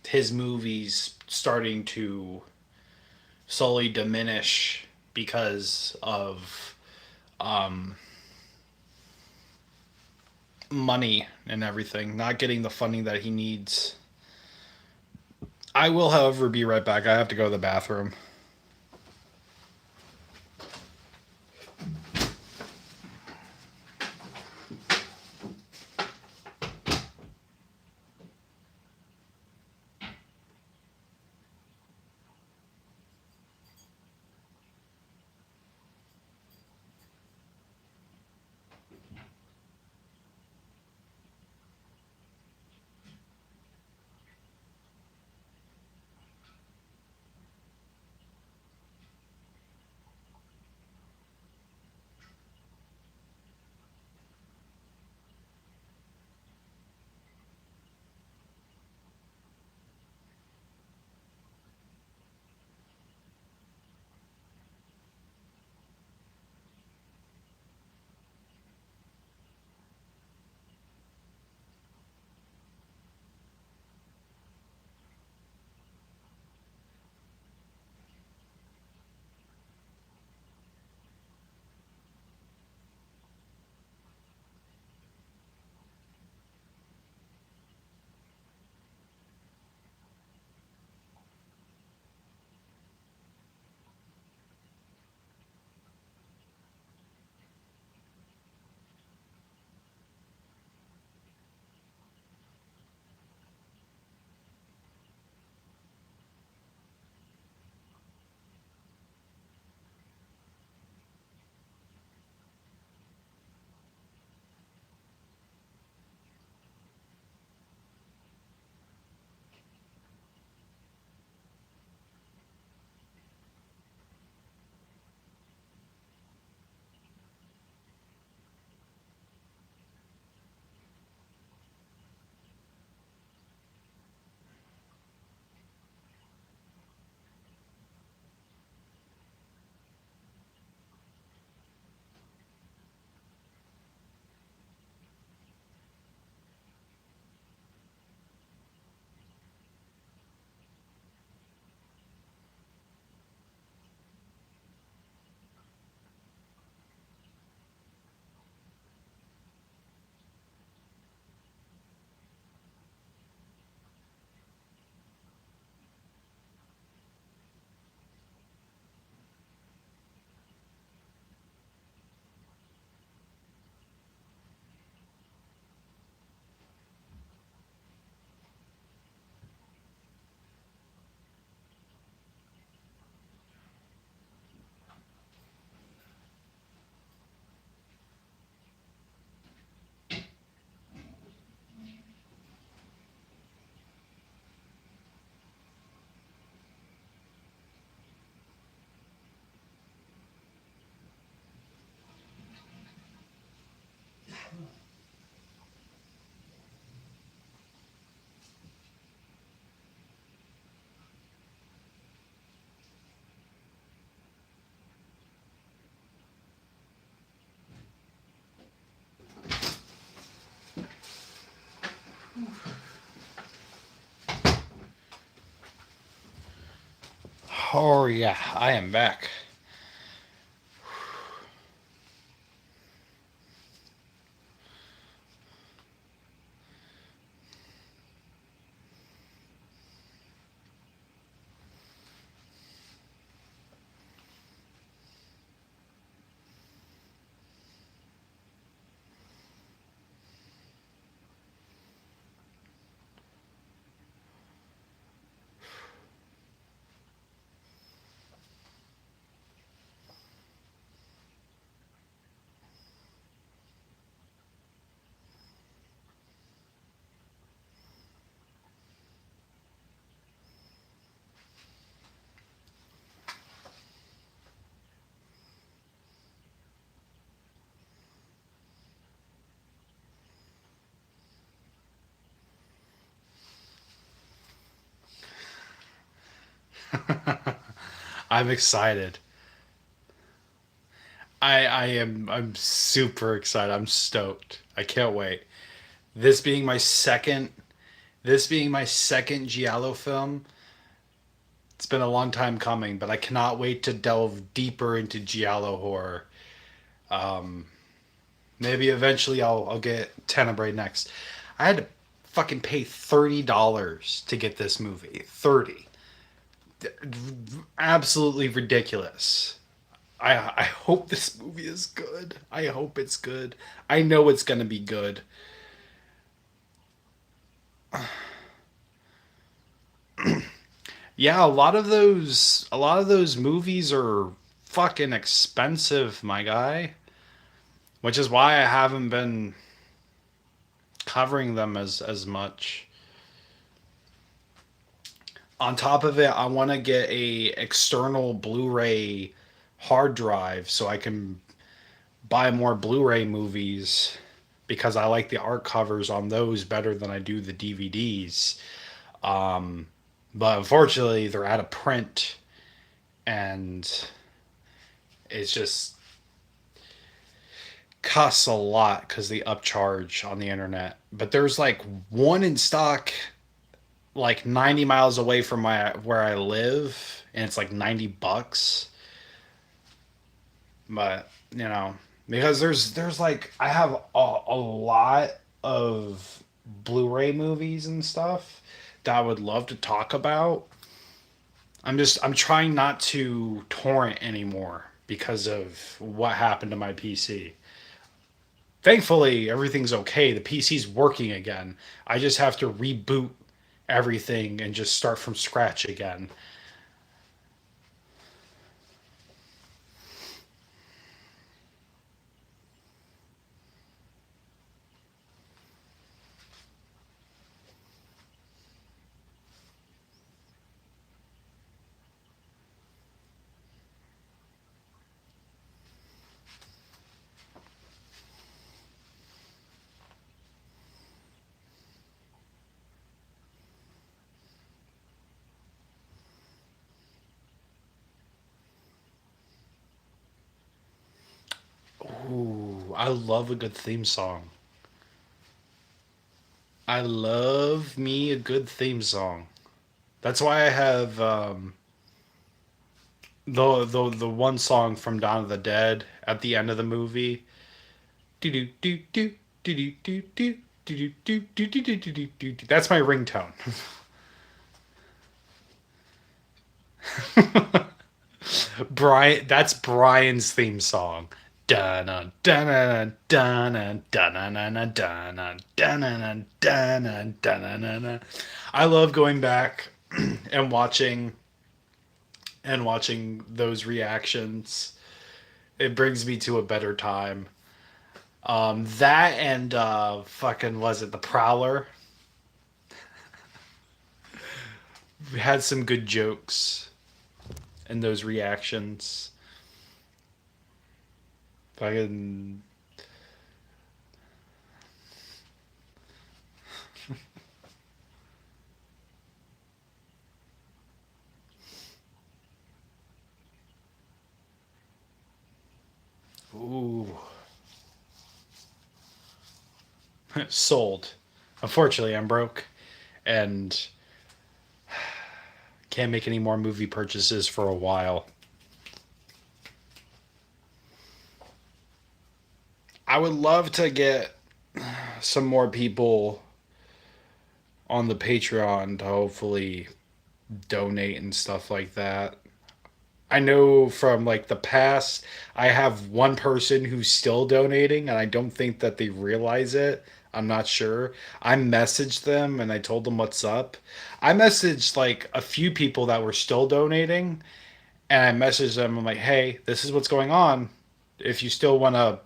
his movies starting to slowly diminish because of money and everything, not getting the funding that he needs. I will, however, be right back. I have to go to the bathroom. Oh yeah, I am back. I'm excited. I'm super excited. I'm stoked. I can't wait. This being my second this being my second Giallo film, it's been a long time coming, but I cannot wait to delve deeper into Giallo horror. Um, Maybe eventually I'll get Tenebrae next. I had to fucking pay $30 to get this movie. 30. Absolutely ridiculous. I hope this movie is good. I hope it's good. I know it's gonna be good. Yeah, a lot of those movies are fucking expensive, my guy. Which is why I haven't been covering them as much. On top of it, I want to get a external Blu-ray hard drive so I can buy more Blu-ray movies because I like the art covers on those better than I do the DVDs. Um, but unfortunately, they're out of print, and it's just costs a lot because they upcharge on the internet. But there's like one in stock, like 90 miles away from my where I live, and it's like $90. But because there's like I have a lot of Blu-ray movies and stuff that I would love to talk about. I'm trying not to torrent anymore because of what happened to my PC. Thankfully, everything's okay. The PC's working again. I just have to reboot everything and just start from scratch again. Ooh, I love a good theme song. I love me a good theme song. That's why I have the one song from Dawn of the Dead at the end of the movie. Do do do do do do do do do do do do do do. That's my ringtone. Brian, that's Brian's theme song. Dun dun dun dun dun dun dun dun dun dun dun. I love going back and watching those reactions. It brings me to a better time. That and fucking was it the Prowler? We had some good jokes in those reactions. Fucking ooh, sold. Unfortunately, I'm broke, and Can't make any more movie purchases for a while. I would love to get some more people on the Patreon to hopefully donate and stuff like that. I know from like the past, I have one person who's still donating, and I don't think that they realize it. I'm not sure. I messaged them and I told them what's up. I messaged like a few people that were still donating, and I messaged them. I'm like, hey, this is what's going on. If you still want to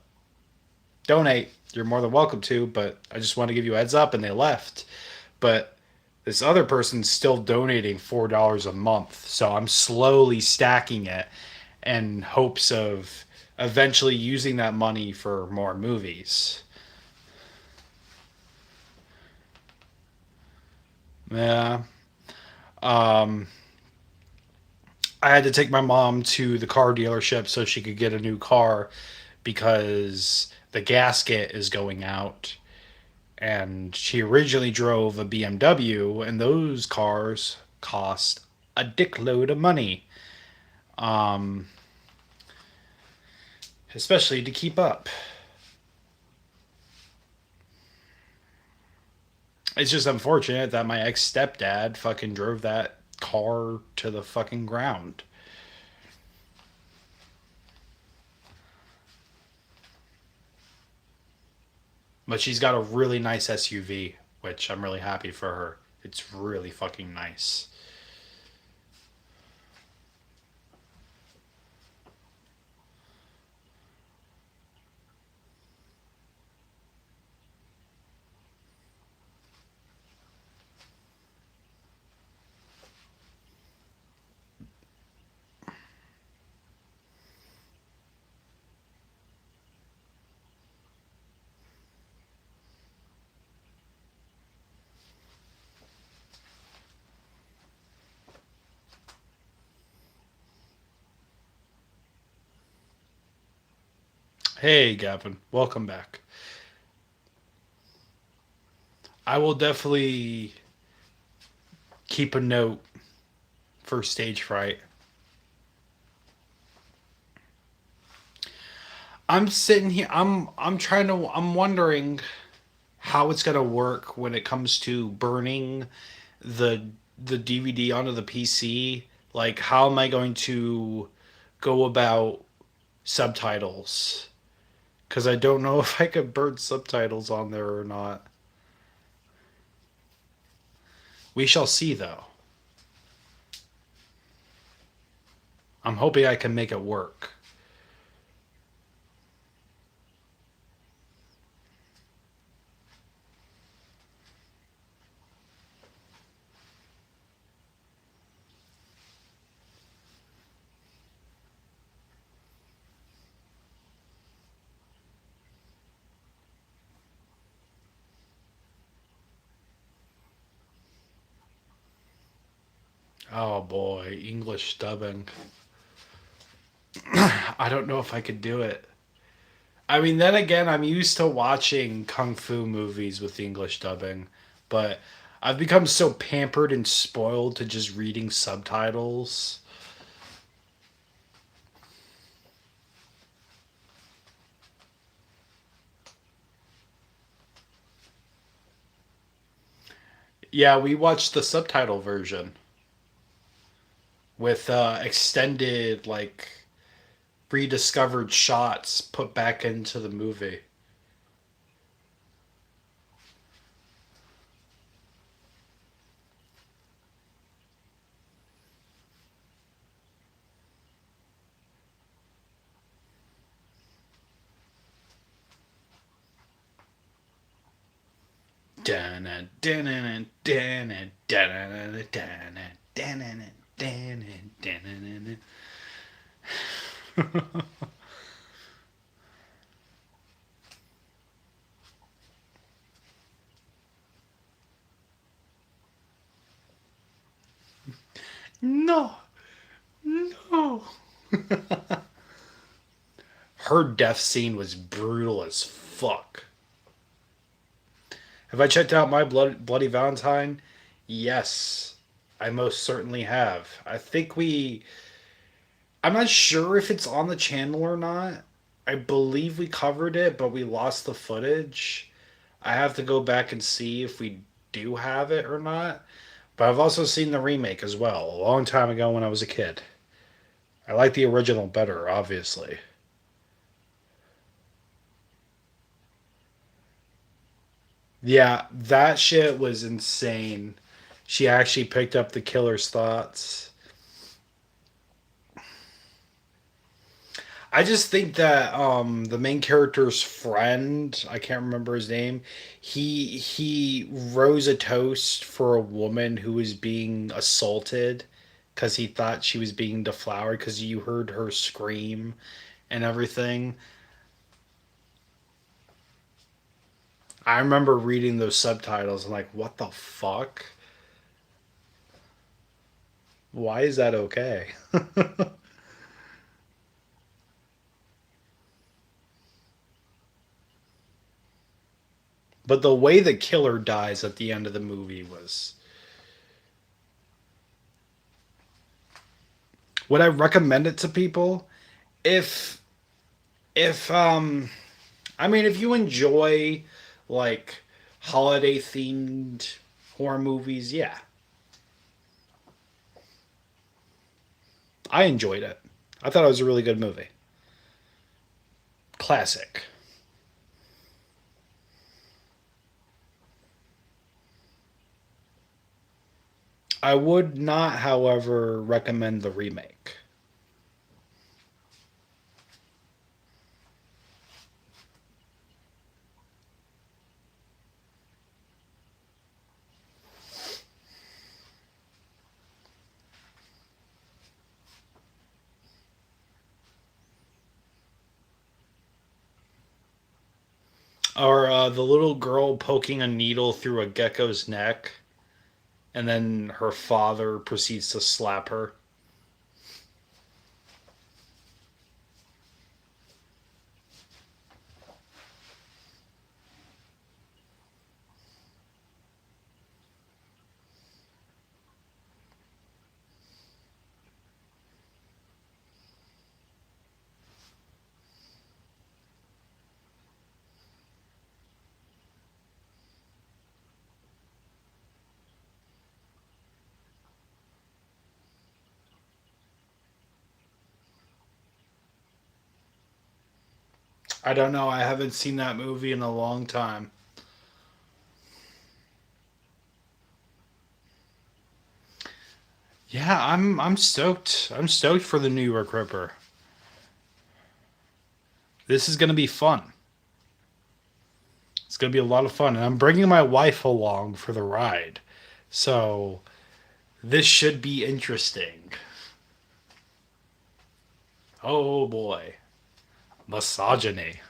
donate, you're more than welcome to, but I just want to give you a heads up. And they left. But this other person's still donating $4 a month. So I'm slowly stacking it in hopes of eventually using that money for more movies. Yeah. Um, I had to take my mom to the car dealership so she could get a new car because the gasket is going out. And she originally drove a BMW, and those cars cost a dickload of money, um, especially to keep up. It's just unfortunate that my ex stepdad fucking drove that car to the fucking ground. But she's got a really nice SUV, which I'm really happy for her. It's really fucking nice. Hey, Gavin, welcome back. I will definitely keep a note for stage fright. I'm sitting here. I'm trying to. I'm wondering how it's gonna work when it comes to burning the the DVD onto the PC. Like, how am I going to go about subtitles? Because I don't know if I could burn subtitles on there or not. We shall see, though. I'm hoping I can make it work. Oh boy, English dubbing. I don't know if I could do it. I mean, then again, I'm used to watching kung fu movies with English dubbing, but I've become so pampered and spoiled to just reading subtitles. Yeah, we watched the subtitle version with extended, like, rediscovered shots put back into the movie. Dun dun dun dun dun dun dun. No, no. Her death scene was brutal as fuck. Have I checked out My Bloody Valentine? Yes. I most certainly have. I'm not sure if it's on the channel or not. I believe we covered it, but we lost the footage. I have to go back and see if we do have it or not. But I've also seen the remake as well, a long time ago when I was a kid. I like the original better, obviously. Yeah, that shit was insane. She actually picked up the killer's thoughts. I just think that the main character's friend, I can't remember his name, he rose a toast for a woman who was being assaulted because he thought she was being deflowered because you heard her scream and everything. I remember reading those subtitles and like, what the fuck? Why is that okay? But the way the killer dies at the end of the movie was. Would I recommend it to people? If if I mean if you enjoy like holiday themed horror movies, yeah. I enjoyed it. I thought it was a really good movie. Classic. I would not, however, recommend the remake. Or the little girl poking a needle through a gecko's neck, and then her father proceeds to slap her. I don't know. I haven't seen that movie in a long time. Yeah, I'm stoked. I'm stoked for the New York Ripper. This is gonna be fun. It's gonna be a lot of fun, and I'm bringing my wife along for the ride, so this should be interesting. Oh boy, misogyny.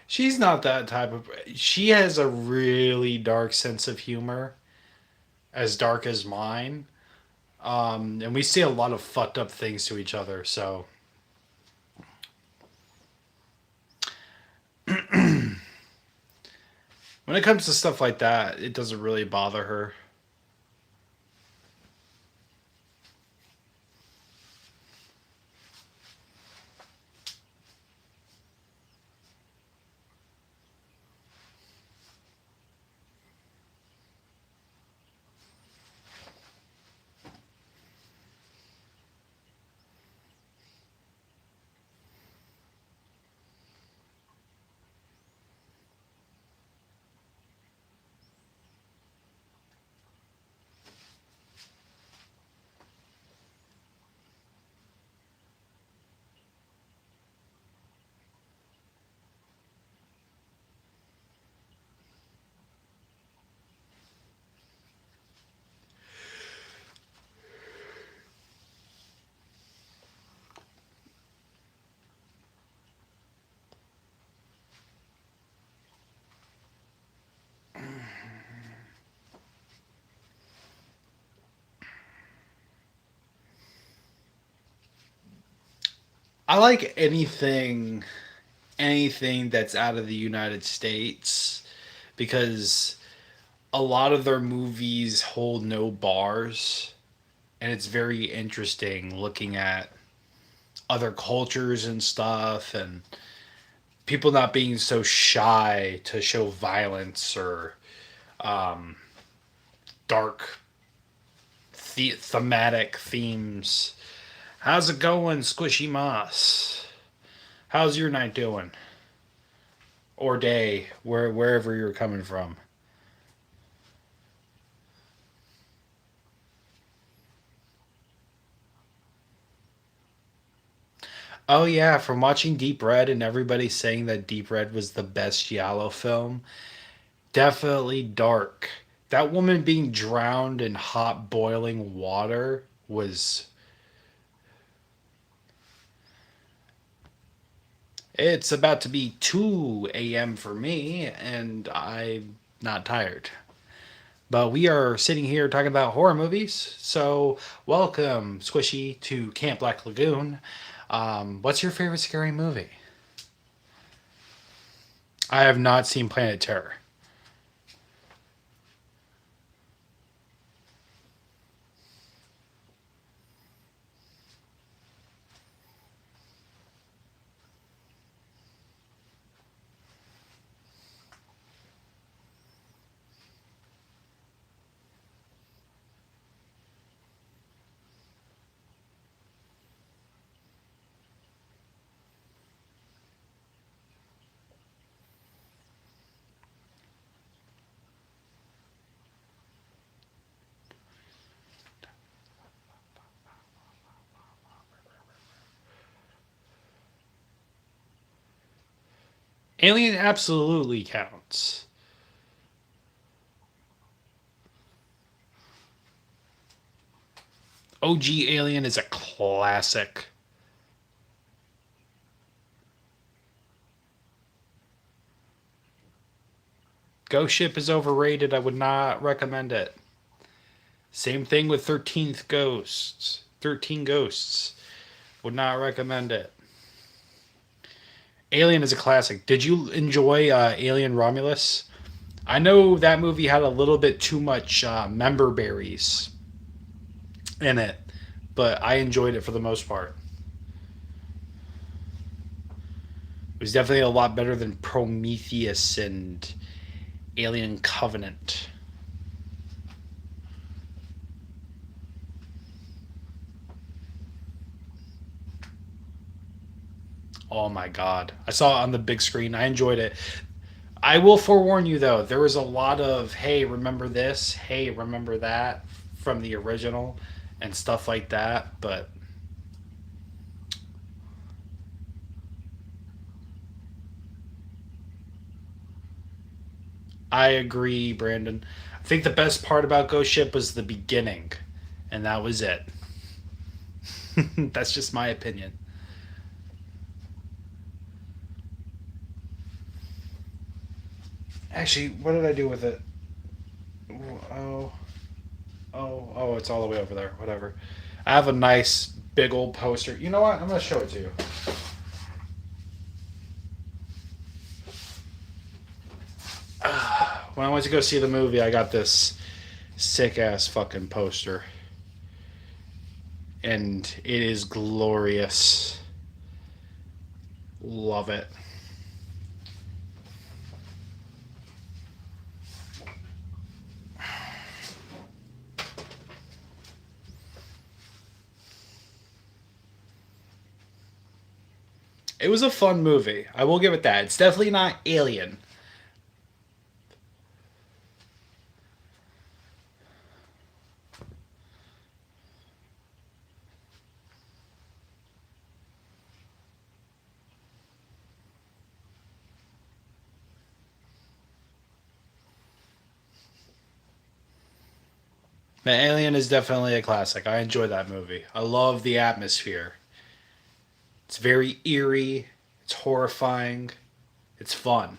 She's not that type of. She has a really dark sense of humor, as dark as mine. And we say a lot of fucked up things to each other. So when it comes to stuff like that, it doesn't really bother her. I like anything that's out of the United States because a lot of their movies hold no bars, and it's very interesting looking at other cultures and stuff, and people not being so shy to show violence or dark thematic themes. How's it going, Squishy Moss? How's your night doing? Or day, wherever you're coming from. Oh yeah, from watching Deep Red and everybody saying that Deep Red was the best Giallo film. Definitely dark. That woman being drowned in hot boiling water was. It's about to be 2 a.m. for me, and I'm not tired. But we are sitting here talking about horror movies. So, welcome, Squishy, to Camp Black Lagoon. What's your favorite scary movie? I have not seen Planet Terror. Alien absolutely counts. OG Alien is a classic. Ghost Ship is overrated. I would not recommend it. Same thing with 13th Ghosts. 13 Ghosts. Would not recommend it. Alien is a classic. Did you enjoy Alien Romulus? I know that movie had a little bit too much member berries in it, but I enjoyed it for the most part. It was definitely a lot better than Prometheus and Alien Covenant. Oh my god. I saw it on the big screen. I enjoyed it. I will forewarn you though, there was a lot of hey, remember this? Hey, remember that from the original and stuff like that, but I agree, Brandon. I think the best part about Ghost Ship was the beginning, and that was it. That's just my opinion. Actually, what did I do with it? Oh, it's all the way over there. Whatever. I have a nice big old poster. You know what? I'm gonna show it to you. When I went to go see the movie, I got this sick ass fucking poster, and it is glorious. Love it. It was a fun movie. I will give it that. It's definitely not Alien. The Alien is definitely a classic. I enjoy that movie. I love the atmosphere. It's very eerie. It's horrifying. It's fun.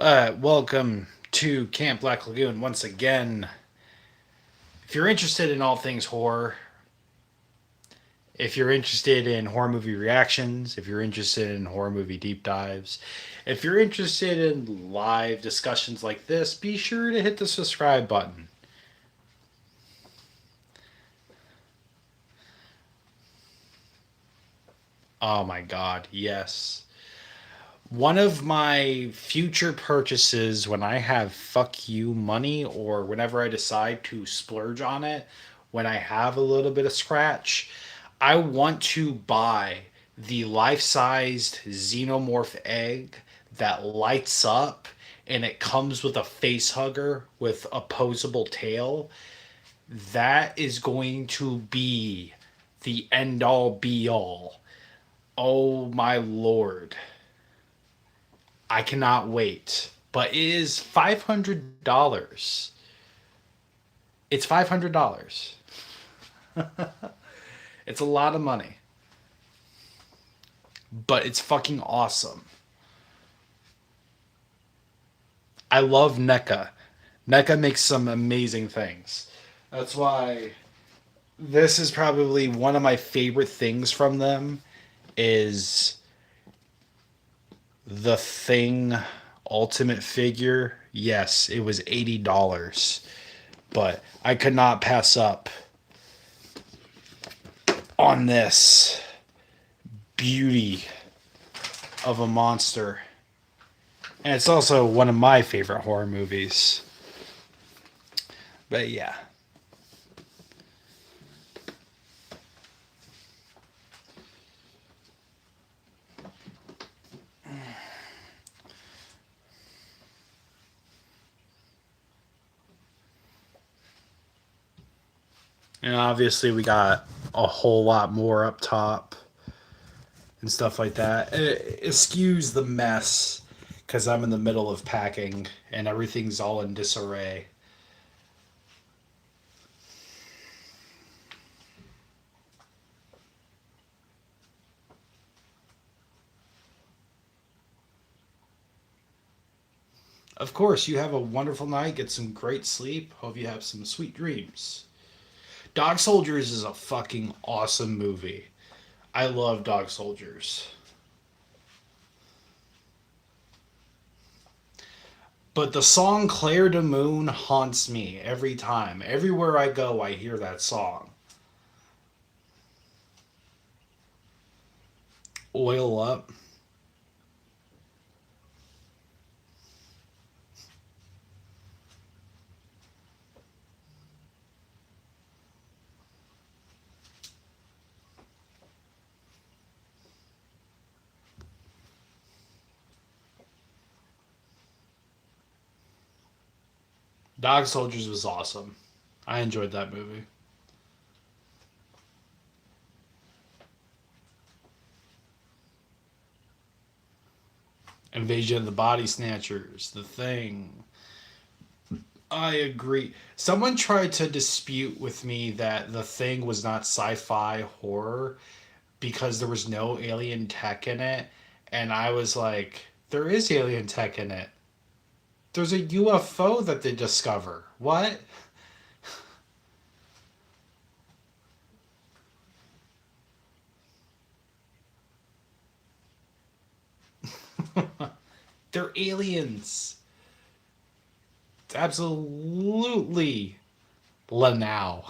Welcome to Camp Black Lagoon once again. If you're interested in all things horror, if you're interested in horror movie reactions, if you're interested in horror movie deep dives, if you're interested in live discussions like this, be sure to hit the subscribe button. Oh my god, yes. One of my future purchases when I have fuck you money or whenever I decide to splurge on it, when I have a little bit of scratch, I want to buy the life sized xenomorph egg that lights up and it comes with a face hugger with opposable tail. That is going to be the end all be all. Oh my lord. I cannot wait. But it is $500. It's $500. It's a lot of money. But it's fucking awesome. I love NECA. NECA makes some amazing things. That's why this is probably one of my favorite things from them is the Thing Ultimate figure. Yes, it was $80. But I could not pass up on this beauty of a monster. And it's also one of my favorite horror movies. But yeah. And obviously we got a whole lot more up top and stuff like that. It skews the mess because I'm in the middle of packing and everything's all in disarray. Of course, you have a wonderful night. Get some great sleep. Hope you have some sweet dreams. Dog Soldiers is a fucking awesome movie. I love Dog Soldiers. But the song Claire de Moon haunts me every time. Everywhere I go, I hear that song. Oil Up. Dog Soldiers was awesome. I enjoyed that movie. Invasion of the Body Snatchers, The Thing. I agree. Someone tried to dispute with me that The Thing was not sci-fi horror because there was no alien tech in it, and I was like, there is alien tech in it. There's a UFO that they discover. What? They're aliens. It's absolutely Lanao.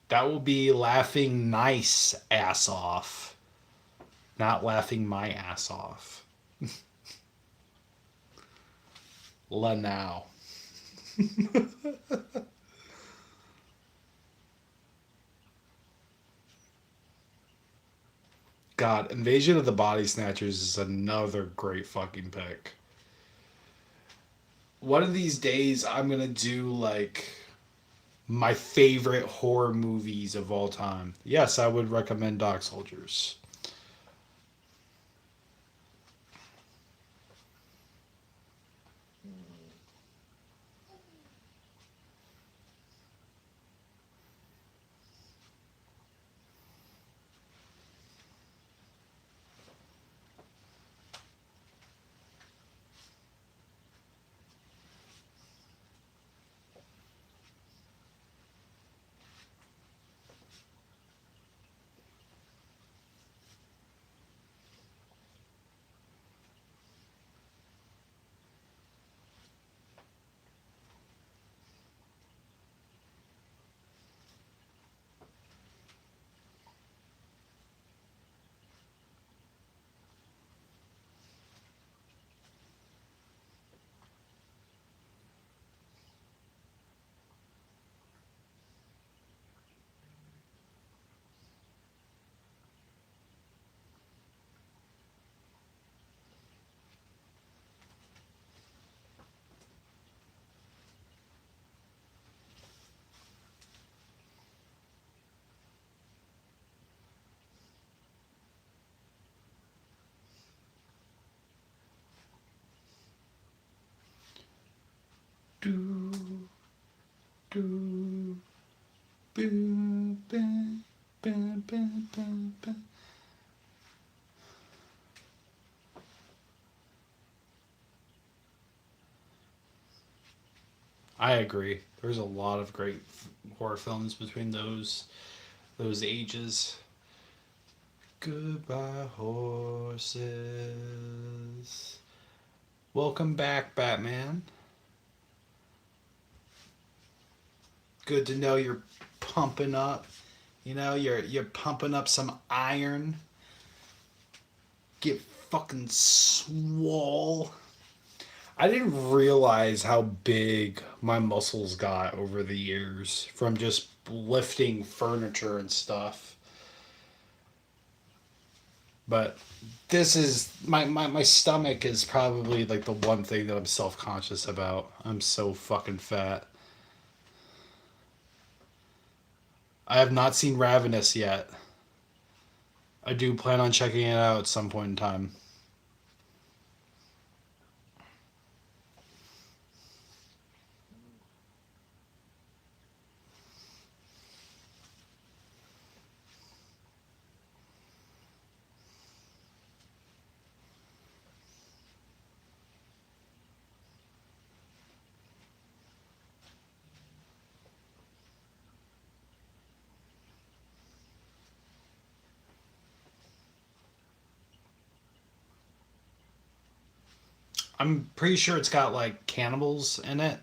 That will be laughing nice ass off, not laughing my ass off. Lanao. God, Invasion of the Body Snatchers is another great fucking pick. One of these days, I'm gonna do like my favorite horror movies of all time. Yes, I would recommend Dog Soldiers. Do, do, boo, boo, boo, boo, boo, boo. I agree. There's a lot of great horror films between those ages. Goodbye, horses. Welcome back, Batman. Good to know you're pumping up. You know, you're pumping up some iron. Get fucking swole. I didn't realize how big my muscles got over the years from just lifting furniture and stuff. But this is my stomach is probably like the one thing that I'm self conscious about. I'm so fucking fat. I have not seen Ravenous yet. I do plan on checking it out at some point in time. I'm pretty sure it's got like cannibals in it.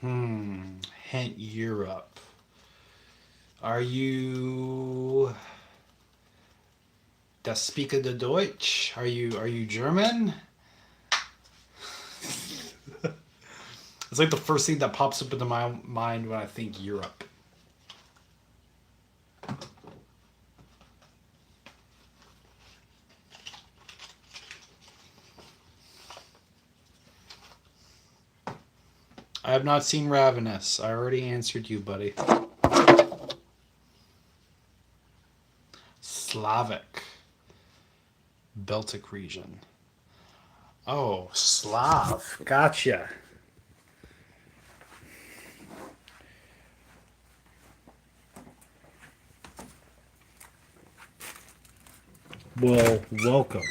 Hint Europe. Are you das speaker the Deutsch? Are you German? It's like the first thing that pops up into my mind when I think Europe. I have not seen Ravenous. I already answered you, buddy. Slavic. Baltic region. Oh, Slav. Gotcha. Well, welcome.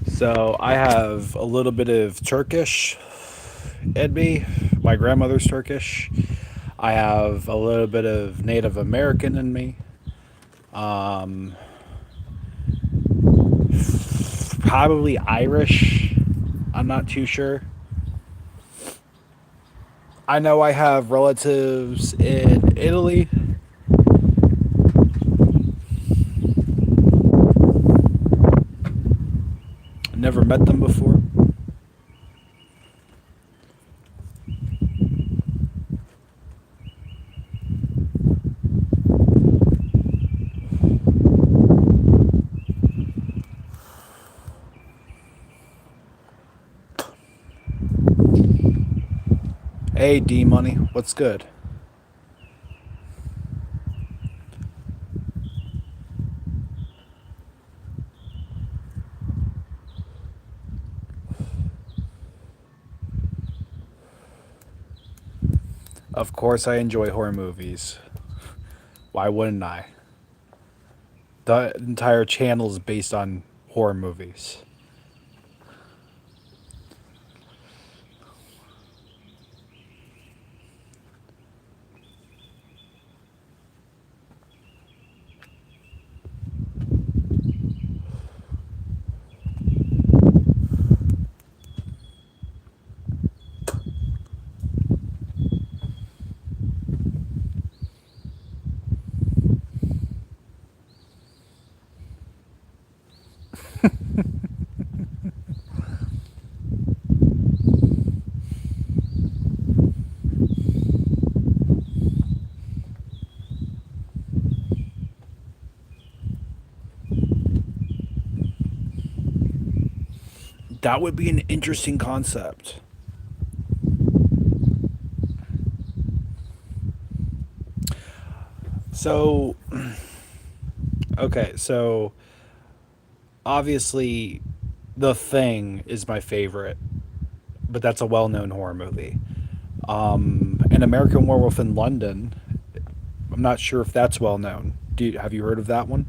So I have a little bit of Turkish in me. My grandmother's Turkish. I have a little bit of Native American in me. Probably Irish. I'm not too sure. I know I have relatives in Italy. Never met them before. Hey, D Money, what's good? Of course, I enjoy horror movies. Why wouldn't I? The entire channel is based on horror movies. That would be an interesting concept. So, okay, so obviously, The Thing is my favorite, but that's a well-known horror movie. An American Werewolf in London. I'm not sure if that's well known. Have you heard of that one?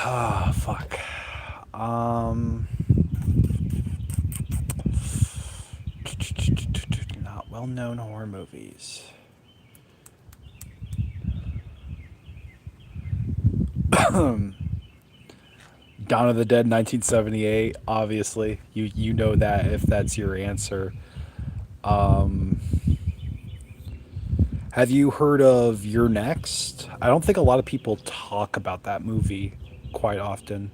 Ah, fuck. Um, Not well-known horror movies. Dawn of the Dead, 1978. Obviously, you know that if that's your answer. Um, have you heard of You're Next? I don't think a lot of people talk about that movie quite often.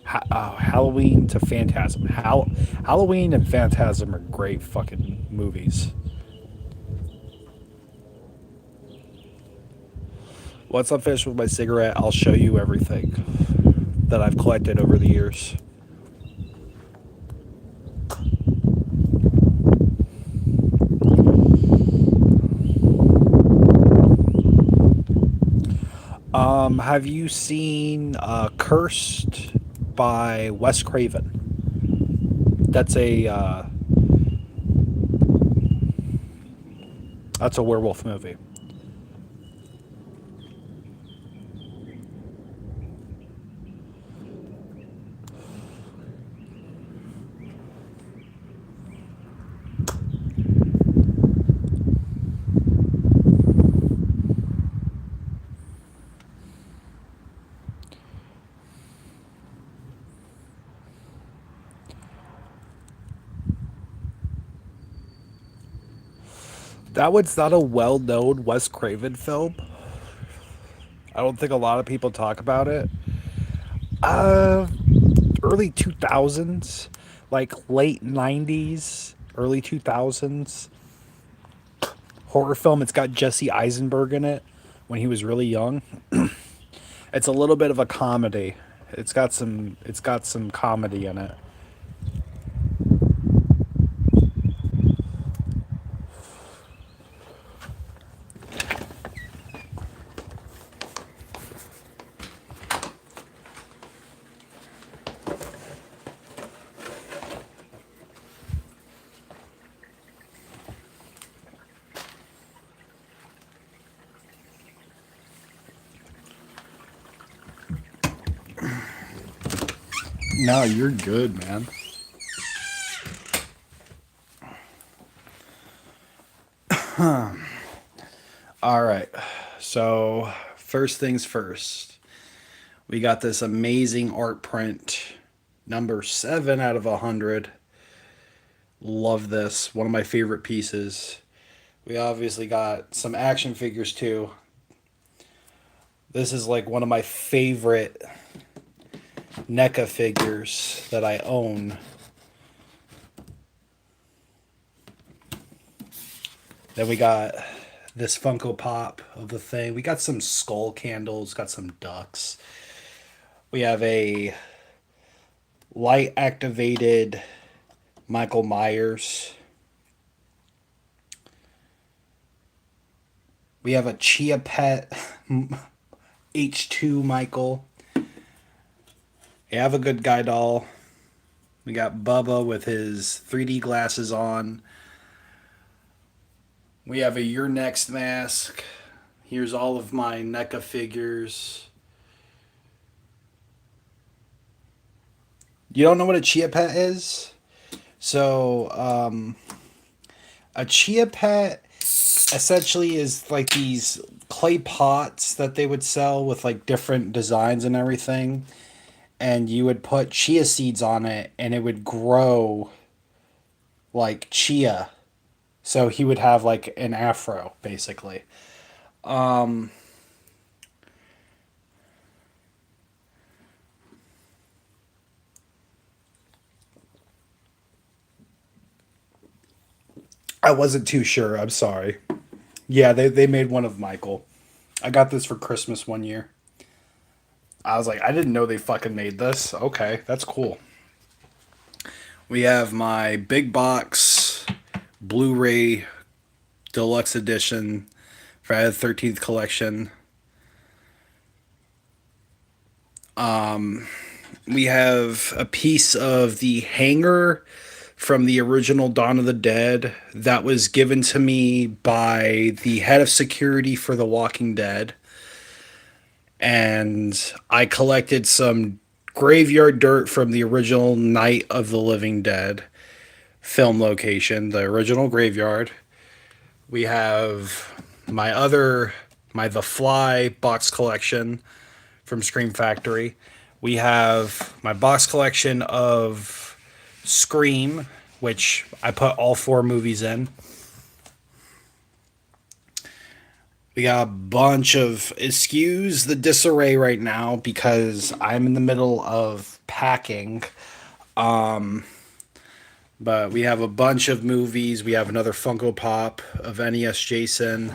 Halloween to Phantasm. Halloween and Phantasm are great fucking movies. Once I'm finished with my cigarette, I'll show you everything that I've collected over the years. Have you seen Cursed by Wes Craven? That's a werewolf movie. That one's not a well-known Wes Craven film. I don't think a lot of people talk about it. Uh, Early 2000s, like late 90s, early 2000s horror film. It's got Jesse Eisenberg in it when he was really young. It's a little bit of a comedy. It's got some comedy in it. No, you're good, man. All right. So, first things first. We got this amazing art print, number 7 out of 100. Love this. One of my favorite pieces. We obviously got some action figures too. This is like one of my favorite NECA figures that I own. Then we got this Funko Pop of the Thing. We got some skull candles, got some ducks. We have a light activated Michael Myers. We have a Chia Pet H2 Michael. We have a good guy doll. We got Bubba with his 3D glasses on. We have a Your Next mask. Here's all of my NECA figures. You don't know what a Chia Pet is? So, a Chia Pet essentially is like these clay pots that they would sell with like different designs and everything. And you would put chia seeds on it and it would grow like chia. So he would have like an afro, basically. Um, I wasn't too sure. I'm sorry. Yeah, they made one of Michael. I got this for Christmas one year. I was like, I didn't know they fucking made this. Okay, that's cool. We have my big box Blu-ray deluxe edition Friday the 13th collection. We have a piece of the hanger from the original Dawn of the Dead that was given to me by the head of security for The Walking Dead. And I collected some graveyard dirt from the original Night of the Living Dead film location, the original graveyard. We have my The Fly box collection from Scream Factory. We have my box collection of Scream, which I put all 4 movies in. We got a bunch of, excuse the disarray right now because I'm in the middle of packing. But we have a bunch of movies. We have another Funko Pop of NES Jason.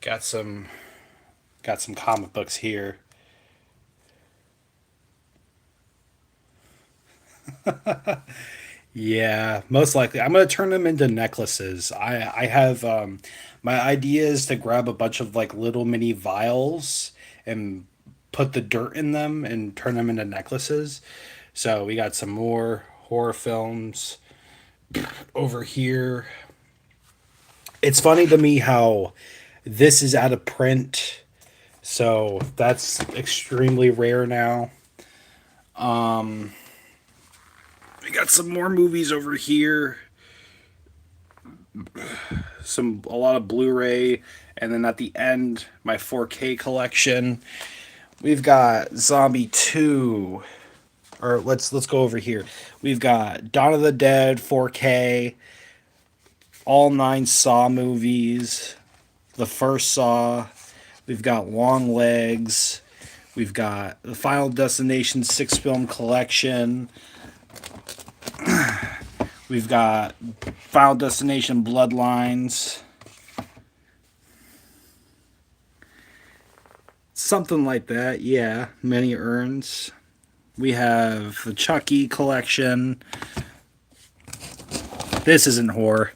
Got some comic books here. Yeah, most likely. I'm gonna turn them into necklaces. I have my idea is to grab a bunch of like little mini vials and put the dirt in them and turn them into necklaces. So we got some more horror films over here. It's funny to me how this is out of print, so that's extremely rare now. We got some more movies over here. A lot of Blu-ray, and then at the end, my 4K collection. We've got Zombie 2. Or let's go over here. We've got Dawn of the Dead 4K, all 9 Saw movies, the first Saw. We've got Long Legs. We've got the Final Destination 6 film collection. We've got Final Destination Bloodlines. Something like that, yeah. Many urns. We have the Chucky collection. This isn't horror,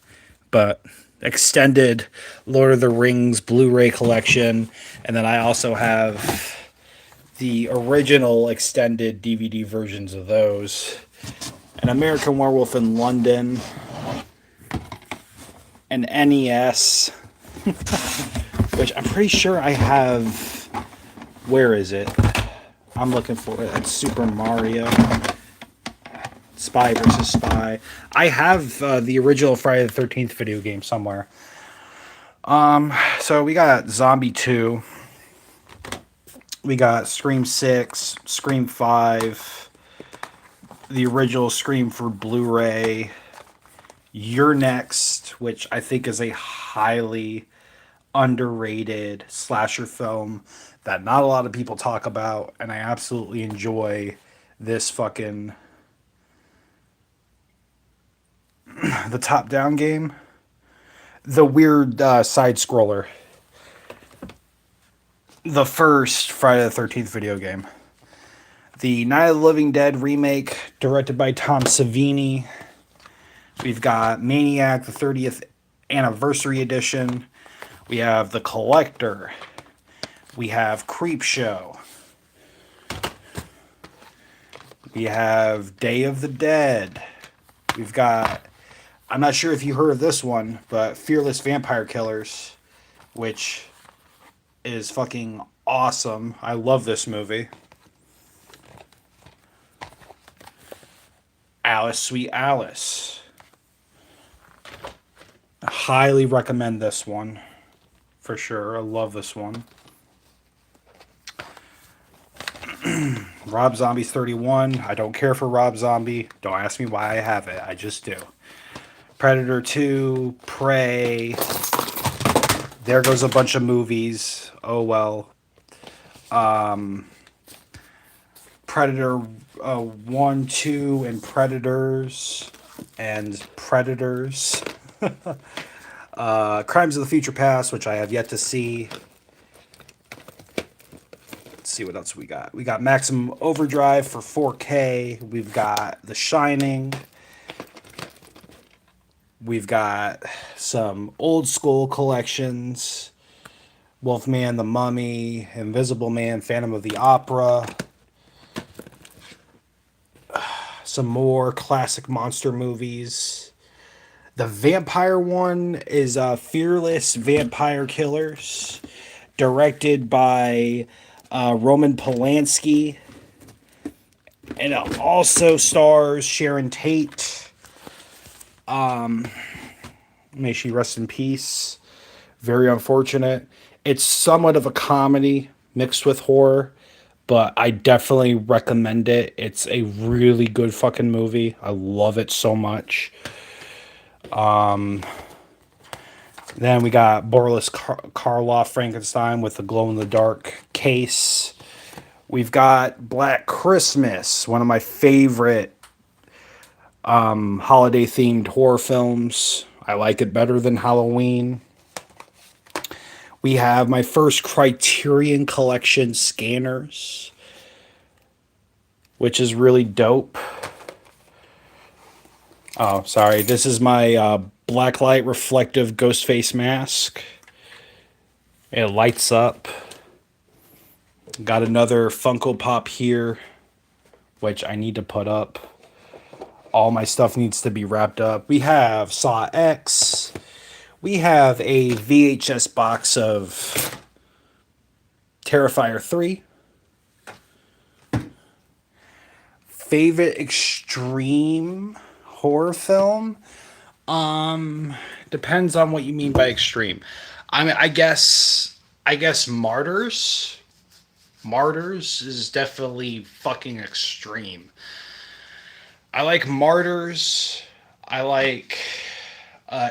but extended Lord of the Rings Blu-ray collection. And then I also have the original extended DVD versions of those. An American Werewolf in London. An NES. Which I'm pretty sure I have... Where is it? I'm looking for it. It's Super Mario. Spy versus Spy. I have the original Friday the 13th video game somewhere. So we got Zombie 2. We got Scream 6, Scream 5, the original Scream for Blu-ray, You're Next, which I think is a highly underrated slasher film that not a lot of people talk about, and I absolutely enjoy this fucking... the top-down game. The weird side-scroller. The first Friday the 13th video game. The Night of the Living Dead remake, directed by Tom Savini. We've got Maniac, the 30th Anniversary Edition. We have The Collector. We have Creepshow. We have Day of the Dead. We've got, I'm not sure if you heard of this one, but Fearless Vampire Killers, which is fucking awesome. I love this movie. Alice, Sweet Alice. I highly recommend this one. For sure. I love this one. Rob Zombie's 31. I don't care for Rob Zombie. Don't ask me why I have it. I just do. Predator 2. Prey. There goes a bunch of movies. Oh well. Predator 1, 2, and Predators. Crimes of the Future Past, which I have yet to see. Let's see what else we got. We got Maximum Overdrive for 4K. We've got The Shining. We've got some old school collections. Wolfman, The Mummy, Invisible Man, Phantom of the Opera. Some more classic monster movies. The vampire one is Fearless Vampire Killers, directed by Roman Polanski. And it also stars Sharon Tate. May she rest in peace. Very unfortunate. It's somewhat of a comedy mixed with horror, but I definitely recommend it. It's a really good fucking movie. I love it so much. Then we got Boris Karloff Frankenstein with the glow-in-the-dark case. We've got Black Christmas, one of my favorite holiday-themed horror films. I like it better than Halloween. We have my first Criterion Collection scanners, which is really dope. Oh, sorry. This is my blacklight reflective ghost face mask. It lights up. Got another Funko Pop here, which I need to put up. All my stuff needs to be wrapped up. We have Saw X. We have a VHS box of Terrifier 3. Favorite extreme horror film? Depends on what you mean by extreme. I mean, I guess Martyrs. Martyrs is definitely fucking extreme. I like Martyrs. I like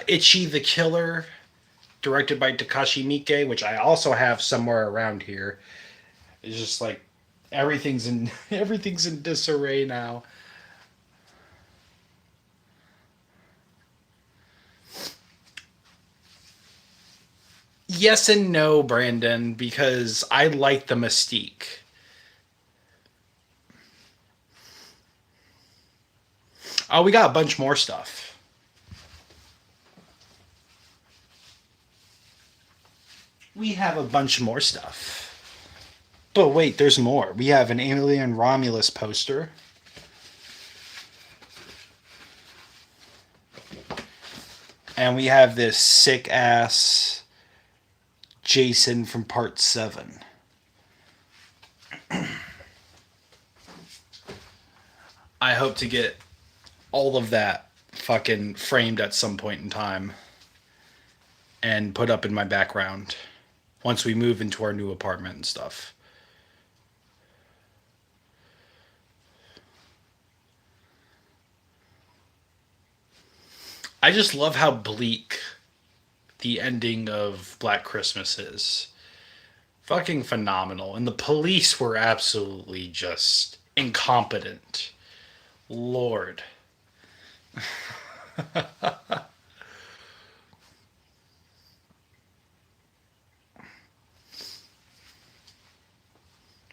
Ichi the Killer, directed by Takashi Miike, which I also have somewhere around here. It's just like everything's in disarray now. Yes and no, Brandon, because I like the mystique. Oh, we got a bunch more stuff. We have a bunch more stuff. But wait, there's more. We have an Alien Romulus poster. And we have this sick ass Jason from Part 7. I hope to get all of that fucking framed at some point in time and put up in my background once we move into our new apartment and stuff. I just love how bleak the ending of Black Christmas is. Fucking phenomenal. And the police were absolutely just incompetent. Lord.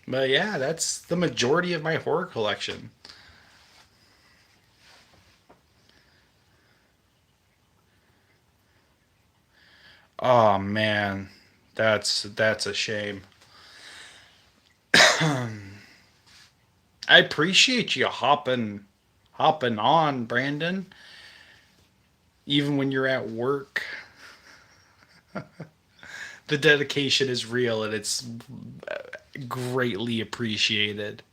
But yeah, that's the majority of my horror collection. Oh man, that's a shame. I appreciate you hopping on, Brandon, even when you're at work. The dedication is real and it's greatly appreciated.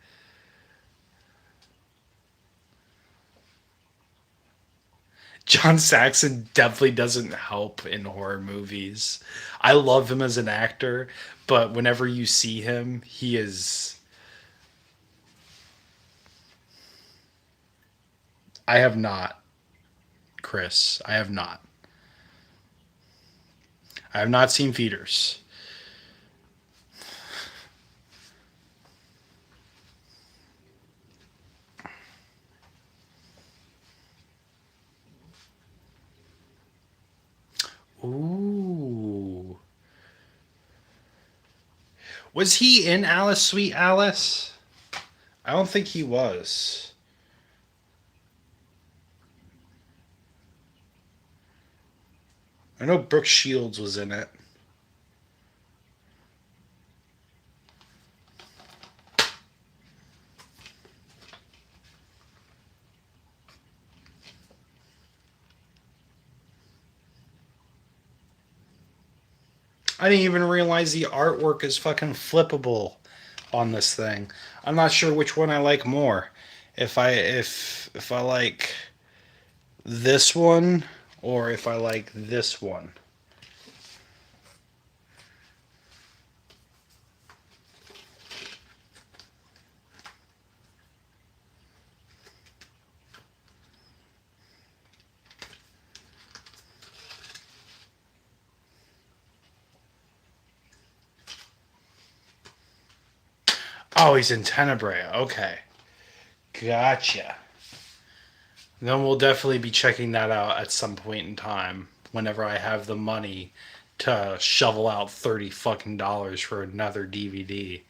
John Saxon definitely doesn't help in horror movies. I love him as an actor, but whenever you see him, he is. I have not, Chris. I have not. I have not seen Feeders. Was he in Alice Sweet Alice? I don't think he was. I know Brooke Shields was in it. I didn't even realize the artwork is fucking flippable on this thing. I'm not sure which one I like more. If I like this one or if I like this one. Oh, he's in Tenebrae. Okay. Gotcha. Then we'll definitely be checking that out at some point in time whenever I have the money to shovel out 30 fucking dollars for another DVD.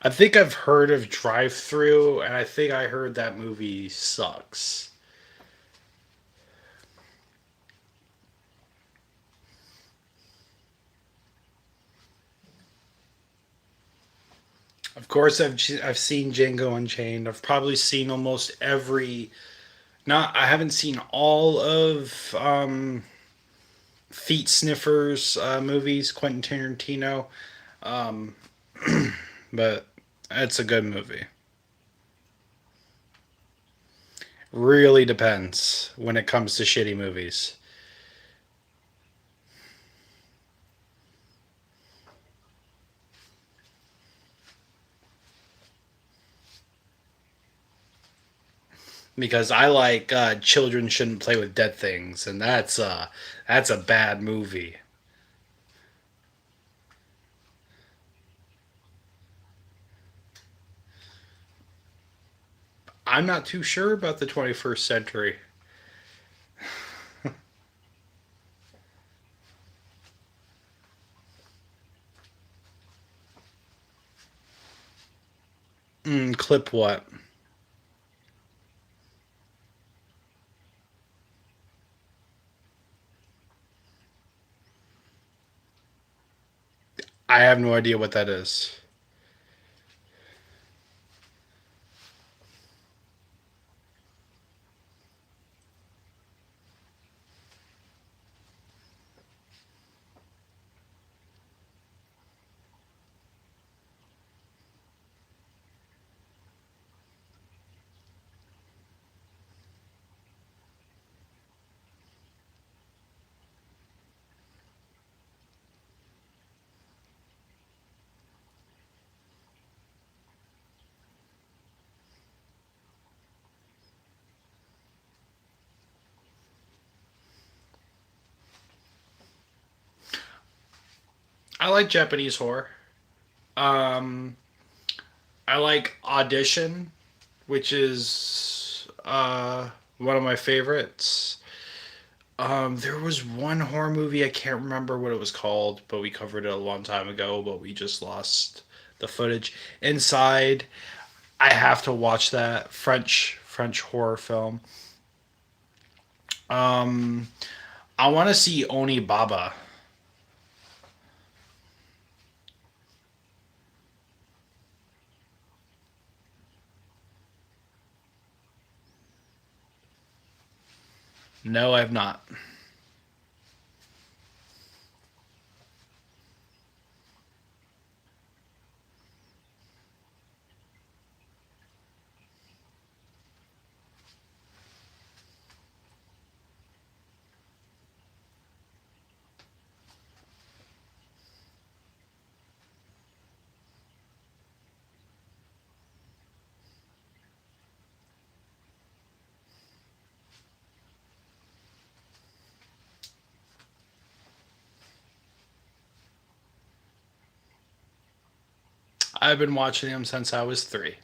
I think I've heard of Drive Through, and I think I heard that movie sucks. Of course, I've seen Django Unchained. I've probably seen almost every. Not I haven't seen all of Feet Sniffers movies, Quentin Tarantino, um, but it's a good movie. Really depends when it comes to shitty movies. Because I like children shouldn't play with dead things, and that's a bad movie. I'm not too sure about the 21st century. Clip what? I have no idea what that is. I like Japanese horror. Um, I like Audition, which is one of my favorites. There was one horror movie I can't remember what it was called, but we covered it a long time ago. But we just lost the footage. Inside, I have to watch that French horror film. Um, I want to see Oni Baba. No, I have not. I've been watching him since I was 3.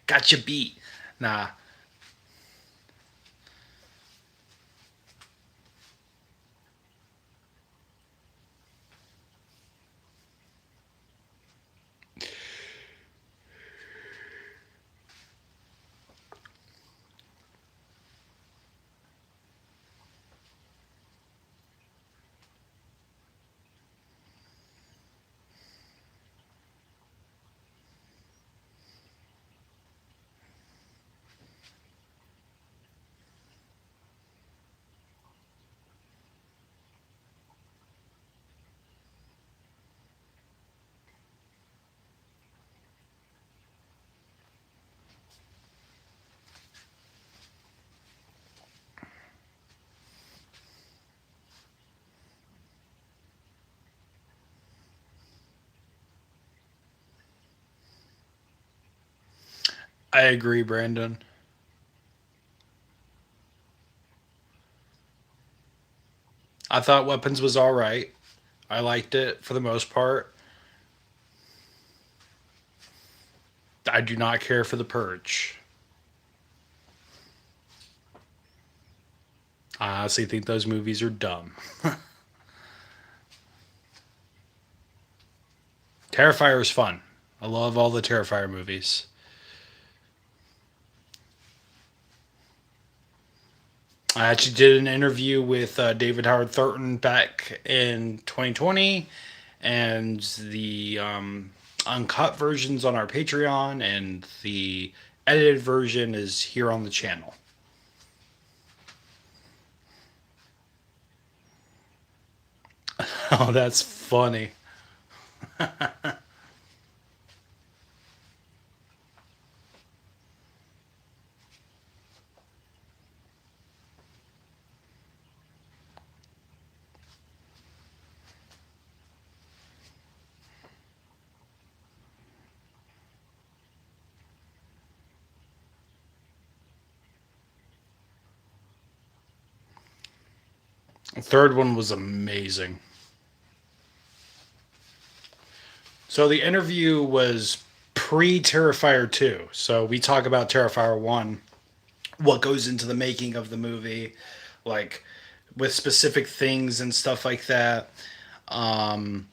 Got you beat. Nah. I agree, Brandon. I thought Weapons was all right. I liked it for the most part. I do not care for The Purge. I honestly think those movies are dumb. Terrifier is fun. I love all the Terrifier movies. I actually did an interview with David Howard Thornton back in 2020, and the uncut version's on our Patreon, and the edited version is here on the channel. Oh, that's funny. The third one was amazing. So the interview was pre Terrifier 2. So we talk about Terrifier 1, what goes into the making of the movie, like with specific things and stuff like that. Um,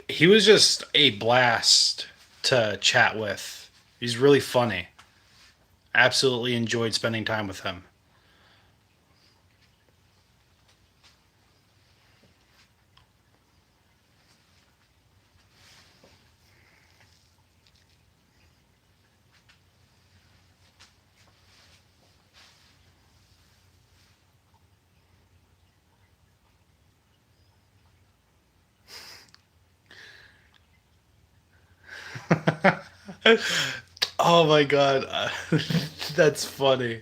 he was just a blast to chat with. He's really funny. Absolutely enjoyed spending time with him. Oh my god, that's funny.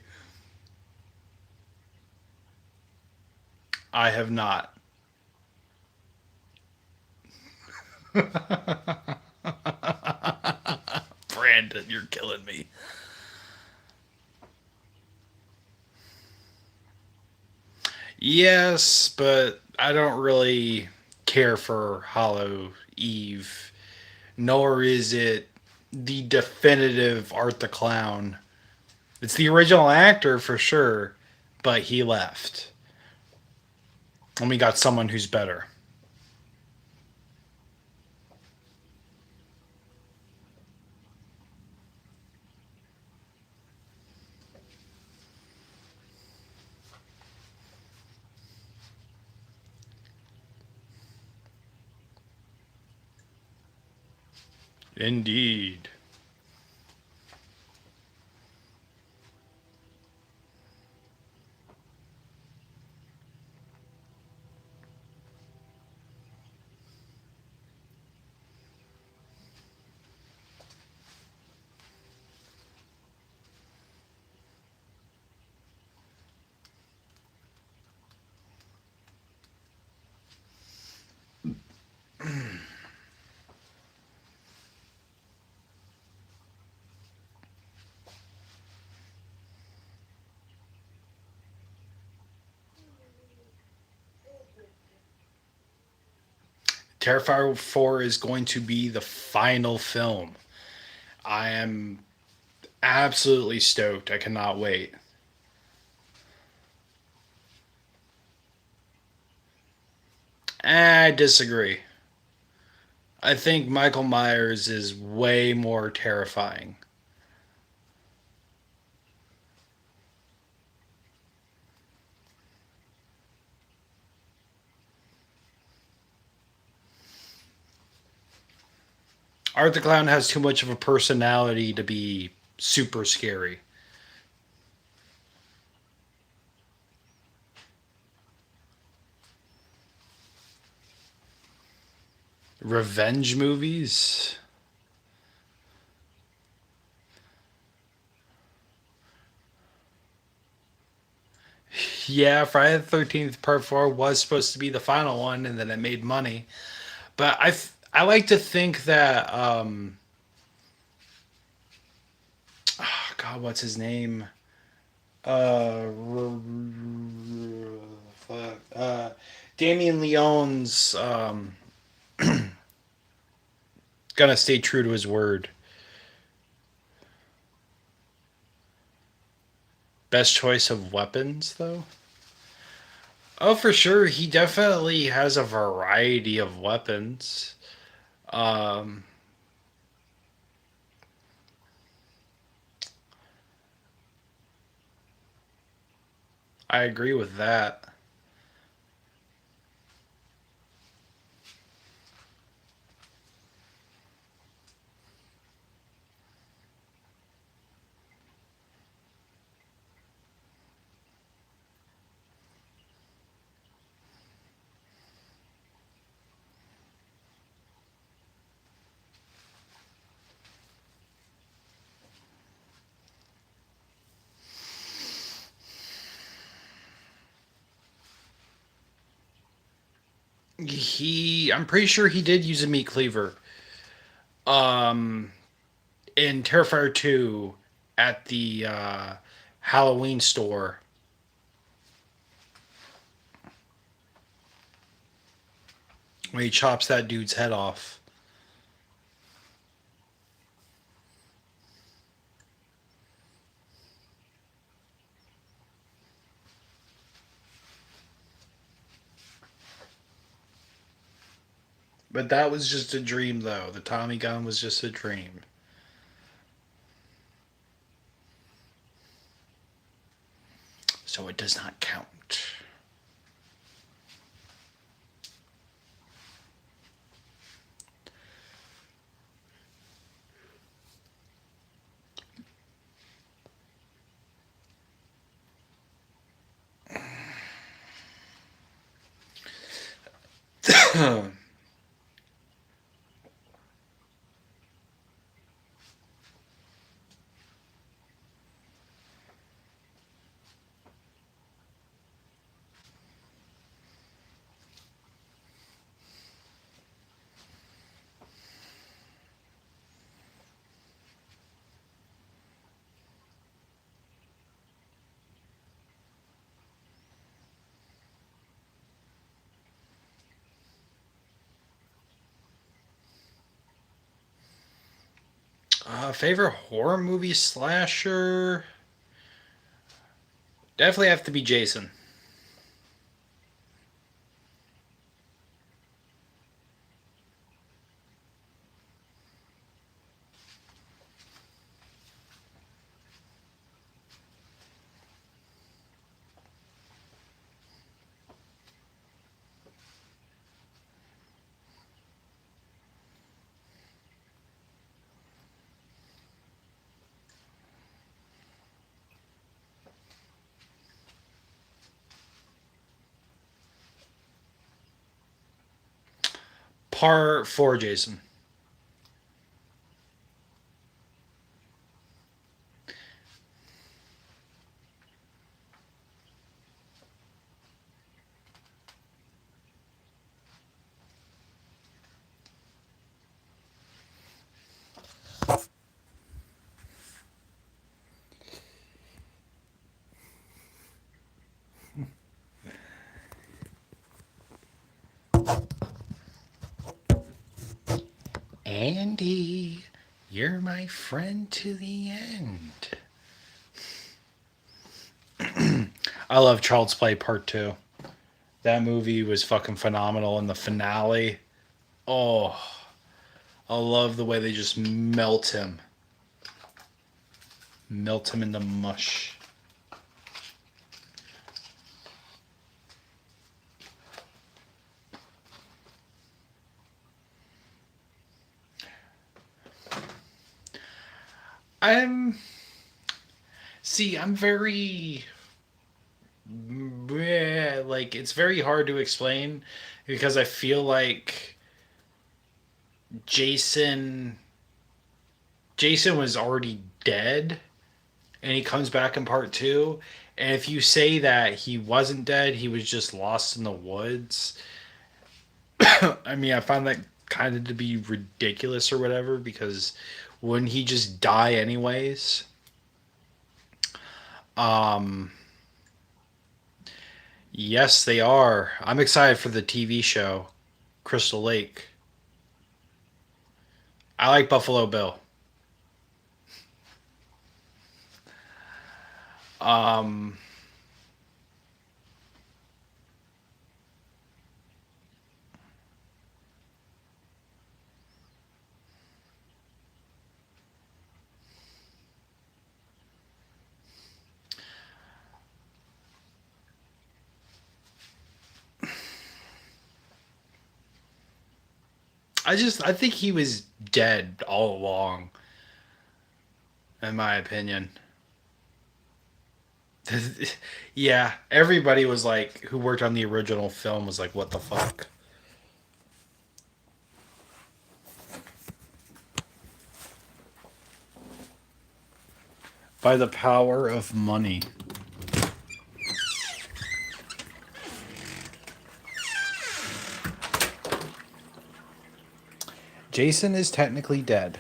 I have not. Brandon, you're killing me. Yes, but I don't really care for Hollow Eve, nor is it the definitive Art the Clown. It's the original actor for sure, but he left. And we got someone who's better. Indeed. Terrifier 4 is going to be the final film. I am absolutely stoked. I cannot wait. I disagree. I think Michael Myers is way more terrifying. Art the Clown has too much of a personality to be super scary. Revenge movies? Yeah, Friday the 13th Part 4 was supposed to be the final one, and then it made money. But I like to think that, oh God, what's his name? Uh, fuck. Damien Leone's gonna stay true to his word. Best choice of weapons, though? Oh, for sure. He definitely has a variety of weapons. Um, I agree with that. I'm pretty sure he did use a meat cleaver. Um, in Terrifier 2 at the Halloween store when he chops that dude's head off. But that was just a dream, though. The Tommy gun was just a dream. So it does not count. Favorite horror movie slasher? Definitely have to be Jason. Part 4 Jason. Andy, you're my friend to the end. I love Child's Play Part 2. That movie was fucking phenomenal in the finale. Oh, I love the way they just melt him. Melt him into mush. I'm I'm very like it's very hard to explain because I feel like Jason Jason was already dead and he comes back in part 2, and if you say that he wasn't dead, he was just lost in the woods. I mean, I find that kind of to be ridiculous or whatever, because wouldn't he just die anyways? Um Yes, they are. I'm excited for the TV show, Crystal Lake. I like Buffalo Bill. Um, I think he was dead all along, in my opinion. Yeah, everybody was like, who worked on the original film was like, what the fuck? By the power of money. Jason is technically dead.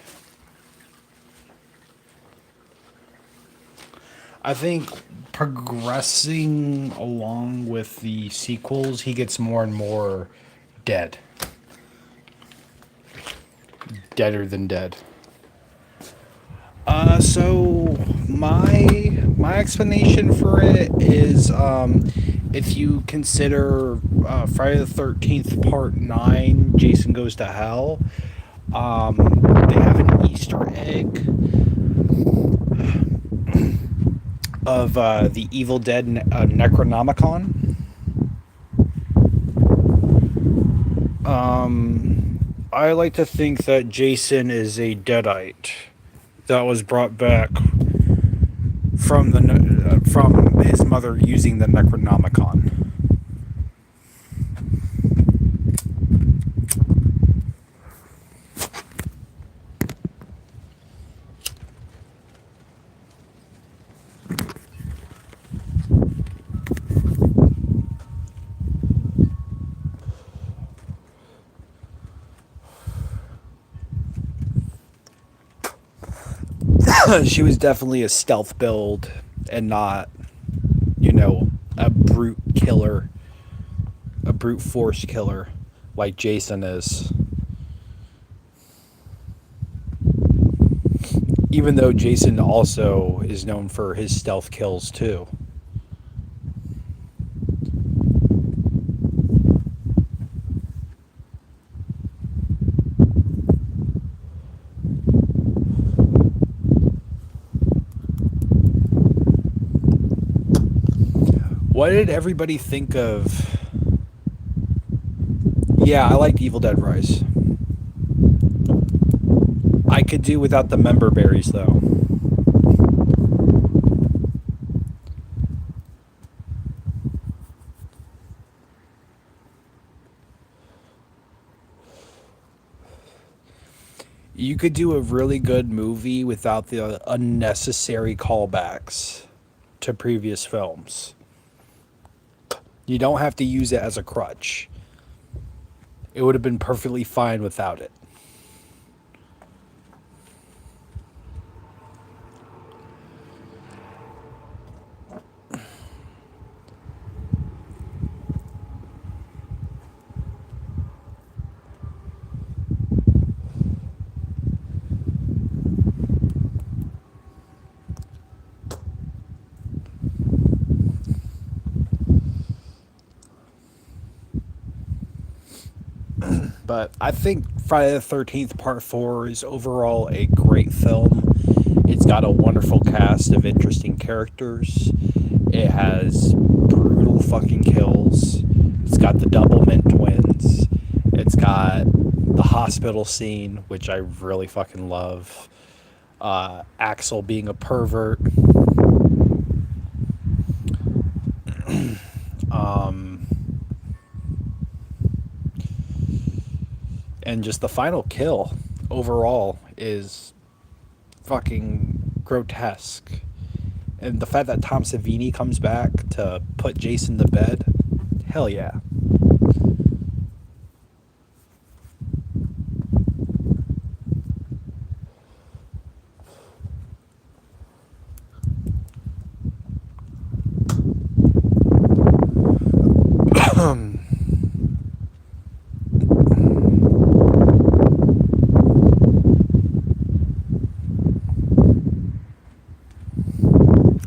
I think progressing along with the sequels, he gets more and more dead. Deader than dead. So my explanation for it is, if you consider Friday the 13th Part 9, Jason Goes to Hell, they have an Easter egg of the Evil Dead Necronomicon. I like to think that Jason is a Deadite that was brought back from his mother using the Necronomicon. She was definitely a stealth build and not, a brute killer, a brute force killer like Jason is. Even though Jason also is known for his stealth kills too. What did everybody think of? Yeah, I liked Evil Dead Rise. I could do without the member berries though. You could do a really good movie without the unnecessary callbacks to previous films. You don't have to use it as a crutch. It would have been perfectly fine without it. But I think Friday the 13th Part 4 is overall a great film. It's got a wonderful cast of interesting characters. It has brutal fucking kills. It's got the Doublemint twins. It's got the hospital scene, which I really fucking love. Axel being a pervert. Um, and just the final kill overall is fucking grotesque. And the fact that Tom Savini comes back to put Jason to bed, hell yeah.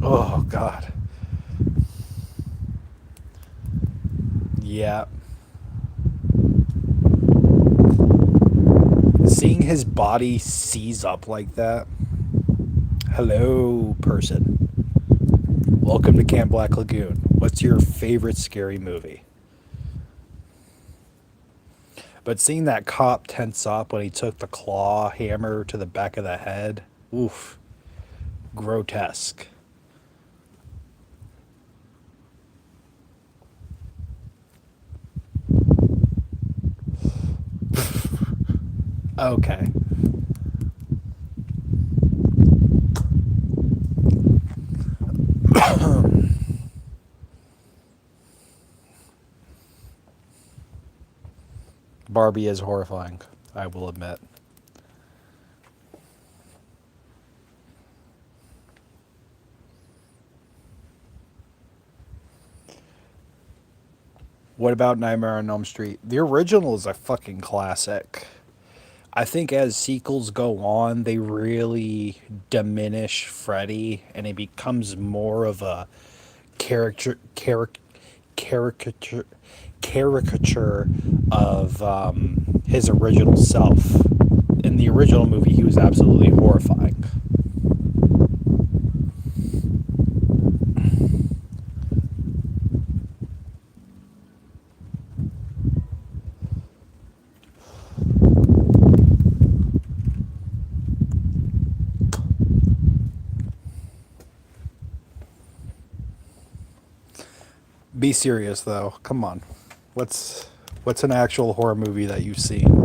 Oh god. Yeah. Seeing his body seize up like that. Hello, person. Welcome to Camp Black Lagoon. What's your favorite scary movie? But seeing that cop tense up when he took the claw hammer to the back of the head, oof, grotesque. Okay. Barbie is horrifying, I will admit. What about Nightmare on Elm Street? The original is a fucking classic. I think as sequels go on, they really diminish Freddy, and it becomes more of a caricature, caricature, caricature of his original self. In the original movie, he was absolutely horrifying. Be serious though. Come on. What's an actual horror movie that you've seen?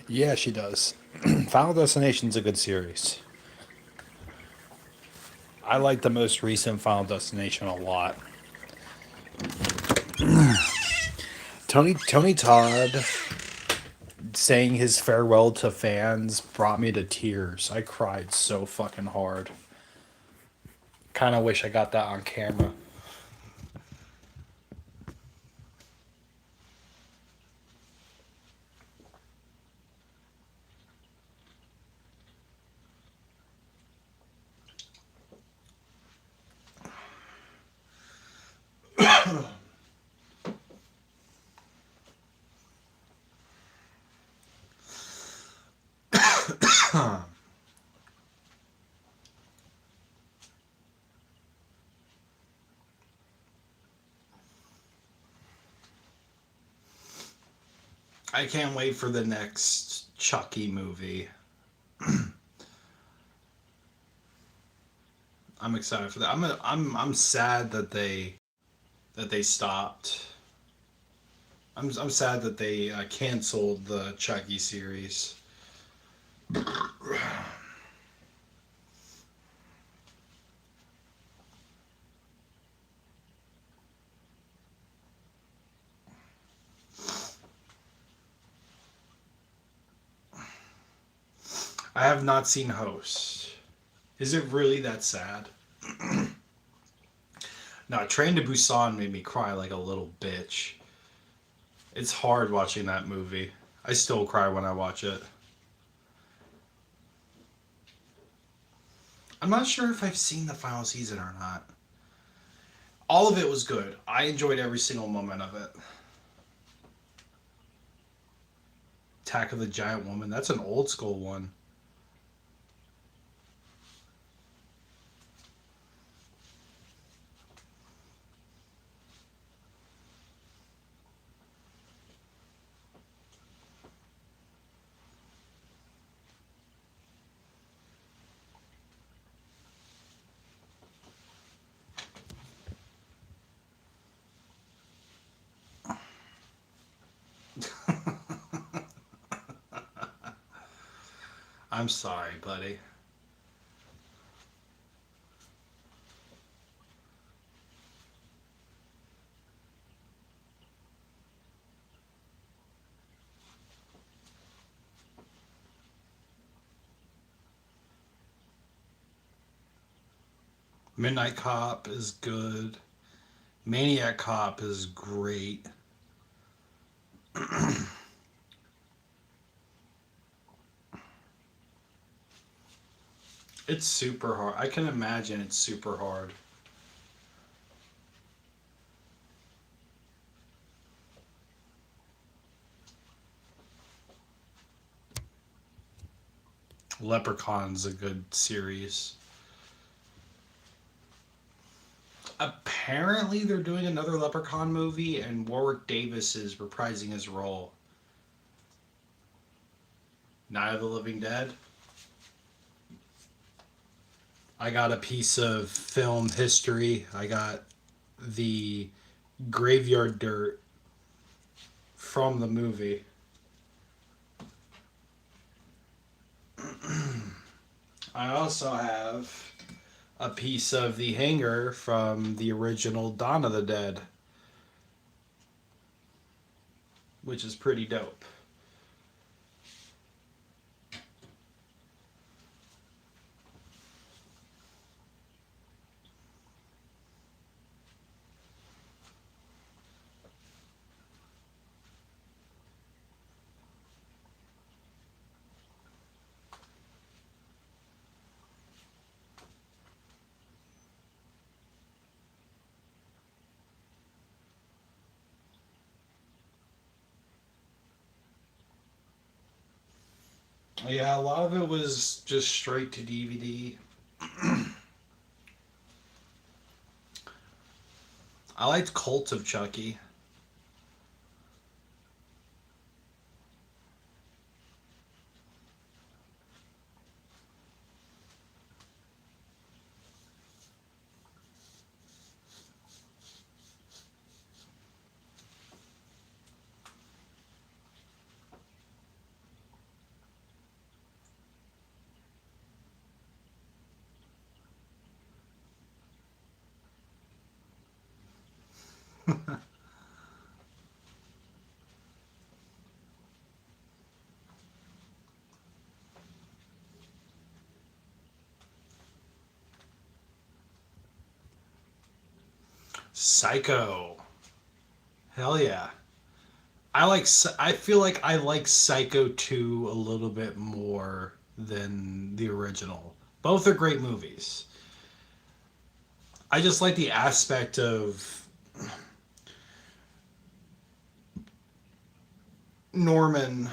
Yeah, she does. Final Destination's a good series. I like the most recent Final Destination a lot. Tony Todd saying his farewell to fans brought me to tears. I cried so fucking hard. Kind of wish I got that on camera. I can't wait for the next Chucky movie. I'm excited for that. I'm sad that they stopped. I'm sad that they canceled the Chucky series. I have not seen Host. Is it really that sad? No, Train to Busan made me cry like a little bitch. It's hard watching that movie. I still cry when I watch it. I'm not sure if I've seen the final season or not. All of it was good. I enjoyed every single moment of it. Attack of the Giant Woman. That's an old school one. I'm sorry, buddy. Midnight Cop is good. Maniac Cop is great. It's super hard. I can imagine it's super hard. Leprechaun's a good series. Apparently, they're doing another Leprechaun movie, and Warwick Davis is reprising his role. Night of the Living Dead. I got a piece of film history. I got the graveyard dirt from the movie. I also have a piece of the hanger from the original Dawn of the Dead, which is pretty dope. Yeah, a lot of it was just straight to DVD. I liked Cult of Chucky. Psycho. Hell yeah. I feel like I like Psycho 2 a little bit more than the original. Both are great movies. I just like the aspect of Norman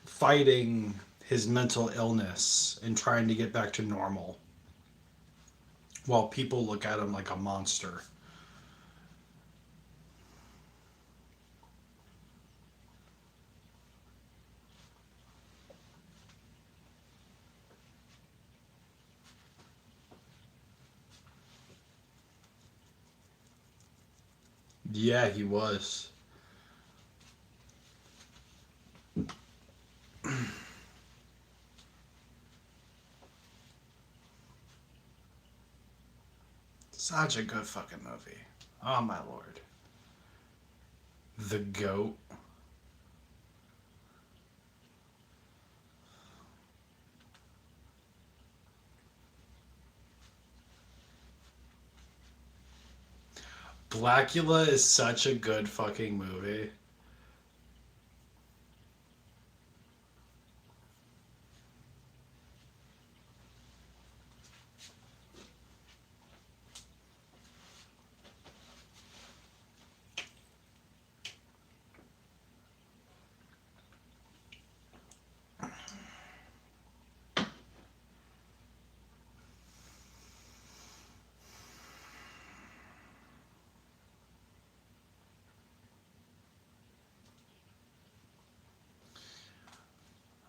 fighting his mental illness and trying to get back to normal while people look at him like a monster. Yeah, he was. Such a good fucking movie. Oh my lord. The Goat. Blackula is such a good fucking movie.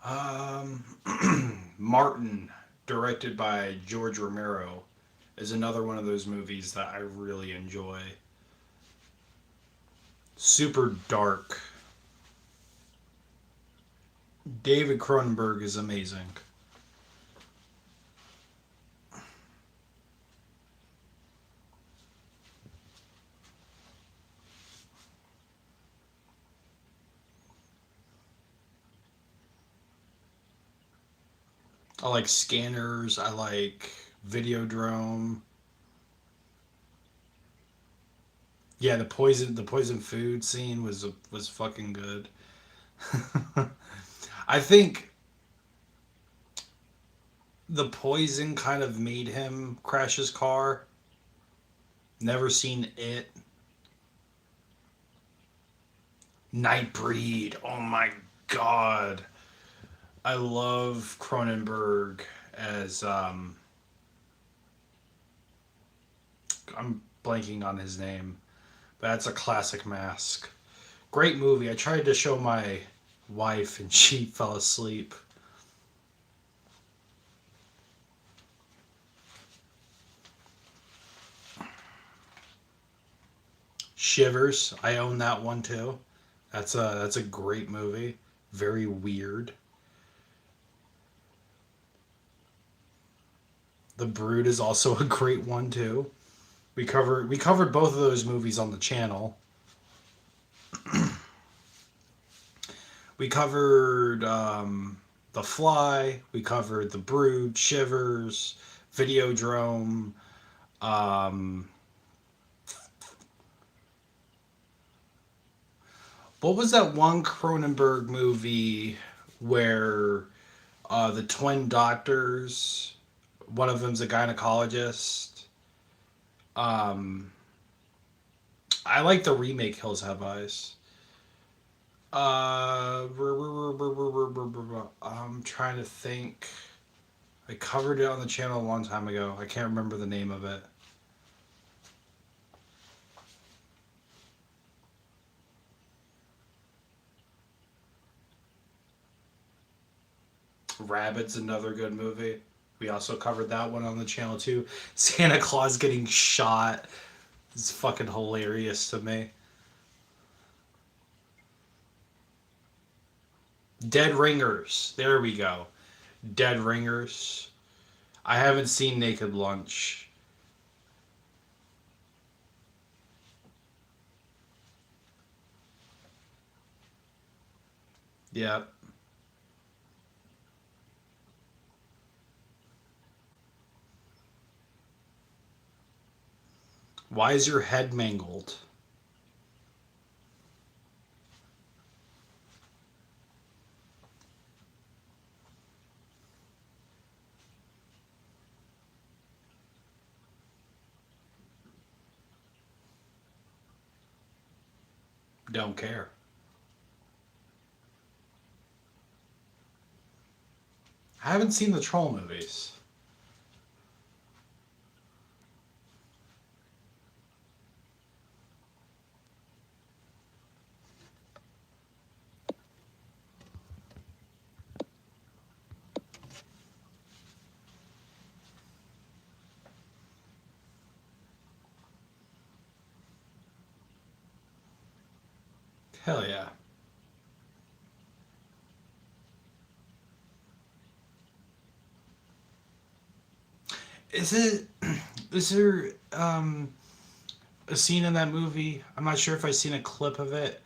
Um, Martin, directed by George Romero, is another one of those movies that I really enjoy. Super dark. David Cronenberg is amazing. I like Scanners. I like Videodrome. Yeah, the poison food scene was fucking good. I think the poison kind of made him crash his car. Never seen it. Nightbreed. Oh my god. I love Cronenberg as I'm blanking on his name, but that's a classic mask. Great movie. I tried to show my wife and she fell asleep. Shivers. I own that one too. That's a great movie. Very weird. The Brood is also a great one too. We covered both of those movies on the channel. We covered The Fly. We covered The Brood, Shivers, Videodrome. Um, what was that one Cronenberg movie where the twin doctors, one of them's a gynecologist? Um, I like the remake Hills Have Eyes. I'm trying to think. I covered it on the channel a long time ago. I can't remember the name of it. Rabbit's another good movie. We also covered that one on the channel too. Santa Claus getting shot is fucking hilarious to me. Dead Ringers. There we go. Dead Ringers. I haven't seen Naked Lunch. Yep. Why is your head mangled? Don't care. I haven't seen the Troll movies. Hell yeah. Is it? Is there a scene in that movie? I'm not sure if I've seen a clip of it.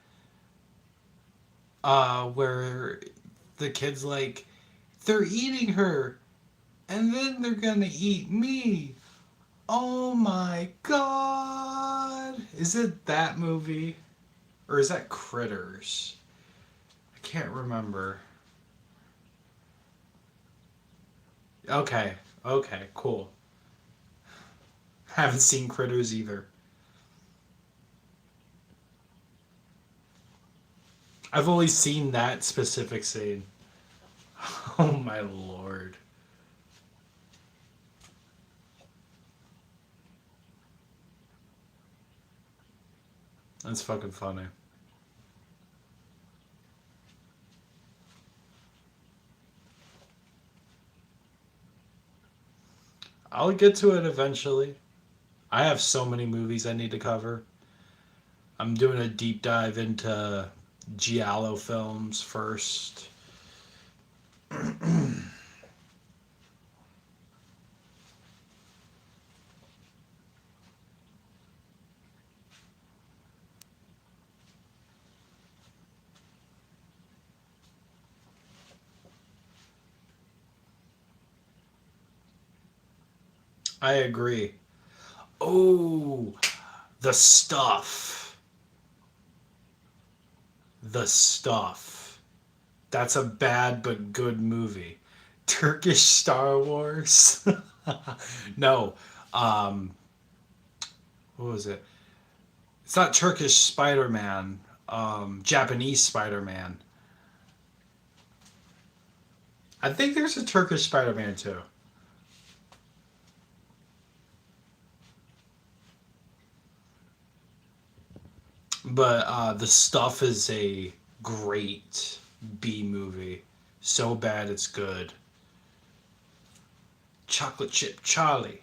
Where the kid's like, they're eating her, and then they're gonna eat me. Oh my god! Is it that movie? Or is that Critters? I can't remember. Okay. Okay, cool. Haven't seen Critters either. I've only seen that specific scene. Oh my lord. That's fucking funny. I'll get to it eventually. I have so many movies I need to cover. I'm doing a deep dive into Giallo films first. I agree. Oh, the stuff. The stuff. That's a bad but good movie. Turkish Star Wars. No. Um, what was it? It's not Turkish Spider Man. Japanese Spider Man. I think there's a Turkish Spider Man too. But the stuff is a great B movie. So bad it's good. Chocolate Chip Charlie.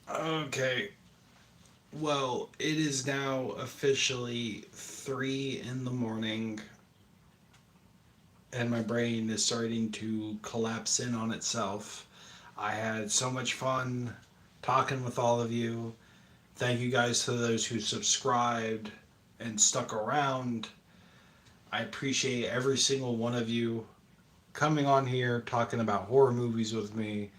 Okay. Well, it is now officially 3 in the morning, and my brain is starting to collapse in on itself. I had so much fun talking with all of you. Thank you guys to those who subscribed and stuck around. I appreciate every single one of you coming on here talking about horror movies with me.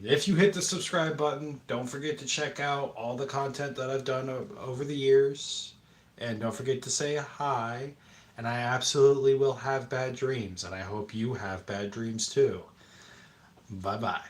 If you hit the subscribe button, don't forget to check out all the content that I've done over the years. And don't forget to say hi. And I absolutely will have bad dreams. And I hope you have bad dreams too. Bye bye.